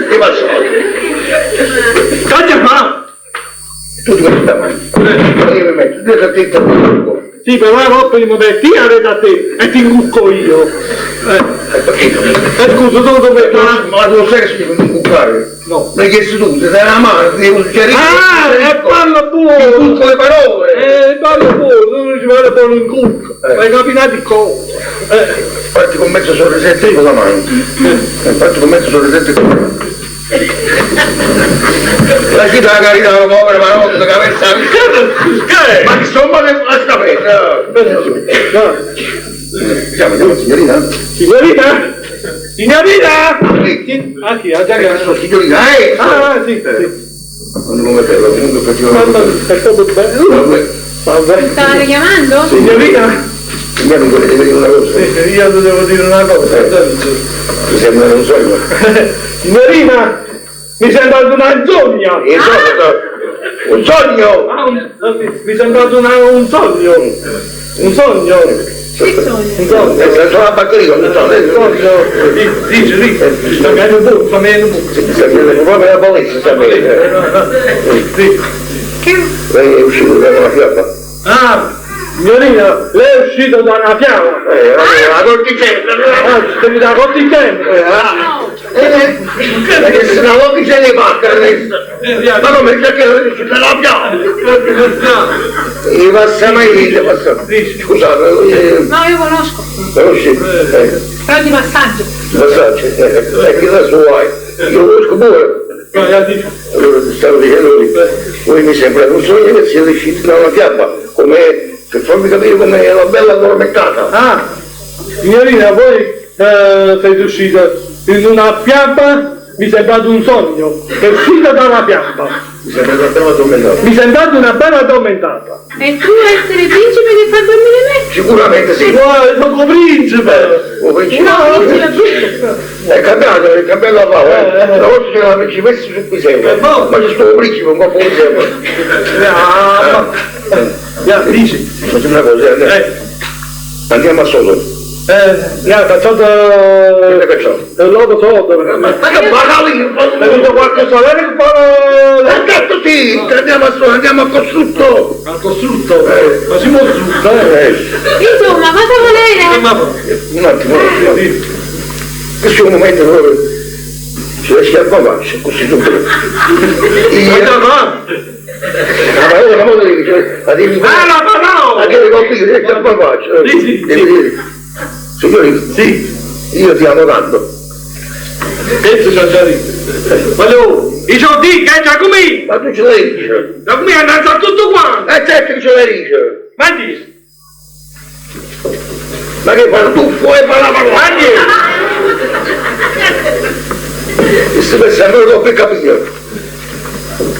Che passa? Caccia fa! Tu ti metti davanti e io mi metto dietro a te e non mi cuore. Sì, però la volta mi metti a te e ti incucco io. Scusa, dove ma lo sai che mi incuccare? No. Mi hai chiesto tu, se sei una mano, ti devo suggerire. E parla buono! Ti incucco le parole! Parla buono, non ci vuole buono in cucco. Hai capito di cosa? Fatti con mezzo sorrisetto con la mano. Fatti con mezzo sorrisetto con la mano. Lasci la carità la povera parola che avesse ma insomma la sapete siamo signorina? Signorina? Ah chi? Ha già che sono signorina? Ah sì non come te, comunque praticamente è stato bello. Stavate chiamando? Signorina? Io mi volete dire una cosa? Io ti devo dire una cosa. Mi sembra un sogno. Signorina, mi sembra una zogna. Un sogno? Mi sembra un sogno. Un sogno. Che sogno? Un sogno. Sono la batteria, un sogno. Dici, sta meglio tu, sta meglio tu. Sta meglio proprio la polizia, sta meglio. Lei è uscito da una fiamma? Ah! Signorina, lei è uscito da una fiamma! La corticella! Devi da corticella! Perché se la corticella è pacca adesso! Ma come c'è che è uscito dalla fiamma? E passa mai lì, passa! Scusate, No, io conosco. conosci? Però di massaggio. Passaggio, e che da vuoi? Io lo conosco pure! Allora ti stavo dicendo lì, voi mi sembra un sogno che siete usciti da una fiamma, come per farmi capire come la bella addormentata. Ah, signorina, voi siete uscita in una fiamma, mi sembra un sogno, è uscita da una fiamma. Mi sembrate una bella addormentata. E tu essere principe che fa dormire me? Sicuramente sì. Sono principe! È cambiato la fava. Una volta c'era la principessa su cui sempre. Ma c'è stato principe un po' come sempre. Dici. Facciamo una cosa, andiamo a solo. Facciamo l'uovo sotto. Ma che parli? È venuto qualche solare che fa... Detto sì, andiamo al costrutto. Al costrutto? Ma si costrutto, Insomma, cosa volete? Un attimo. Questo è un momento dove ci riesci a papaccia, così tutto. La moda devi a che colpire, riesci a papaccia. Devi dire. Signori, sì, io ti amo tanto. Questo c'ha già detto. Ma tu, dice di che c'ha come? Ma tu ce l'hai dice? Da come è andato tutto quanto? Certo che ce l'hai dice. Ma dici? Ma che fa? Tu puoi parlare Ma dici? E se pensi a noi per capire.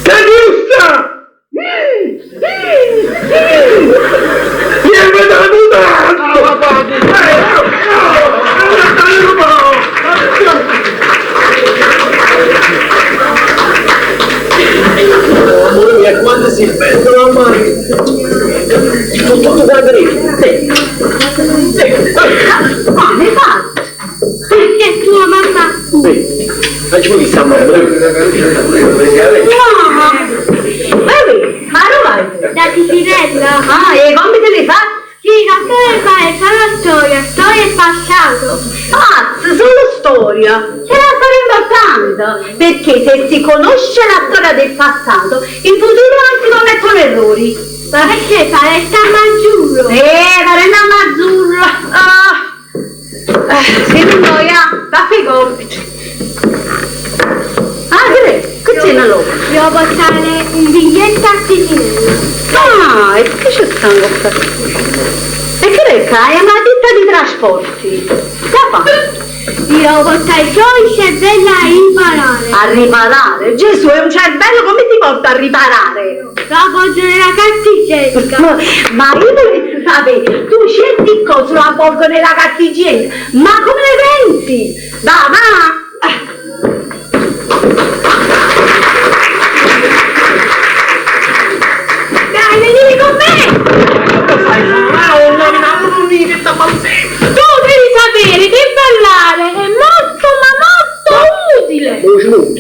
Che giusta! Vieni da amore mio, quando si mettono a mano tutto quanto Perché tua mamma? facciamo di mamma. Ma dove vai? Da Titirella. Ah, e come te li fa? Sì, racconta la storia e passato. Pazzo, solo storia. C'è una storia importante, perché se si conosce la storia del passato, in futuro non si commettono errori. Ma perché Paretta Mazzurro? Parenta Mazzurro. Si annoia, va per i compiti. Ah, che c'è una loca? Devo portare un biglietto a Titirella. Ah, e perché c'è stanco qua? E che recca? È una ditta di trasporti. La fa? Devo portare il tuo cervello a riparare. A riparare? Gesù, è un cervello, come ti porta a riparare? Lo appoggio nella carta igienica. Ma io volessi sapere, tu certi cose lo avvolgo nella carta igienica, ma come ne pensi? Va! Dai, venite con me! Tu devi sapere che ballare è molto ma molto utile.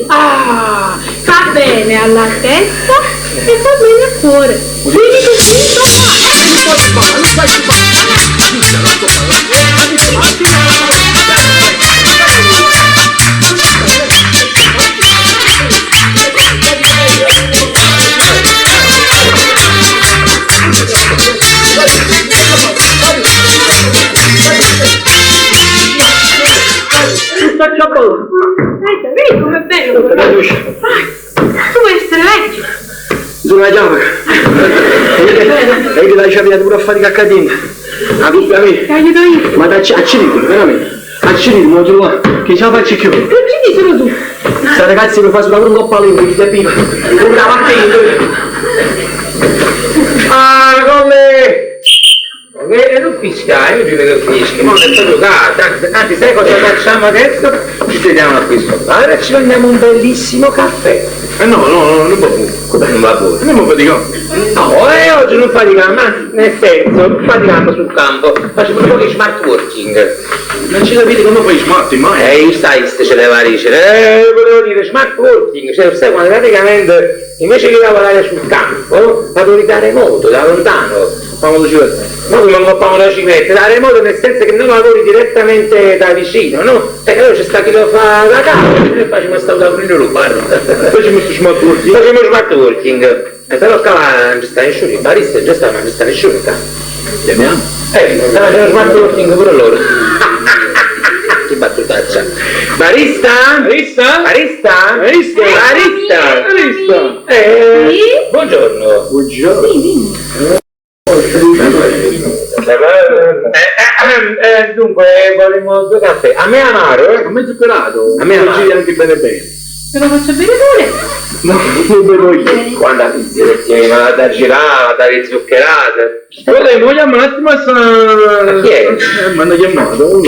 Ah, fa bene alla testa e fa bene al cuore. Quindi vedi com'è bello? Tu vuoi essere vecchio? Sono una chiave. E che la chiave pure a fare caccadina. Ma tutta me. Ma accidenti, veramente. Accidenti, non trovo. Che ce la faccio più. Che uccidi solo tu? Sta ragazzi mi fa sulla un po' palino, che ti appiva. Non la partendo. Ah, come? Non fischiare, io ci vedo fischi, ma non è proprio carta, anzi sai cosa facciamo adesso? Ci sediamo a questo bar e ci prendiamo un bellissimo caffè. No, non può più. Come non va bene? Non faticamo. No, oggi non faticamo, anzi, nel senso, faticamo sul campo, facciamo un po' di smart working. Non ci capite come fai smart, ma? Sai, ce le varici, volevo dire smart working, cioè sai quando praticamente invece di lavorare sul campo, vado di dare moto da lontano. Quando ci vede? No, come non facciamo la civetta, da remoto nel senso che non lavori direttamente da vicino, no? Perché allora c'è sta chi lo fa da casa, e facciamo sta da prendere lo bar. Facciamo smart working. Facciamo smart working. Però qua non ci sta nessuno, il barista già sta, ma non ci sta nessuno qua. Chiamiamo? Facciamo smart working pure loro. Che battutaccia. Barista? Barista? Barista? Barista? Barista? Barista? Sì? Buongiorno. Buongiorno. Dunque, volevo due caffè. A me amaro, A me zuccherato. A me amaro. Anche bene bene. Te lo faccio bere pure? No, non vedo io. Quando la pizza perché la da girata, da zuccherate. Vogliamo un attimo a... Chi è? Mi hanno chiamato.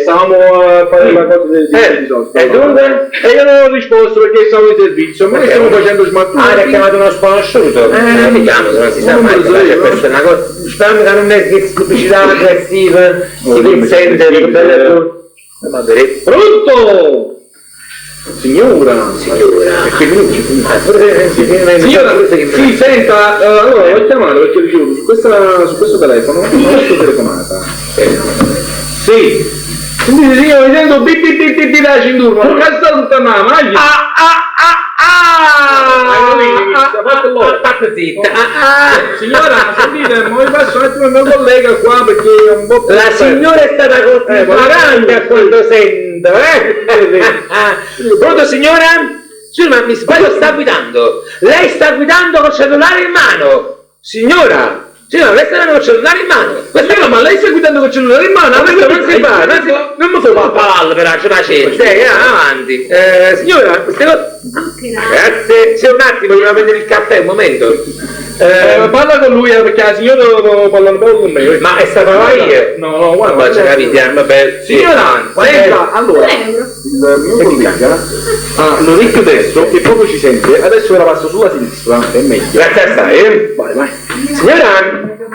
Stavamo a fare la cosa del servizio. E dunque? E io non ho risposto perché stavo in servizio, ma stiamo facendo smattuti. Ah, ti ha chiamato uno sconosciuto? Mi chiamo, se non si sa mai. Questa è una cosa. Speriamo che non è che pubblicità aggressiva, si consente per belle. Pronto! Signora! Signora! Sì, senta, allora ho chiamato perché ho ricevuto su questo telefono una telefonata. Sì. Sentite, io mi sento bip da cintura, non cazzo tutta la maglia. Fatta zitta. Signora, sentite, mi passo un attimo il mio collega qua perché è un po'... La signora è stata colpita a quando sento, Pronto signora? Sì, ma mi sbaglio, sta guidando. Lei sta guidando col cellulare in mano. Signora! Signora, lei sta guidando col cellulare in mano. Signora, ma lei sta guidando col cellulare in mano? Questo non si fa, non mi fa palle per la pazienza. Avanti. Signora, queste cose... Grazie. Se un attimo, devo prendere il caffè, un momento. Parla con lui perché la signora parla un po' con me. Ma è stata lei? No, guarda. Ma ci capite, vabbè. Signora, senta, allora, il mio collega ha l'orecchio destro che proprio ci sente, adesso la passo sulla sinistra, è meglio. Grazie a stai, Vai.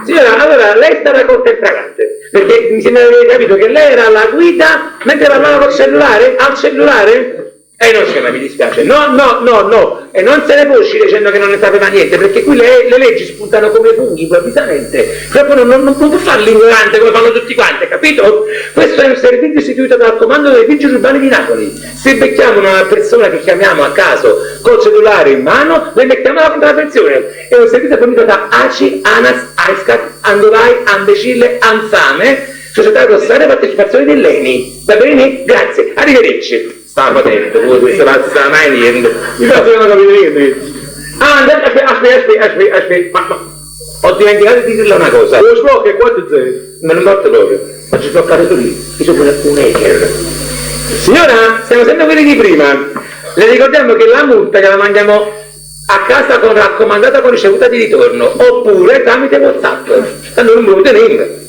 Signora, allora lei è stata contemplante, perché mi sembra di aver capito che lei era alla guida mentre parlava col cellulare, al cellulare? Non scema, mi dispiace. No. E non se ne può uscire dicendo che non ne sapeva niente, perché qui le leggi spuntano come funghi improvvisamente. Proprio non può fare l'ignorante come fanno tutti quanti, capito? Questo è un servizio istituito dal comando dei vigili urbani di Napoli. Se becchiamo una persona che chiamiamo a caso col cellulare in mano, le mettiamo alla contravvenzione. È un servizio fornito da ACI, ANAS, AISCAT, Andolai, Ambecille, Anfame, Società Grossare e Partecipazione dell'ENI. Va bene? Grazie, arrivederci. Stavo attento, questo non sa mai niente. Mi fa una capire. Aspetta, ma ho dimenticato di dirle una cosa. Lo sblocco è 4-0. Me lo morto proprio, ma ci sto capito lì. Io sono un hacker. Signora, siamo sempre quelli di prima. Le ricordiamo che la multa che la mandiamo a casa con raccomandata con ricevuta di ritorno, oppure tramite WhatsApp. Tanto non me lo tenete.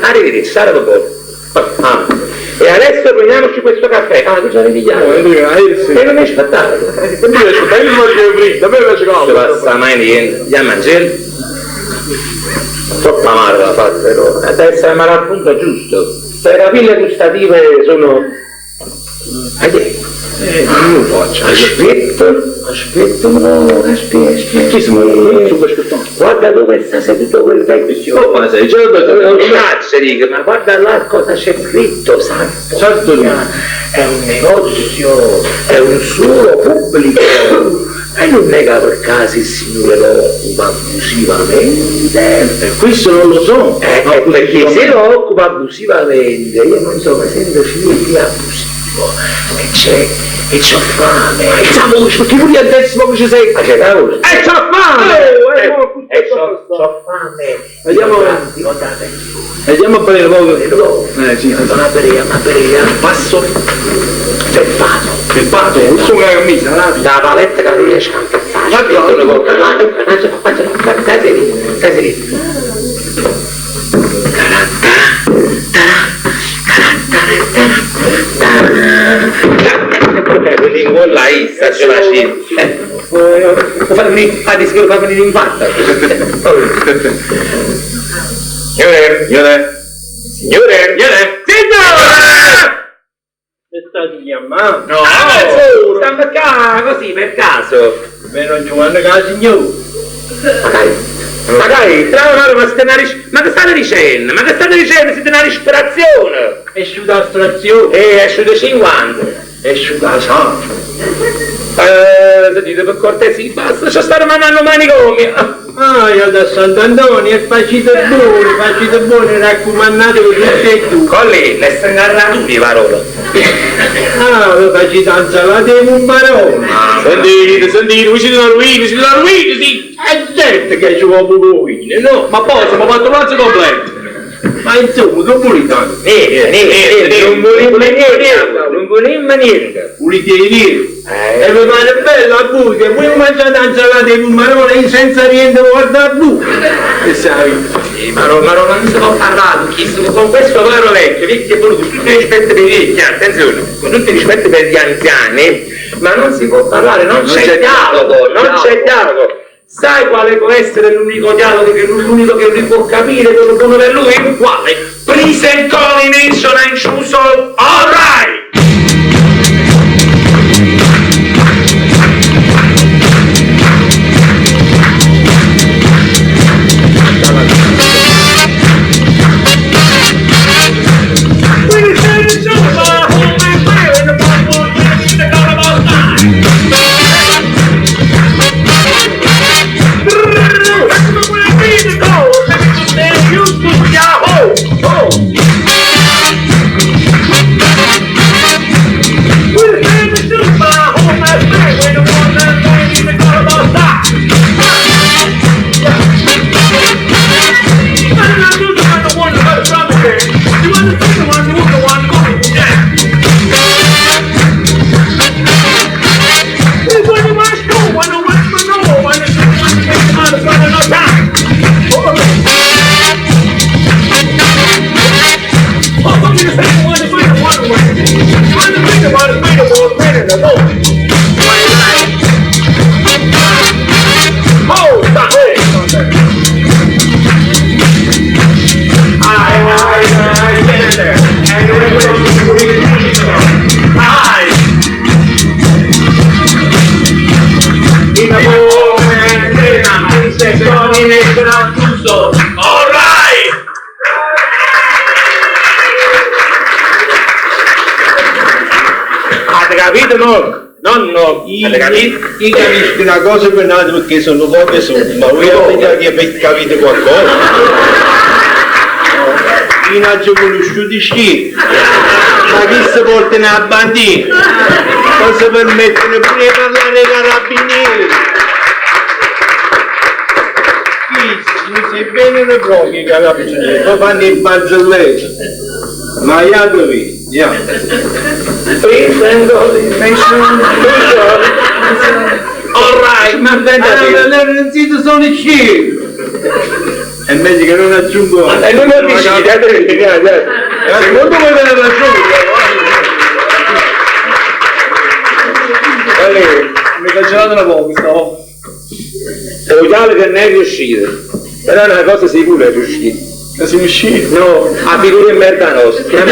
Arrivederci, sarà dopo. E adesso prendiamoci questo caffè. Tu già vedi chiaro. E non mi aspettare. Non mi aspettare, io non faccio frito, a me piace caldo. Non passa mai niente. Andiamo a mangiare. Troppo amaro la fatta però. Deve essere amaro al punto giusto. Le capille gustative sono... non lo faccio. Aspetta. Chi sono? Guarda dove sta seduto quel vecchio. Ma sei già ma guarda là cosa c'è scritto, santo. Certo. È un negozio, è un suo pubblico. E non è che per caso il signore lo occupa abusivamente. Questo non lo so. Perché se lo occupa abusivamente, io non so, mi sento finire abusivo. E c'ho fame. Siamo che pure al decimo che ci sei. Ma c'è la voce. E c'ho fame! C'ho fame. Andiamo a bere poco. Sì. Una berea. Passo. Peppato? Non so una camisa. Da paletta che non riesco a incazzare. Stai lì. Lingua là, ce la può farmi l'infarto. Signore! Mi stai chiamando? No! Sta per caso, così, per caso. Meno Giovanni che la signora. Magari, ma che state dicendo? Siete una disperazione! È asciutta l'astrazione. È asciutta 50. È asciutta sangue. Sentite per cortesia, basta, ci stanno mandando manicomi. Io da Sant'Antonio e facite buone, raccomandate con tutte e due. Colli, le stangarraturi, parola. Lo facite insalata e un barone. Sentite, voi siete una ruina, sì. È certo che ci vuole un ruine, no? Ma poi siamo fatto un pranzo completo. Ma insomma, non volete tanto. Non volete volevamo niente. Puliti di dire. E mi pare bello a voi che voi mangiate insalata di pumarone senza niente guarda a voi. Che sai? Ma non si può parlare, con questo vero vecchio è voluto tutto il rispetto per i vecchi, attenzione, con tutto il rispetto per gli anziani, ma non si può parlare, non c'è dialogo, non c'è dialogo. Sai quale può essere l'unico dialogo, che l'unico che lui può capire, quello buono per lui? Quale? Please and coordination and choose all right! Capito no? Nonno, io capisco una cosa per un altro perché sono poche soldi, ma voi avete capito qualcosa? Io non ho conosciuto schi, ma chi si porta nella bandina? Non si permettono pure di parlare ai carabinieri. Se vengono proprio i carabinieri, poi fanno il barzelletto. Ma io dove? Alright, ma non siete solo i sci. È meglio che non aggiungo. E non lo dici, secondo me me ne aggiungo. Mi faccio una poco stavolta. È uguale che non è riuscito. Però è una cosa sicura è riuscito. Ma siamo usciti? No, a figura in merda nostra.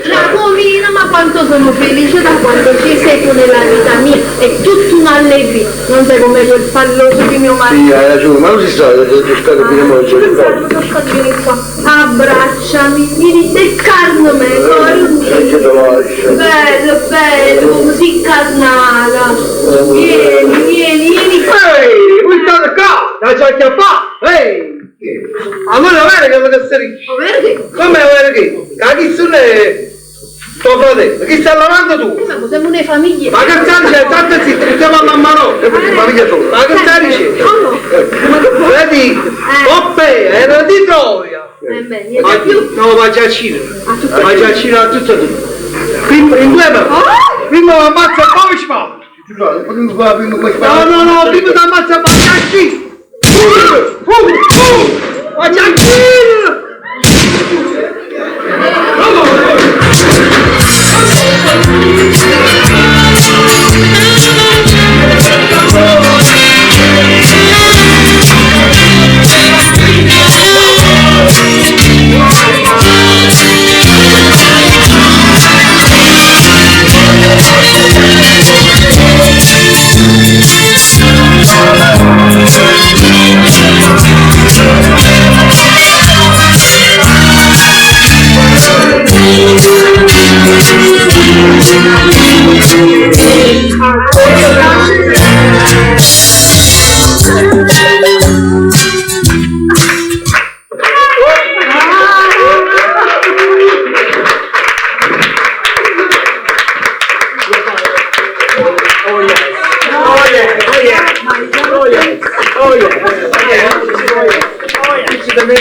Giacomino, ma quanto sono felice da quando ci sei tu nella vita mia, è tutta un'allegria, non sei come quel palloso di mio marito. Sì, hai ragione, ma non si sta, è stato fino a oggi. Abbracciami, vieni te carno me, bello, bello, così carnata. Vieni. Ehi, voi state qua, la c'ho che fa, ehi! Allora vero che potete essere? Vero? Come vero che? Che sono tuo fratello? Chi sta lavando tu? Ma siamo una famiglia. Ma che stai dicendo? State zitto, che stiamo a mamma no? Famiglia sola. Ma che stai dicendo? Vedi? Oppe, era di Troia. Niente più. No, ma già Cina. Ma già Cina a tutto tu. Prima, in due prima mi ammazza e poi ci fa. No, prima ti ammazza e poi ci ma già Thank you. pezzi da me.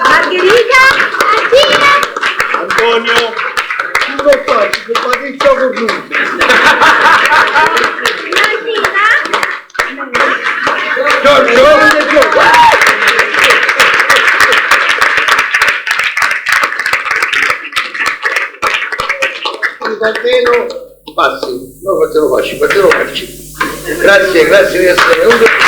Margherita, Martina, Antonio, tu lo faccio, che paghiccio con lui. Giorgio, almeno passi, no, fatelo farci. Grazie di essere venuto.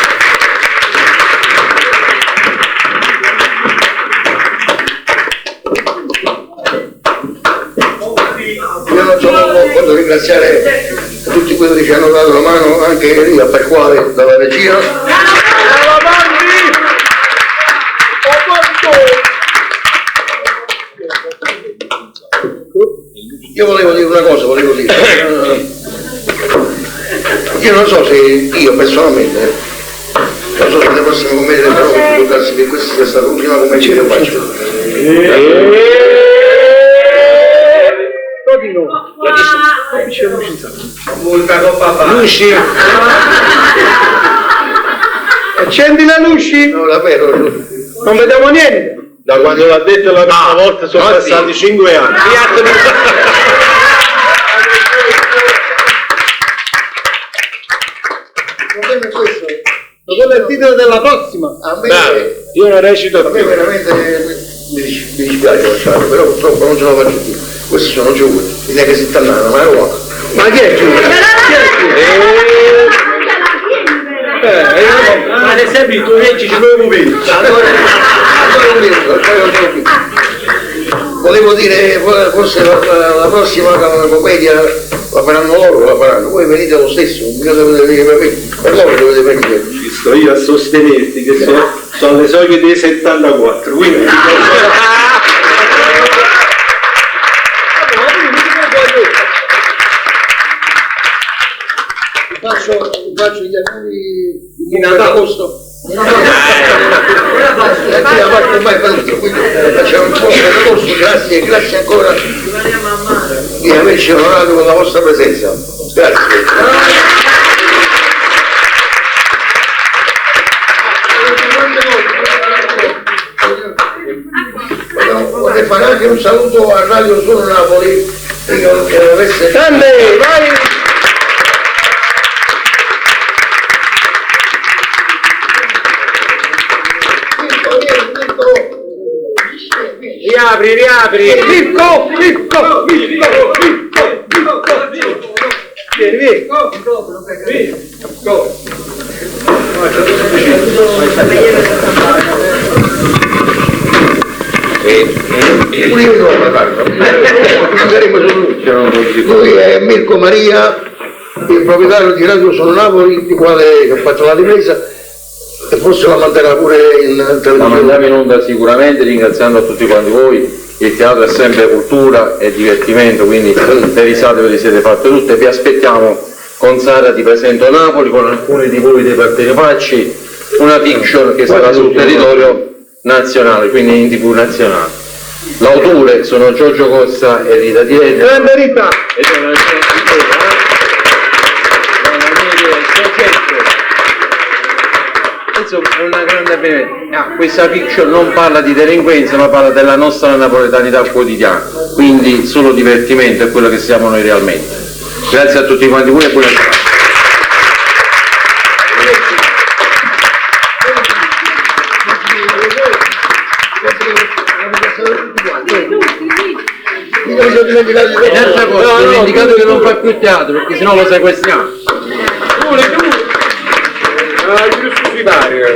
Io non voglio ringraziare tutti quelli che ci hanno dato la mano, anche Elia Pasquale dalla regia. Io volevo dire una cosa, io non so se io personalmente, non so se le prossime commedie però può darsi che questa sia stata l'ultima commedia che faccio. Luci! Accendi la luci! No, davvero, non vediamo niente! Da quando l'ha detto la prima volta sono passati 5 anni. Quello è il titolo della prossima. A me, io non recito più. A me veramente mi dispiace lasciarlo, però purtroppo non ce la faccio più. Questi sono giovani, l'idea che si tannano, ma è uomo. Ma chi è giovane? Ma ad esempio i tuoi leggi ci vuoi vedere. Volevo dire, forse la prossima commedia la faranno loro, la faranno, voi venite lo stesso, mica dovete venire per loro dovete venire. Ci sto io a sostenerti che sono le soglie dei 74, quindi... Faccio gli auguri di Natale agosto. Facciamo un po' per agosto, grazie ancora di averci onorato con la vostra presenza. Grazie. Vorrei fare anche un saluto a Radio Solo Napoli. Grande, vai! Riapri! Mirko! Vieni! Lui è Mirko Maria, il proprietario di Radio Sono Napoli, di quale che ha fatto la ripresa, e forse la manderà pure in televisione. La mandiamo in onda sicuramente, ringraziando a tutti quanti voi. Il teatro è sempre cultura e divertimento, quindi le risate ve le siete fatte tutte. Vi aspettiamo con Sara, ti presento Napoli, con alcuni di voi dei Partenopacci, una fiction che sarà sul territorio nazionale, quindi in TV nazionale. L'autore sono Giorgio Costa e Rita Dietri. Grande Rita! Ed è una è una grande bene. Questa fiction non parla di delinquenza, ma parla della nostra napoletanità quotidiana, quindi solo divertimento è quello che siamo noi realmente. Grazie a tutti quanti voi e buona serata. E l'altra cosa, ho indicato che non fa più teatro, perché sennò lo sequestriamo. Più sussidiario.